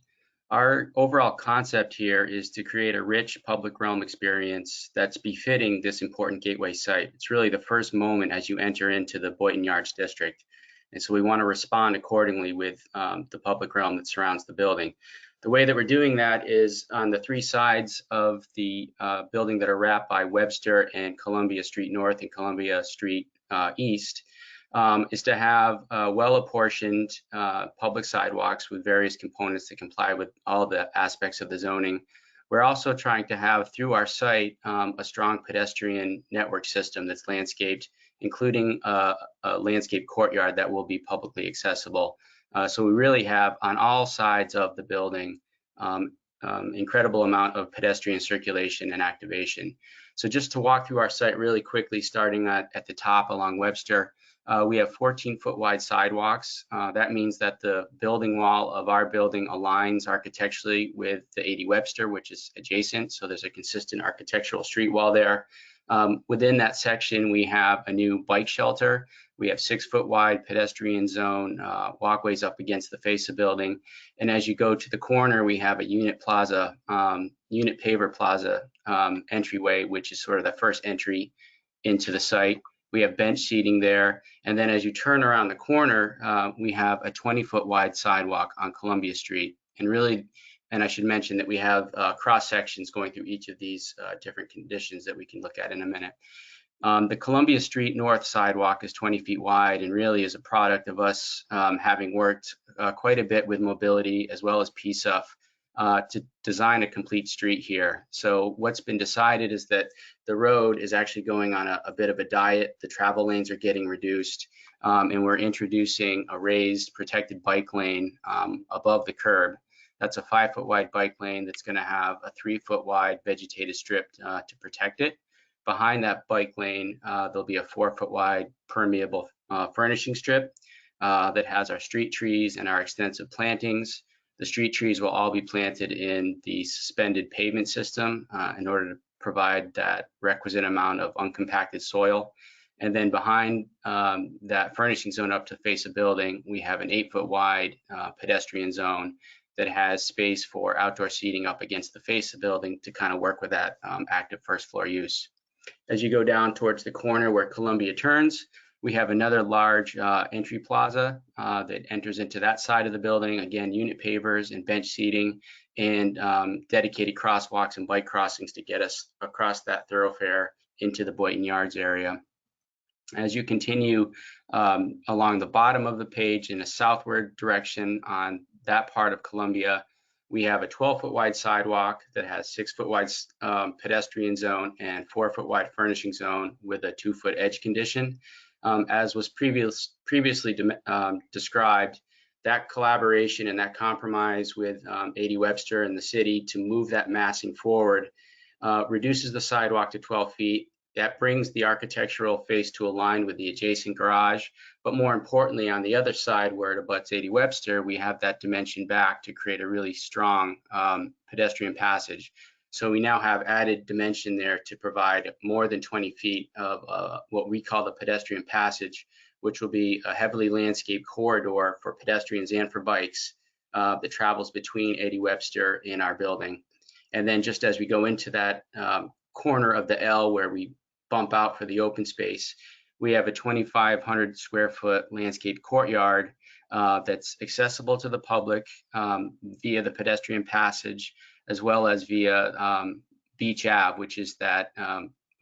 Our overall concept here is to create a rich public realm experience that's befitting this important gateway site. It's really the first moment as you enter into the Boynton Yards district. And so we want to respond accordingly with the public realm that surrounds the building. The way that we're doing that is on the three sides of the building that are wrapped by Webster and Columbia Street North and Columbia Street East, is to have well-apportioned public sidewalks with various components that comply with all the aspects of the zoning. We're also trying to have through our site a strong pedestrian network system that's landscaped, including a landscape courtyard that will be publicly accessible. So we really have on all sides of the building incredible amount of pedestrian circulation and activation. So just to walk through our site really quickly, starting at the top along Webster, we have 14-foot wide sidewalks. That means that the building wall of our building aligns architecturally with the 80 Webster, which is adjacent. So there's a consistent architectural street wall there. Within that section, we have a new bike shelter. We have 6-foot wide pedestrian zone walkways up against the face of the building. And as you go to the corner, we have a unit plaza, unit paver plaza entryway, which is sort of the first entry into the site. We have bench seating there. And then as you turn around the corner, we have a 20-foot wide sidewalk on Columbia Street. And really, and I should mention that we have cross sections going through each of these different conditions that we can look at in a minute. The Columbia Street North sidewalk is 20 feet wide and really is a product of us having worked quite a bit with mobility as well as PSUF to design a complete street here. So what's been decided is that the road is actually going on a bit of a diet. The travel lanes are getting reduced, and we're introducing a raised protected bike lane above the curb. That's a 5-foot wide bike lane that's going to have a 3-foot wide vegetated strip to protect it. Behind that bike lane, there'll be a 4-foot wide permeable furnishing strip that has our street trees and our extensive plantings. The street trees will all be planted in the suspended pavement system in order to provide that requisite amount of uncompacted soil. And then behind that furnishing zone up to the face of building, we have an 8-foot wide pedestrian zone that has space for outdoor seating up against the face of the building to kind of work with that active first floor use. As you go down towards the corner where Columbia turns, we have another large entry plaza that enters into that side of the building. Again, unit pavers and bench seating and dedicated crosswalks and bike crossings to get us across that thoroughfare into the Boynton Yards area. As you continue along the bottom of the page in a southward direction on that part of Columbia, we have a 12-foot wide sidewalk that has 6-foot wide pedestrian zone and 4-foot wide furnishing zone with a 2-foot edge condition. As was previously described, that collaboration and that compromise with A.D. Webster and the city to move that massing forward reduces the sidewalk to 12 feet. That brings the architectural face to align with the adjacent garage. But more importantly, on the other side where it abuts A.D. Webster, we have that dimension back to create a really strong pedestrian passage. So we now have added dimension there to provide more than 20 feet of what we call the pedestrian passage, which will be a heavily landscaped corridor for pedestrians and for bikes that travels between A.D. Webster and our building. And then just as we go into that corner of the L where we bump out for the open space, we have a 2,500 square foot landscape courtyard that's accessible to the public via the pedestrian passage, as well as via Beach Ave, which is that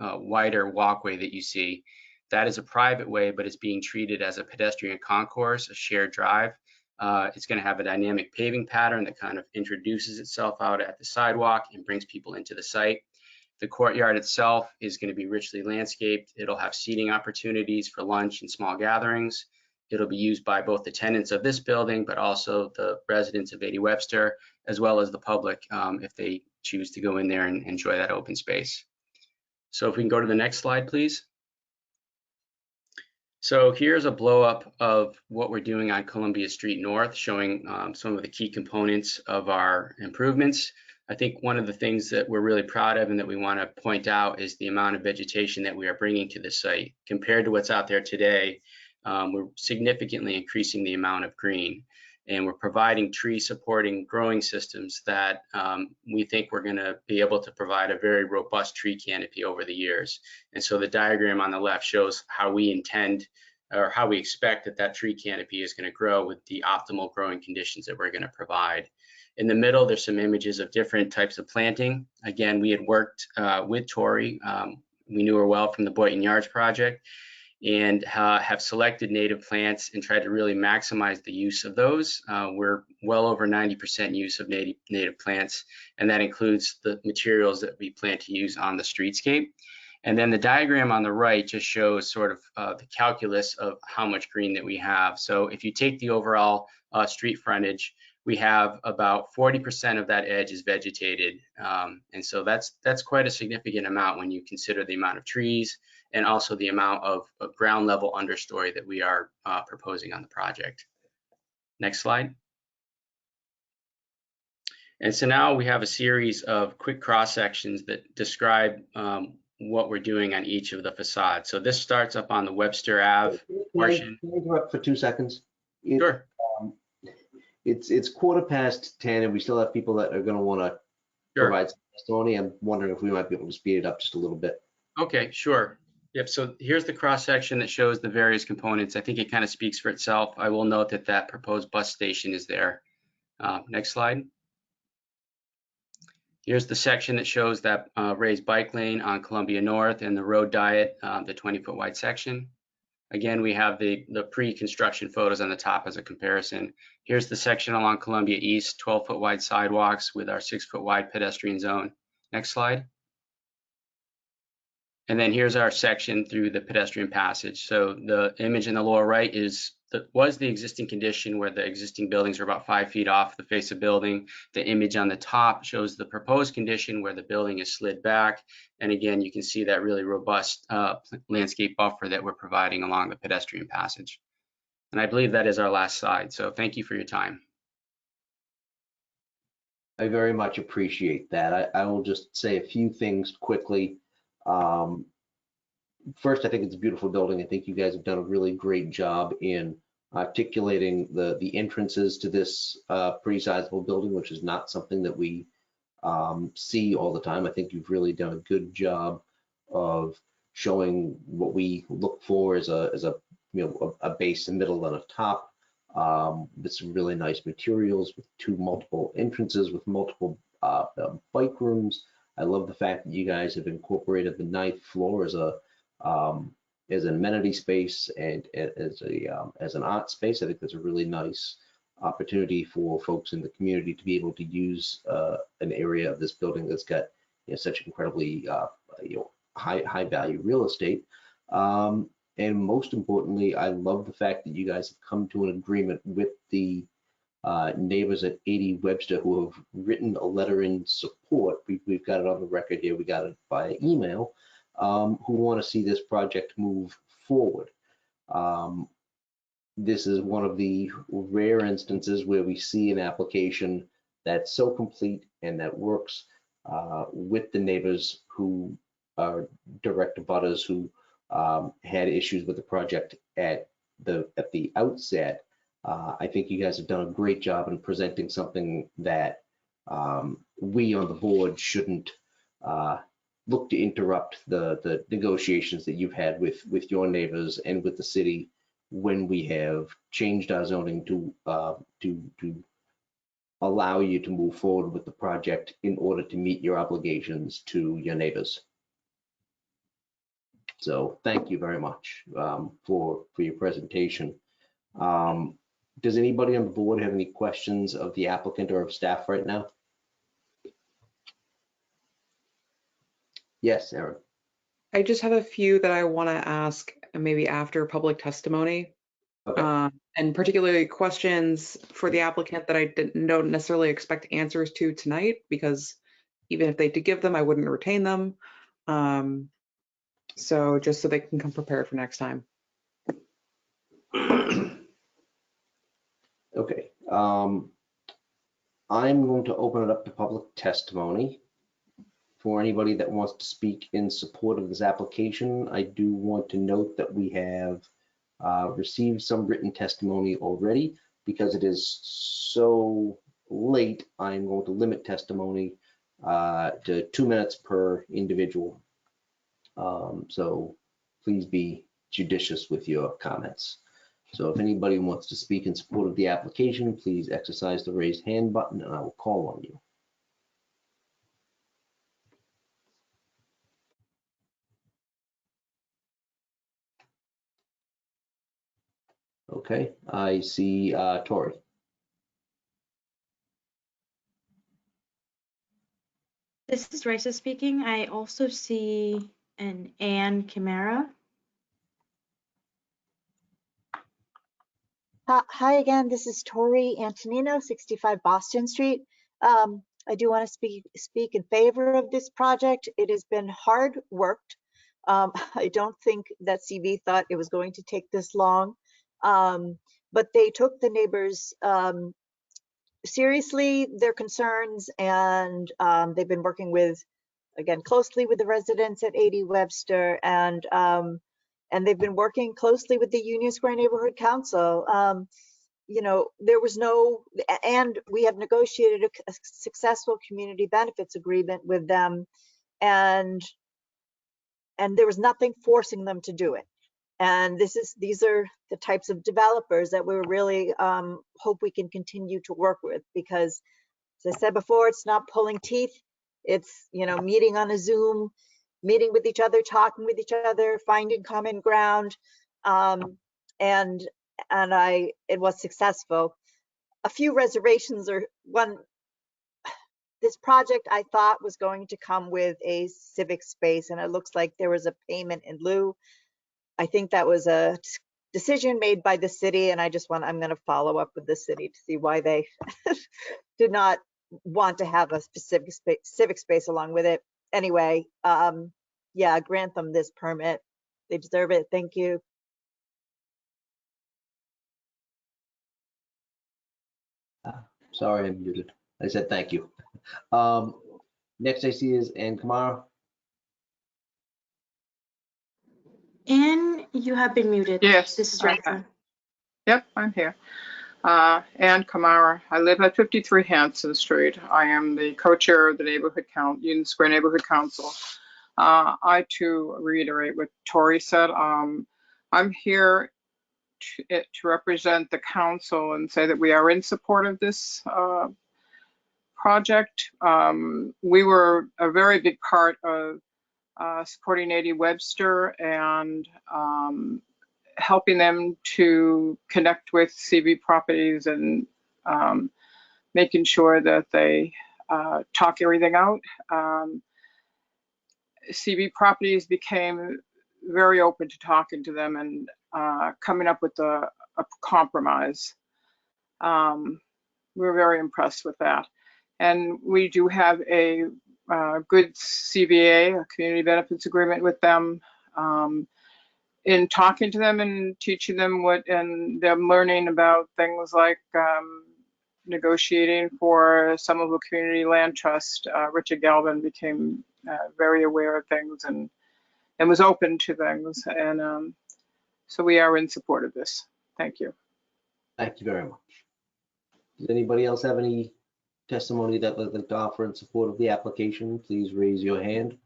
wider walkway that you see. That is a private way, but it's being treated as a pedestrian concourse, a shared drive. It's going to have a dynamic paving pattern that kind of introduces itself out at the sidewalk and brings people into the site. The courtyard itself is going to be richly landscaped. It'll have seating opportunities for lunch and small gatherings. It'll be used by both the tenants of this building, but also the residents of A.D. Webster, as well as the public if they choose to go in there and enjoy that open space. So if we can go to the next slide, please. So here's a blow up of what we're doing on Columbia Street North, showing some of the key components of our improvements. I think one of the things that we're really proud of and that we want to point out is the amount of vegetation that we are bringing to the site. Compared to what's out there today, we're significantly increasing the amount of green, and we're providing tree supporting growing systems that we think we're going to be able to provide a very robust tree canopy over the years. And so the diagram on the left shows how we intend or how we expect that tree canopy is going to grow with the optimal growing conditions that we're going to provide. In the middle, there's some images of different types of planting. Again, we had worked with Tori. We knew her well from the Boynton Yards project, and have selected native plants and tried to really maximize the use of those. We're well over 90% use of native plants, and that includes the materials that we plan to use on the streetscape. And then the diagram on the right just shows sort of the calculus of how much green that we have. So if you take the overall street frontage, we have about 40% of that edge is vegetated. And so that's quite a significant amount when you consider the amount of trees and also the amount of ground level understory that we are proposing on the project. Next slide. And so now we have a series of quick cross sections that describe what we're doing on each of the facades. So this starts up on the Webster Ave portion. Can I interrupt for 2 seconds? Sure. It's 10:15 and we still have people that are going to want to provide some testimony. I'm wondering if we might be able to speed it up just a little bit. Okay, sure. Yep, so here's the cross section that shows the various components. I think it kind of speaks for itself. I will note that proposed bus station is there. Next slide. Here's the section that shows that raised bike lane on Columbia North and the road diet, the 20-foot wide section. Again, we have the pre-construction photos on the top as a comparison. Here's the section along Columbia East, 12-foot wide sidewalks with our 6-foot wide pedestrian zone. Next slide. And then here's our section through the pedestrian passage. So the image in the lower right was the existing condition where the existing buildings are about 5 feet off the face of building. The image on the top shows the proposed condition where the building is slid back. And again, you can see that really robust landscape buffer that we're providing along the pedestrian passage. And I believe that is our last slide. So thank you for your time. I very much appreciate that. I will just say a few things quickly. First, I think it's a beautiful building. I think you guys have done a really great job in articulating the entrances to this pretty sizable building, which is not something that we see all the time. I think you've really done a good job of showing what we look for as a base, a middle, and a top. With some really nice materials, with multiple entrances, with multiple bike rooms. I love the fact that you guys have incorporated the 9th floor as an amenity space and as an art space. I think that's a really nice opportunity for folks in the community to be able to use an area of this building that's got such incredibly high value real estate. And most importantly, I love the fact that you guys have come to an agreement with the neighbors at 80 Webster who have written a letter in support. We've got it on the record here. We got it by email. Who want to see this project move forward. This is one of the rare instances where we see an application that's so complete and that works with the neighbors who are direct abutters who had issues with the project at the outset. I think you guys have done a great job in presenting something that we on the board shouldn't look to interrupt the negotiations that you've had with your neighbors and with the city when we have changed our zoning to allow you to move forward with the project in order to meet your obligations to your neighbors. So thank you very much for your presentation. Does anybody on the board have any questions of the applicant or of staff right now? Yes, Aaron. I just have a few that I want to ask maybe after public testimony. Okay. And particularly questions for the applicant that I don't necessarily expect answers to tonight, because even if they did give them, I wouldn't retain them. So just so they can come prepared for next time. Okay. I'm going to open it up to public testimony. For anybody that wants to speak in support of this application, I do want to note that we have received some written testimony already. Because it is so late, I'm going to limit testimony to 2 minutes per individual. So please be judicious with your comments. So if anybody wants to speak in support of the application, please exercise the raised hand button and I will call on you. Okay, I see Tori. This is Raisa speaking. I also see an Ann Chimera. Hi again, this is Tori Antonino, 65 Boston Street. I do want to speak in favor of this project. It has been hard worked. I don't think that CV thought it was going to take this long, but they took the neighbors seriously, their concerns, and they've been working closely with the residents at 80 Webster, and they've been working closely with the Union Square Neighborhood Council. There was and we have negotiated a successful community benefits agreement with them, and there was nothing forcing them to do it. And these are the types of developers that we really hope we can continue to work with, because as I said before, it's not pulling teeth. It's, meeting on a Zoom, meeting with each other, talking with each other, finding common ground. And it was successful. A few reservations or this project I thought was going to come with a civic space, and it looks like there was a payment in lieu. I think that was a decision made by the city, and I'm going to follow up with the city to see why they did not want to have a specific civic space along with it. Anyway, yeah, grant them this permit. They deserve it. Thank you. Sorry, I'm muted. I said thank you. Next I see is Ann Kamara. Anne, you have been muted. Yes. This is Okay. Rachel. Yep, I'm here. Ann Kamara. I live at 53 Hanson Street. I am the co-chair of the Union Square Neighborhood Council. I too reiterate what Tori said. I'm here to represent the council and say that we are in support of this project. We were a very big part of supporting A.D. Webster and helping them to connect with CV properties and making sure that they talk everything out. CV properties became very open to talking to them and coming up with a compromise. We're very impressed with that. And we do have a good CBA, a community benefits agreement with them. In talking to them and teaching them and them learning about things like negotiating for Somerville Community Land Trust, Richard Galvin became very aware of things and was open to things. And so we are in support of this. Thank you. Thank you very much. Does anybody else have any testimony that they'd like to offer in support of the application? Please raise your hand.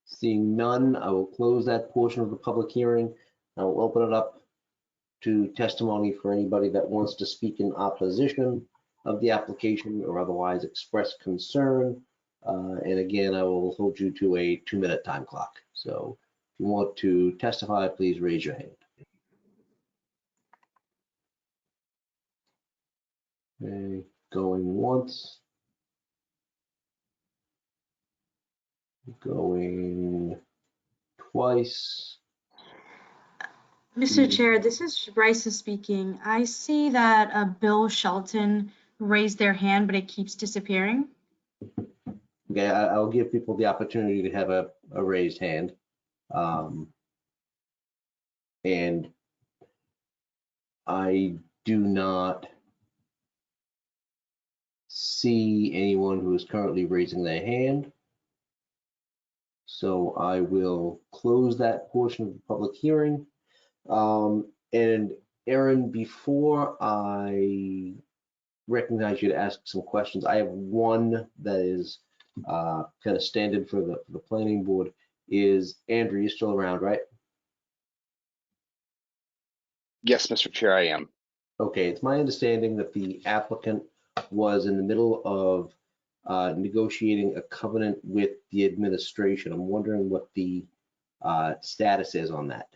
Seeing none, I will close that portion of the public hearing. I will open it up to testimony for anybody that wants to speak in opposition of the application or otherwise express concern. And again, I will hold you to a 2-minute time clock. So if you want to testify, please raise your hand. Okay, going once. Going twice. Mr. Chair, this is Raisa speaking. I see that Bill Shelton raised their hand, but it keeps disappearing. Okay, I'll give people the opportunity to have a raised hand. And I do not see anyone who is currently raising their hand. So I will close that portion of the public hearing. And Erin, before I recognize you to ask some questions, I have one that is kind of standard for the planning board. Is Andrew, you're still around, right? Yes, Mr. Chair, I am. Okay, it's my understanding that the applicant was in the middle of negotiating a covenant with the administration. I'm wondering what the status is on that.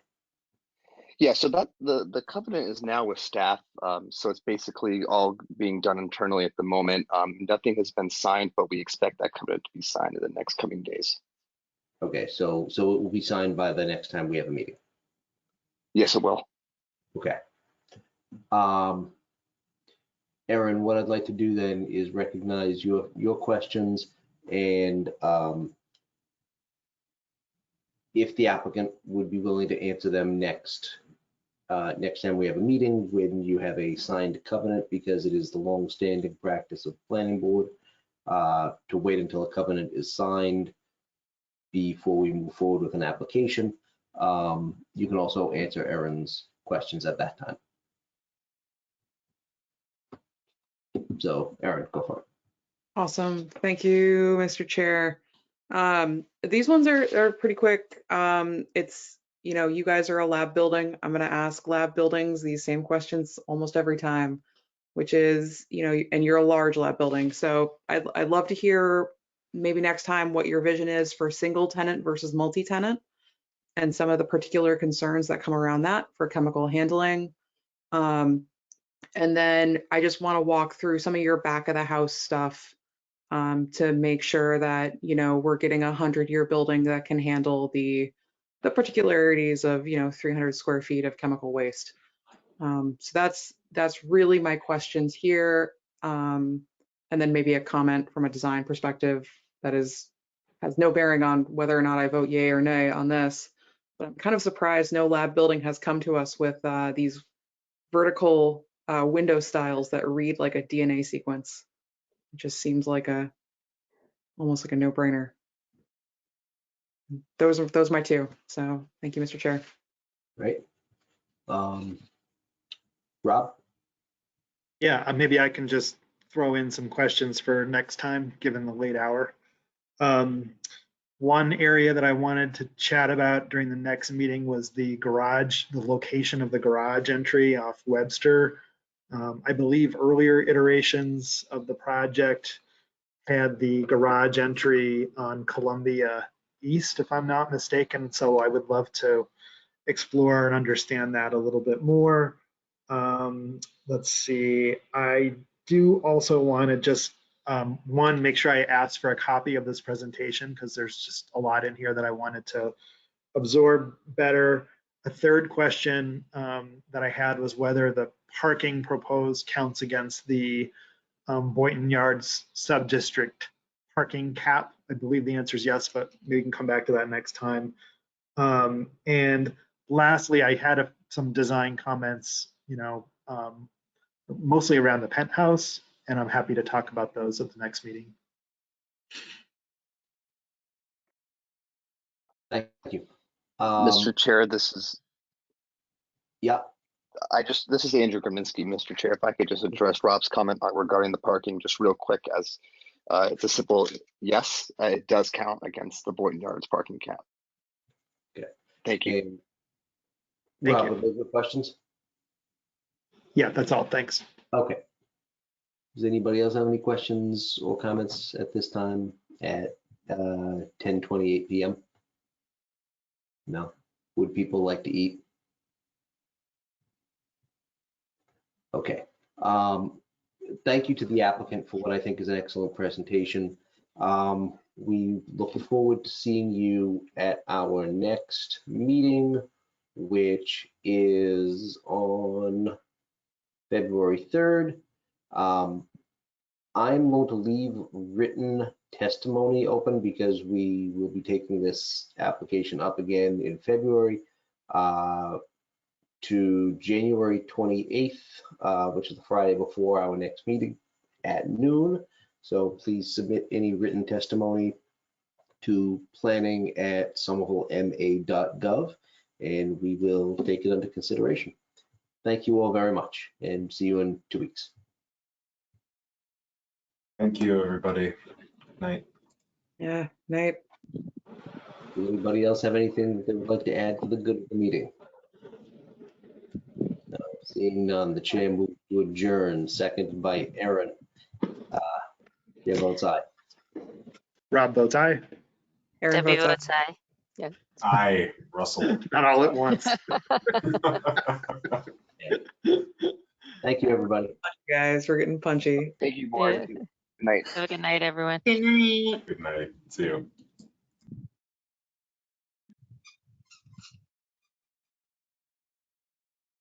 Yeah, so that the covenant is now with staff. So it's basically all being done internally at the moment. Nothing has been signed, but we expect that covenant to be signed in the next coming days. Okay, so it will be signed by the next time we have a meeting. Yes, it will. Okay. Erin, what I'd like to do then is recognize your questions, and if the applicant would be willing to answer them next time we have a meeting when you have a signed covenant, because it is the long-standing practice of the planning board to wait until a covenant is signed before we move forward with an application. You can also answer Erin's questions at that time. So Erin, go for it. Awesome. Thank you, Mr. Chair. These ones are pretty quick. It's, you guys are a lab building. I'm going to ask lab buildings these same questions almost every time, which is, and you're a large lab building. So I'd love to hear maybe next time what your vision is for single tenant versus multi-tenant and some of the particular concerns that come around that for chemical handling. And then I just want to walk through some of your back of the house stuff to make sure that, you know, we're getting a 100-year building that can handle the particularities of, you know, 300 square feet of chemical waste. So that's really my questions here. And then maybe a comment from a design perspective that has no bearing on whether or not I vote yay or nay on this. But I'm kind of surprised no lab building has come to us with these vertical window styles that read like a DNA sequence. It just seems like almost like a no-brainer. Those are my two. So thank you, Mr. Chair. Right. Rob? Yeah, maybe I can just throw in some questions for next time, given the late hour. One area that I wanted to chat about during the next meeting was the garage, the location of the garage entry off Webster. I believe earlier iterations of the project had the garage entry on Columbia East, if I'm not mistaken. So I would love to explore and understand that a little bit more. Let's see. I do also want to just, one, make sure I ask for a copy of this presentation because there's just a lot in here that I wanted to absorb better. A third question that I had was whether the parking proposed counts against the Boynton Yards sub-district parking cap. I believe the answer is yes, but maybe we can come back to that next time. And lastly, I had some design comments, you know, mostly around the penthouse, and I'm happy to talk about those at the next meeting. Thank you. Mr. Chair, this is. Yeah. This is Andrew Graminsky, Mr. Chair. If I could just address Rob's comment regarding the parking just real quick, as it's a simple yes, it does count against the Boynton Yards parking cap. Okay. Thank you. Rob, are those your questions? Yeah, that's all. Thanks. Okay. Does anybody else have any questions or comments at this time at 10:28 p.m.? No. Would people like to eat? Okay. Thank you to the applicant for what I think is an excellent presentation. We look forward to seeing you at our next meeting, which is on February 3rd. I'm going to leave written testimony open because we will be taking this application up again in February to January 28th, which is the Friday before our next meeting at noon. So please submit any written testimony to planning@somervillema.gov, and we will take it under consideration. Thank you all very much, and see you in 2 weeks. Thank you, everybody. Night. Yeah, night. Does anybody else have anything that they would like to add to the good of the meeting? No, seeing none, the chair moves to adjourn, seconded by Aaron. Chair votes aye. Rob votes aye. Aaron Debbie votes aye. votes aye. Yeah. Aye, Russell. Not all at once. Thank you, everybody. Guys, we're getting punchy. Thank you, board. Yeah. Good night. Have a good night, everyone. Good night. Good night. See you.